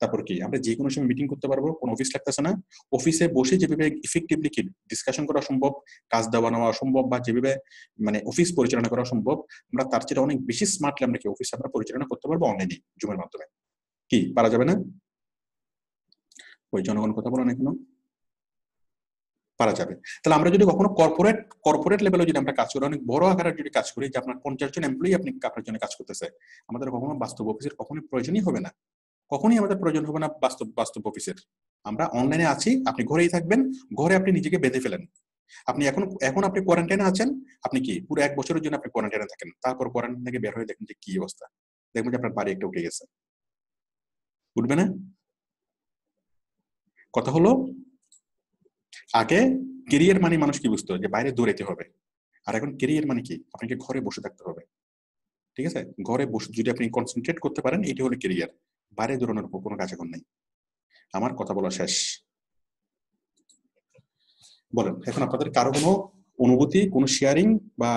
তারপর কি আমরা যে কোনো সময় মিটিং করতে পারবো, কোনো অফিস লাগতেছে না। অফিসে বসে যেভাবে ইফেক্টিভলি কি ডিসকাশন করা সম্ভব, কাজ দেওয়া নেওয়া সম্ভব, বা যেভাবে মানে অফিস পরিচালনা করা সম্ভব, আমরা তার চেয়ে অনেক বেশি স্মার্টলি আমরা কি অফিস আমরা পরিচালনা করতে পারবো অনলাইনে, জুমের মাধ্যমে। কি পারা যাবে না? ওই জনগণ কথা বলেন এখনো পারা যাবে। তাহলে আমরা যদি কখনো কর্পোরেট লেভেলে যদি আমরা কাজ করি, অনেক বড় আকারে যদি কাজ করি, যে আপনার 50 জন এমপ্লয়ি আপনার জন্য কাজ করতেছে, আমাদের কখনো বাস্তব অফিসের কখনোই প্রয়োজনই হবে না, কখনোই আমাদের প্রয়োজন হবে না বাস্তব অফিসের। আমরা অনলাইনে আছি, আপনি ঘরেই থাকবেন, ঘরে আপনি নিজেকে বেঁধে ফেলেন। আপনি এখন আপনি কোয়ারেন্টাইনে আছেন, আপনি কি পুরো 1 বছরের জন্য আপনি কোয়ারেন্টাইনে থাকেন, তারপর কোয়ারেন্টাইন থেকে বের হয়ে দেখেন যে কি অবস্থা, দেখবেন যে আপনার বাড়ি একটা উঠে গেছে। উঠবে না? কথা হলো, আগে কেরিয়ার মানে মানুষ কি বুঝতো, যে বাইরে দৌড়াইতে হবে, আর এখন কেরিয়ার মানে কি আপনাকে ঘরে বসে থাকতে হবে। ঠিক আছে, ঘরে বসে যদি আপনি কনসেন্ট্রেট করতে পারেন, এটি হলো কেরিয়ার। বাইরে দৌড়ানোর কোনো কাজ এখন নেই। আমার কথা বলা শেষ। বলেন এখন আপনাদের কারো কোনো অনুভূতি, কোনো শেয়ারিং বা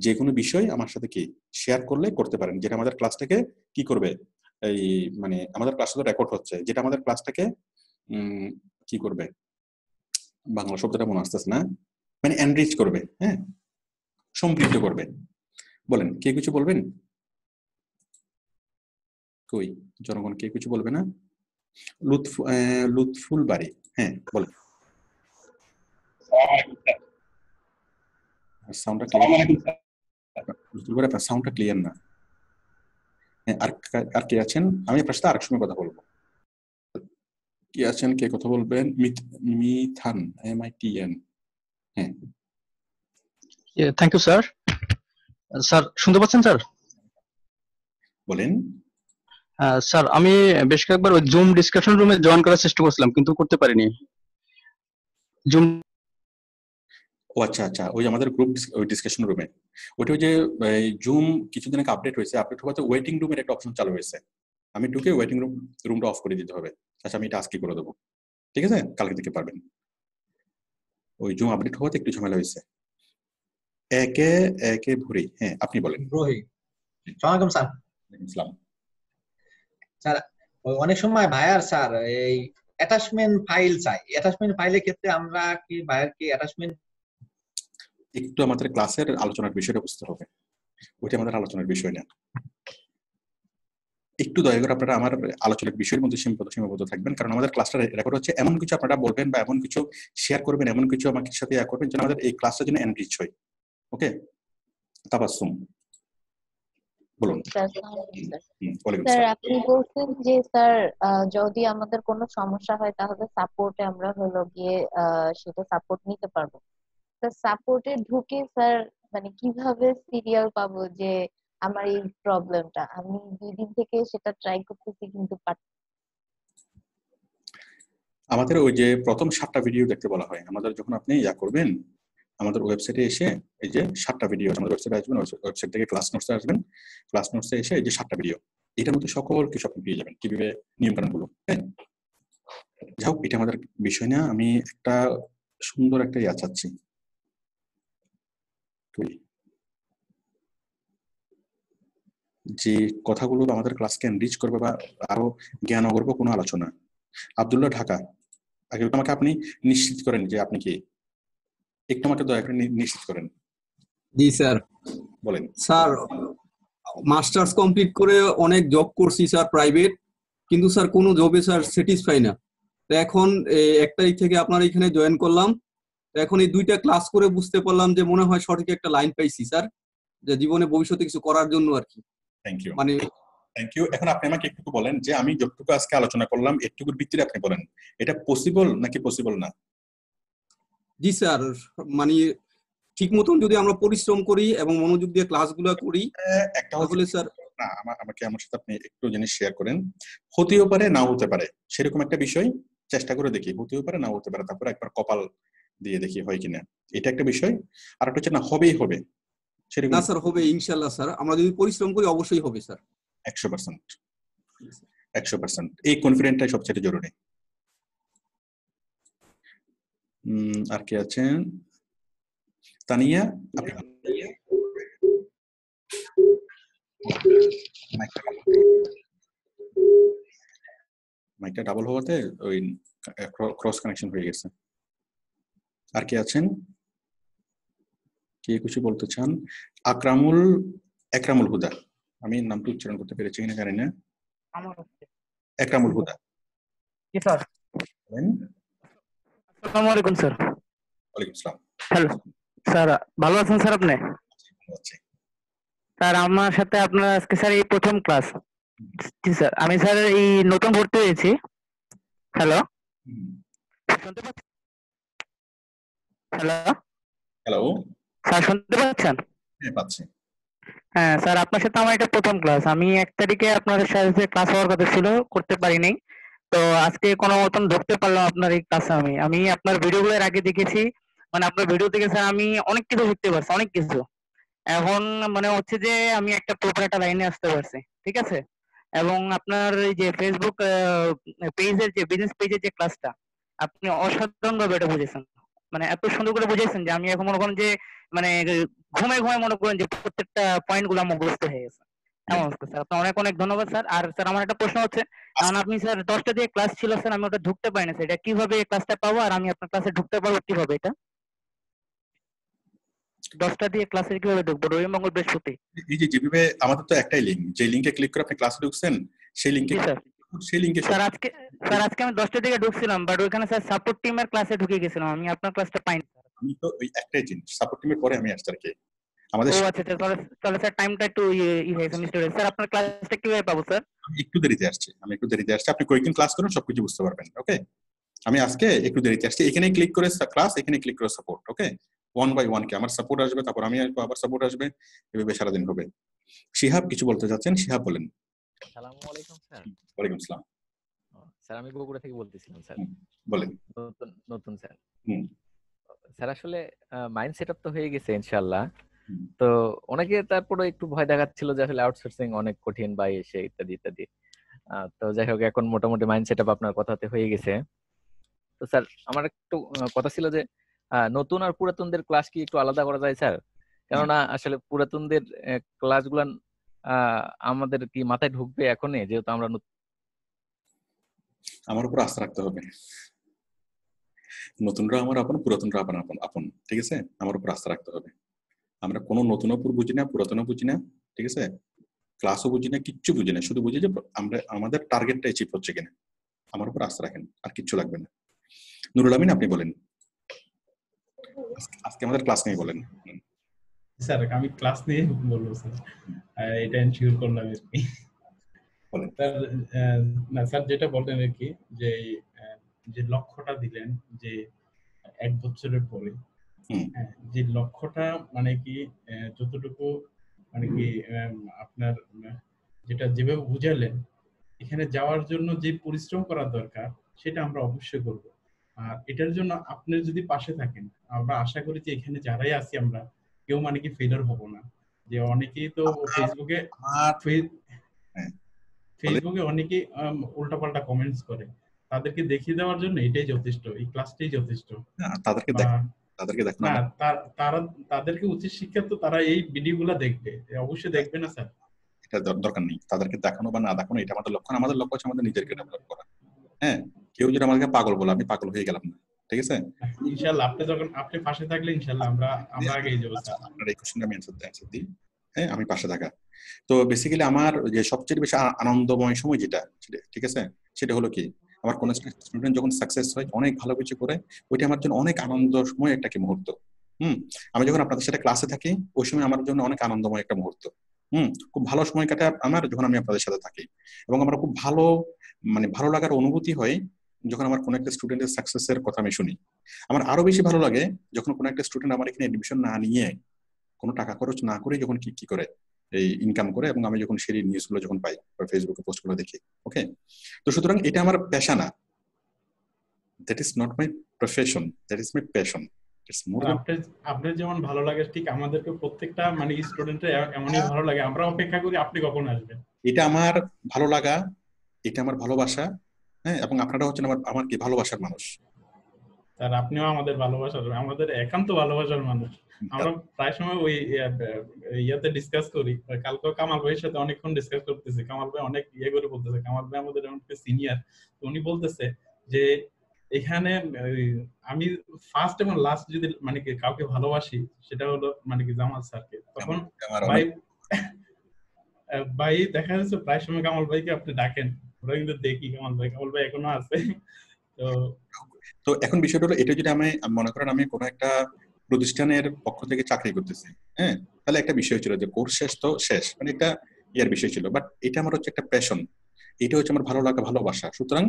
যে কোনো বিষয় আমার সাথে কি শেয়ার করতে পারেন, যেটা আমাদের ক্লাসটাকে কি করবে, এই মানে আমাদের ক্লাসটা রেকর্ড হচ্ছে, যেটা আমাদের ক্লাসটাকে কি করবে, বাংলা শব্দটা মনে আসতেছে না, মানে এনরিচ করবে, হ্যাঁ, সমৃদ্ধ করবে। বলেন, কে কিছু বলবেন? কই জনগণ কে কিছু বলবে না? লুৎফুল বাড়ি, হ্যাঁ বলেন। সাউন্ডটা ক্লিয়ার, সাউন্ডটা ক্লিয়ার না। আর কে আছেন? আমি আপনার সাথে আরেক সময় কথা বলবো। কে আছেন, কে কথা বলবেন? মিথান, MITN, হ্যাঁ। Thank you sir. স্যার শুনতে পাচ্ছেন স্যার? বলেন। স্যার আমি বেশ কয়েকবার ওই জুম ডিসকাশন রুমে জয়েন করার চেষ্টা করছিলাম, কিন্তু করতে পারিনি। জুম, ও আচ্ছা, ওই আমাদের গ্রুপ ডিসকাশন রুমে, ওটা ওই যে জুম কিছুদিন আগে আপডেট হয়েছে, আপডেট হওয়াতে ওয়েটিং রুমের একটা অপশন চালু হয়েছে। আমি ঢুকে ওয়েটিং রুমটা অফ করে দিতে হবে। আচ্ছা, আমি এটা আজকে করে দেবো, ঠিক আছে, কালকে থেকে পারবেন। ওই জুম আপডেট হওয়াতে একটু ঝামেলা হয়েছে। একে ভরি, হ্যাঁ আপনি বলেন। রোহি, সালামালাইকুম স্যার। ইসলাম স্যার, অনেক সময় ভাইয়ার স্যার এই অ্যাটাচমেন্ট ফাইল চাই, অ্যাটাচমেন্ট ফাইলের ক্ষেত্রে আমরা কি ভাইয়ার কি অ্যাটাচমেন্ট একটু আমাদের ক্লাসের আলোচনার বিষয়টা বুঝতে হবে, ওইটা আমাদের আলোচনার বিষয় না। একটু দয়া করে আপনারা আমার আলোচনার বিষয়ের মধ্যে সীমাবদ্ধ থাকবেন, কারণ আমাদের ক্লাসটা রেকর্ড হচ্ছে। এমন কিছু আপনারা বলবেন বা এমন কিছু শেয়ার করবেন, এমন কিছু আমাকে সাথে করবেন যেন আমাদের এই ক্লাসটা যেন এনরিচ হয়। ওকে, তাবাসসুম, বলুন। স্যার আসসালামু আলাইকুম স্যার। ওয়ালাইকুম স্যার আসসালাম। আপনি বলছেন যে স্যার যদি আমাদের কোনো সমস্যা হয় তাহলে সাপোর্টে আমরা হলো গিয়ে সেটা সাপোর্ট নিতে পারবো। স্যার সাপোর্টে ঢুকে স্যার মানে কিভাবে সিরিয়াল পাবো যে আমার এই প্রবলেমটা, আমি 2 দিন থেকে সেটা ট্রাই করতেছি কিন্তু আমাদের ওই যে প্রথম 7টা ভিডিও দেখতে বলা হয়, আমাদের যখন আপনি করবেন আমাদের ওয়েবসাইটে এসে এই যে 7টা ভিডিও, আমাদের ওয়েবসাইটে আসবেন, ওয়েবসাইট থেকে ক্লাস নোটসে আসবেন, ক্লাস নোটসে এসে এই যে 7টা ভিডিও, এটার মধ্যে সকল কিছু আপনি পেয়ে যাবেন, কিভাবে নিয়ম কানুনগুলো। যাই হোক, এটা আমাদের বিষয় না, আমি একটা সুন্দর একটা চাচ্ছি। যে কথাগুলো আমাদের ক্লাসকে এনরিচ করবে বা আরো জ্ঞান অগর্ব কোনো আলোচনা। আব্দুল্লাহ, ঢাকা। আগে আমাকে আপনি নিশ্চিত করেন যে আপনি কি, একটু আমাকে দয়া করে নিশ্চিত করেন। জি স্যার। বলেন। স্যার মাস্টার্স কমপ্লিট করে অনেক জব করছি স্যার প্রাইভেট, কিন্তু স্যার কোনো জবে স্যার স্যাটিসফাই না। তো এখন 1 তারিখ থেকে আপনার এখানে জয়েন করলাম। তো এখন এই 2টা ক্লাস করে বুঝতে পারলাম যে মনে হয় সঠিক একটা লাইন পাইছি স্যার, যে জীবনে ভবিষ্যতে কিছু করার জন্য আর কি। Thank you. মানে থ্যাংক ইউ। এখন আপনি আমাকে একটু বলেন যে আমি যতটুকু আজকে আলোচনা করলাম এটুকুর ভিত্তিতে আপনি বলেন এটা পসিবল নাকি পসিবল না? জি স্যার, মানে ঠিক মতন যদি আমরা পরিশ্রম করি এবং মনোযোগ দিয়ে ক্লাসগুলো করি তাহলে স্যার। না, আমাকে আমার সাথে আপনি একটু জিনিস শেয়ার করেন। হতেও পারে, নাও হতে পারে, সেরকম একটা বিষয় চেষ্টা করে দেখি। হতেও পারে, নাও হতে পারে, তারপরে একবার কপাল দিয়ে দেখি হয় কিনা, এটা একটা বিষয়। আর একটা হচ্ছে না হবেই হবে সেরকম না স্যার, হবে ইনশাআল্লাহ স্যার, আমরা যদি পরিশ্রম করি অবশ্যই হবে স্যার। 100%। 100%। এই কনফিডেন্টটাই সবচেয়ে জরুরি। আর কে আছেন? তানিয়া, আপনি মাইকটা ডাবল হওয়াতে ওই ক্রস কানেকশন হয়ে গেছে। আর কে আছেন? কে কিছু বলতে চান? একরামুল হুদা, আমি নামটা উচ্চারণ করতে পেরেছি কিনা জানি না। একরামুল হুদা। জি স্যার। আসসালামু আলাইকুম স্যার। ওয়ালাইকুম আসসালাম। হ্যালো স্যার, ভালো আছেন স্যার আপনি? স্যার আমার সাথে আপনার আজকে স্যার এই প্রথম ক্লাস। জি স্যার, আমি স্যার এই নতুন ভর্তি হয়েছি। হ্যালো, শুনতে পাচ্ছেন? হ্যালো হ্যালো স্যার, শুনতে পাচ্ছেন? হ্যাঁ, পাচ্ছি। হ্যাঁ স্যার, আপনার সাথে আমার এটা প্রথম ক্লাস। আমি 1 তারিখে আপনাদের সাথে ক্লাস হওয়ার কথা ছিল, করতে পারিনি। তো আজকে কোনো মতন ঢুকতে পারলাম আপনার এই ক্লাসে। আমি আপনার ভিডিওগুলো এর আগে দেখেছি, মানে আপনার ভিডিও থেকে স্যার আমি অনেক কিছু শিখতে পারছি, অনেক কিছু। এখন মানে হচ্ছে যে আমি একটা প্রপার একটা লাইনে আসতে পারছি, ঠিক আছে? এবং আপনার এই যে ফেসবুক পেজের যে বিজনেস পেজের যে ক্লাসটা, আপনি অসাধারণ ভাবে এটা বুঝেছেন, মানে এত সুন্দর করে বুঝেছেন যে আমি এখন মনে করেন যে মানে ঘুমে মনে করেন যে প্রত্যেকটা পয়েন্ট গুলো মুখস্থ হয়ে গেছে। এমন অবস্থা স্যার, আপনার অনেক অনেক ধন্যবাদ স্যার। আর স্যার আমার একটা প্রশ্ন হচ্ছে, কারণ আপনি স্যার 10টা দিয়ে ক্লাস ছিল স্যার, আমি ওটা ঢুকতে পারিনি স্যার, এটা কিভাবে ক্লাসটা পাবো আর আমি আপনার ক্লাসে ঢুকতে পারবো কিভাবে? এটা 10টা দিয়ে ক্লাসে কিভাবে ঢুকবো? রবি, মঙ্গল, বৃহস্পতি। এই যে যেভাবে আমাদের তো একটাই লিংক, যে লিংকে ক্লিক করে আপনি ক্লাসে ঢুকছেন, সেই লিংকে স্যার আজকে আমি 10টা দিকে ঢুকছিলাম, বাট ওইখানে স্যার সাপোর্ট টিমের ক্লাসে ঢুকে গেছিলাম, আমি আপনার ক্লাসটা পাইনি। আমি তো ওই একটাই জিনিস, সাপোর্ট টিমের পরে আমি আসছি আর কি। আমাদের ও আচ্ছা, তাহলে স্যার টাইমটা একটু হয়েছে মিস্টেক হয়েছে। স্যার আপনার ক্লাসটা কিভাবে পাবো স্যার? আমি একটু দেরিতে আসছি, আপনি কয়েকদিন ক্লাস করুন, সবকিছু বুঝতে পারবেন। ওকে, আমি আজকে একটু দেরিতে আসছি। এখানে ক্লিক করে ক্লাস, এখানে ক্লিক করে সাপোর্ট। ওকে, 1 বাই 1 কে আমার সাপোর্ট আসবে, তারপর আমি আসবো, আবার সাপোর্ট আসবে, এভাবে সারাদিন হবে। শিহাব কিছু বলতে চাচ্ছেন? শিহাব বলেন। আসসালামু আলাইকুম স্যার। ওয়ালাইকুম আসসালাম। স্যার আমি বগুড়া থেকে বলতেছিলাম স্যার। বলেন। নতুন স্যার। স্যার আসলে মাইন্ড সেটআপ তো হয়ে গেছে ইনশাআল্লাহ। তো অনেকে তারপরে একটু ভয় দেখাচ্ছিল যে আসলে আউটসোর্সিং অনেক কঠিন বা এসে ইত্যাদি ইত্যাদি। তো যাই হোক, এখন মোটামুটি মাইন্ড সেটআপ আপনার কথাতে হয়ে গেছে। তো স্যার আমার একটু কথা ছিল যে নতুন আর পুরাতনদের ক্লাস কি একটু আলাদা করা যায় স্যার? কেননা আসলে পুরাতনদের ক্লাসগুলো আমাদের কি মাথায় ঢুকবে এখনই, যেহেতু আমরা আমার উপর আস্থা রাখতে হবে। নতুনরা আমার আপন, পুরাতনরা আপন, ঠিক আছে? আমার উপর আস্থা রাখতে হবে। আমরা কোনো নতুন উপর বুঝি না, পুরাতনও বুঝি না, ঠিক আছে? ক্লাসও বুঝি না, কিচ্ছু বুঝি না, শুধু বুঝি যে আমরা আমাদের টার্গেটটা অ্যাচিভ হচ্ছে কিনা। আমার উপর আস্থা রাখেন, আর কিচ্ছু লাগবে না। নুরুল আমিন, আপনি বলেন, আজকে আমাদের ক্লাস নিয়ে বলেন। স্যার আমি ক্লাস নিয়ে বলবো স্যার, এটা এনশিওর করলাম আর কি। স্যার না স্যার যেটা বললেন আর কি যে যে লক্ষ্যটা দিলেন যে 1 বছরের পরে, হ্যাঁ, যে লক্ষ্যটা মানে কি যতটুকু মানে কি আপনার যেটা যেভাবে বুঝালেন, এখানে যাওয়ার জন্য যে পরিশ্রম করা দরকার সেটা আমরা অবশ্যই করব। আর এটার জন্য আপনি যদি পাশে থাকেন, আমরা আশা করি যে এখানে যারাই আছি আমরা কেউ মানে কি ফেলার হব না। যে অনেকেই তো ফেসবুকে অনেকেই উল্টাপাল্টা কমেন্টস করে, তাদেরকে দেখিয়ে দেওয়ার জন্য এটাই যথেষ্ট, এই ক্লাসটাই যথেষ্ট। তাদেরকে দেখুন না তারা তাদেরকে উচিত শিক্ষা তো তারা এই ভিডিওগুলো দেখবে, অবশ্যই দেখবে না স্যার? এটা দরকার নেই তাদেরকে দেখানো বা না দেখানো, এটা আমাদের লক্ষ্য না। আমাদের লক্ষ্য হচ্ছে আমাদের নিজেকে ডেভেলপ করা। হ্যাঁ, কেউ যদি আমাকে পাগল বলে আমি পাগল হয়ে গেলাম না, ঠিক আছে? ইনশাআল্লাহ আপনি যখন আপনি পাশে থাকলে ইনশাআল্লাহ আমরা এগিয়ে যাব স্যার। আপনার এই কোশ্চেনটা আমি অ্যানসার দিই। হ্যাঁ, আমি পাশে থাকা। তো বেসিক্যালি আমার যে সবচেয়ে বেশি আনন্দময় সময় যেটা, ঠিক আছে, সেটা হলো কি আমার কোন স্টুডেন্ট যখন সাকসেস হয়, অনেক ভালো কিছু করে, ওইটা আমার জন্য অনেক আনন্দময় একটা কি মুহূর্ত। আমি যখন আপনাদের সাথে ক্লাসে থাকি ওই সময় আমার জন্য অনেক আনন্দময় একটা মুহূর্ত। খুব ভালো সময় কাটে আমার যখন আমি আপনাদের সাথে থাকি, এবং আমার খুব ভালো মানে ভালো লাগার অনুভূতি হয় যখন আমার কোনো একটা স্টুডেন্টের সাকসেসের কথা আমি শুনি। আমার আরো বেশি ভালো লাগে যখন কোনো একটা স্টুডেন্ট আমার এখানে এডমিশন না নিয়ে, কোনো টাকা খরচ না করে যখন কি করে এই ইনকাম করে, এবং আমি যখন সেই নিউজগুলো যখন পাই বা ফেসবুকে পোস্টগুলো দেখি। ওকে, তো সুতরাং এটা আমার পেশা না, that is not my profession, that is my passion. আপনার যেমন ভালো লাগে ঠিক আমাদেরকে প্রত্যেকটা মানে স্টুডেন্টের এমনই ভালো লাগে, আমরা অপেক্ষা করি আপনি কখন আসবেন। এটা আমার ভালো লাগা, এটা আমার ভালোবাসা। হ্যাঁ, এবং আপনারা হচ্ছেন আমার কি ভালোবাসার মানুষ। স্যার আপনিও আমাদের ভালোবাসার, আমাদের একান্ত ভালোবাসার মানুষ। আমরা প্রায় সময় ওই ইয়াতে ডিসকাস করি, কালকে কামাল ভাইয়ের সাথে অনেকক্ষণ ডিসকাস করতেছি। কামাল ভাই অনেক ইয়ে করে বলতেছে, কামাল ভাই আমাদের সিনিয়র, তো উনি বলতেছে যে এখানে আমি ফার্স্ট এবং লাস্ট যদি মানে কি কাউকে ভালোবাসি সেটা হলো মানে কি জামাল স্যারকে। তখন ভাই দেখা যাচ্ছে প্রায় সময় কামাল ভাইকে আপনি ডাকেন, ওরা কিন্তু দেখি কামাল ভাই এখনো আছে। তো এখন বিষয়টা হলো এটা, যদি আমি মনে করেন আমি কোনো একটা প্রতিষ্ঠানের পক্ষ থেকে চাকরি করতেছি, হ্যাঁ, তাহলে একটা বিষয় ছিল যে কোর্স শেষ তো শেষ, মানে একটা ইয়ার বিষয় ছিল। বাট এটা আমার হচ্ছে একটা প্যাশন, এটা হচ্ছে আমার ভালো লাগা, ভালোবাসা। সুতরাং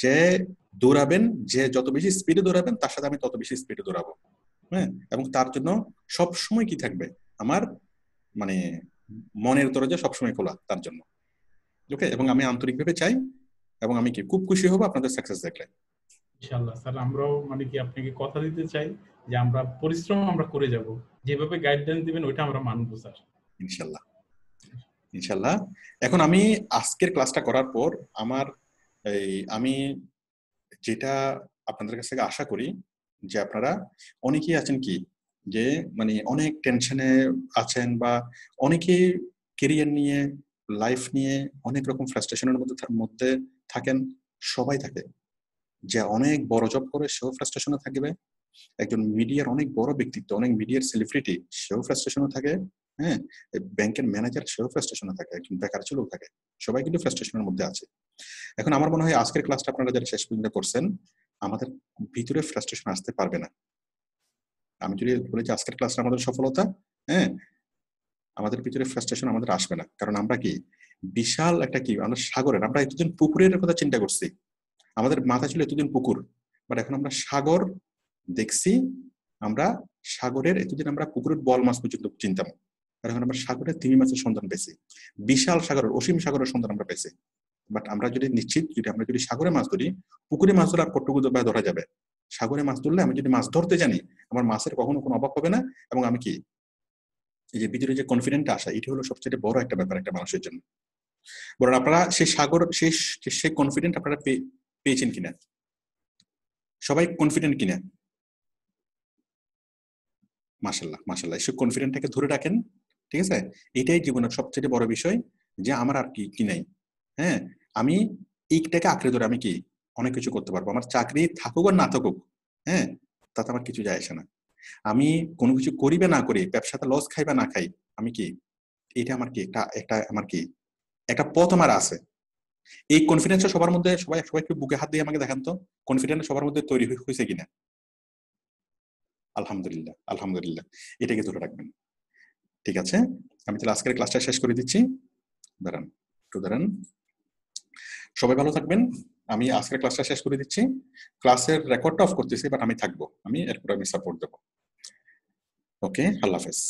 যে দৌড়াবেন, যে যত বেশি স্পিডে দৌড়াবেন তার সাথে আমি তত বেশি স্পিডে দৌড়াবো। হ্যাঁ, এবং তার জন্য সব সময় কি থাকবে আমার মানে মনের দরজা সবসময় খোলা তার জন্য। ওকে, এবং আমি আন্তরিকভাবে চাই, এবং আমি কি খুব খুশি হব আপনাদের সাকসেস দেখলে। ইনশাআল্লাহ স্যার, আমরাও মানে কি আপনাকে কথা দিতে চাই যে আমরা পরিশ্রম আমরা করে যাব, যেভাবে গাইডলাইন দিবেন ওইটা আমরা মানবো স্যার। ইনশাআল্লাহ ইনশাআল্লাহ। এখন আমি আজকের ক্লাসটা করার পর আমি যেটা আপনাদের কাছ থেকে আশা করি যে আপনারা অনেকেই আছেন কি যে মানে অনেক টেনশনে আছেন, বা অনেকেই কেরিয়ার নিয়ে, লাইফ নিয়ে অনেক রকম ফ্রাস্ট্রেশনের মধ্যে থাকেন। সবাই থাকে। যে অনেক বড় জব করে সেও ফ্রাস্ট্রেশনে থাকবে, একজন মিডিয়ার অনেক বড় ব্যক্তিত্ব, অনেক মিডিয়ার সেলিব্রিটি সেও ফ্রাস্ট্রেশনে থাকে, হ্যাঁ, ব্যাংকের ম্যানেজার সেও ফ্রাস্ট্রেশনে থাকে, একজন বেকার ছেলেও থাকে, সবাই কিন্তু ফ্রাস্ট্রেশনের মধ্যে আছে। এখন আমার মনে হয় আজকের ক্লাসটা আপনারা যারা শেষ পর্যন্ত করছেন, আমাদের ভিতরে ফ্রাস্ট্রেশন আসতে পারবে না। আমি যদি বলি যে আজকের ক্লাসটা আমাদের সফলতা, হ্যাঁ, আমাদের ভিতরে ফ্রাস্ট্রেশন আমাদের আসবে না। কারণ আমরা কি বিশাল একটা কি আমরা সাগরের, আমরা এতদিন পুকুরের কথা চিন্তা করছি, আমাদের মাথা ছিল এতদিন পুকুর, বাট এখন আমরা সাগর দেখছি। আমরা সাগরের এতদিন আমরা পুকুরের বল মাছ পর্যন্ত চিনতাম, আর এখন আমরা সাগরের তিমি মাছের সন্ধান পেয়েছি, বিশাল সাগরের অসীম সাগরের সন্ধান আমরা পেয়েছি। বাট আমরা যদি নিশ্চিত আমরা যদি সাগরে মাছ ধরি, পুকুরে মাছ ধরে আর কতটুকু ধরা যাবে, সাগরে মাছ ধরলে আমি যদি মাছ ধরতে জানি আমার মাছের কখনো কোনো অভাব হবে না। এবং আমি কি এই যে ভিতরে যে কনফিডেন্টটা আসা, এটি হলো সবচেয়ে বড় একটা ব্যাপার একটা মানুষের জন্য। বরং আপনারা সেই সাগর সেই কনফিডেন্ট আপনারা পেয়েছেন কিনা, সবাই কনফিডেন্ট কিনা? মাশাআল্লাহ মাশাআল্লাহ, সেই কনফিডেন্টটাকে ধরে রাখেন, ঠিক আছে? এটাই জীবনের সবচেয়ে বড় বিষয়, যে আমার আর কি নাই, হ্যাঁ, আমি এইটাকে আঁকড়ে ধরে আমি কি অনেক কিছু করতে পারবো। আমার চাকরি থাকুক আর না থাকুক, হ্যাঁ, তাতে আমার কিছু যায় আসে না। আমি কোনো কিছু করি বা না করি, ব্যবসাতে লস খাই বা না খাই, আমি কি এটা আমার কি একটা আমার কি একটা পথ আমার আছে। এই কনফিডেন্সটা সবার মধ্যে, সবাই একটু বুকে হাত দিয়ে আমাকে দেখান তো, কনফিডেন্স সবার মধ্যে তৈরি হয়েছে কিনা? আলহামদুলিল্লাহ আলহামদুলিল্লাহ, এটাকে ধরে রাখবেন। ঠিক আছে, আমি তাহলে আজকের ক্লাসটা শেষ করে দিচ্ছি। দাঁড়ান, সবাই ভালো থাকবেন। আমি আজকের ক্লাসটা শেষ করে দিচ্ছি। ক্লাসের রেকর্ডটা অফ করতেছি, বাট আমি থাকবো, এরপর আমি সাপোর্ট দেবো। ওকে, আল্লাহ হাফেজ।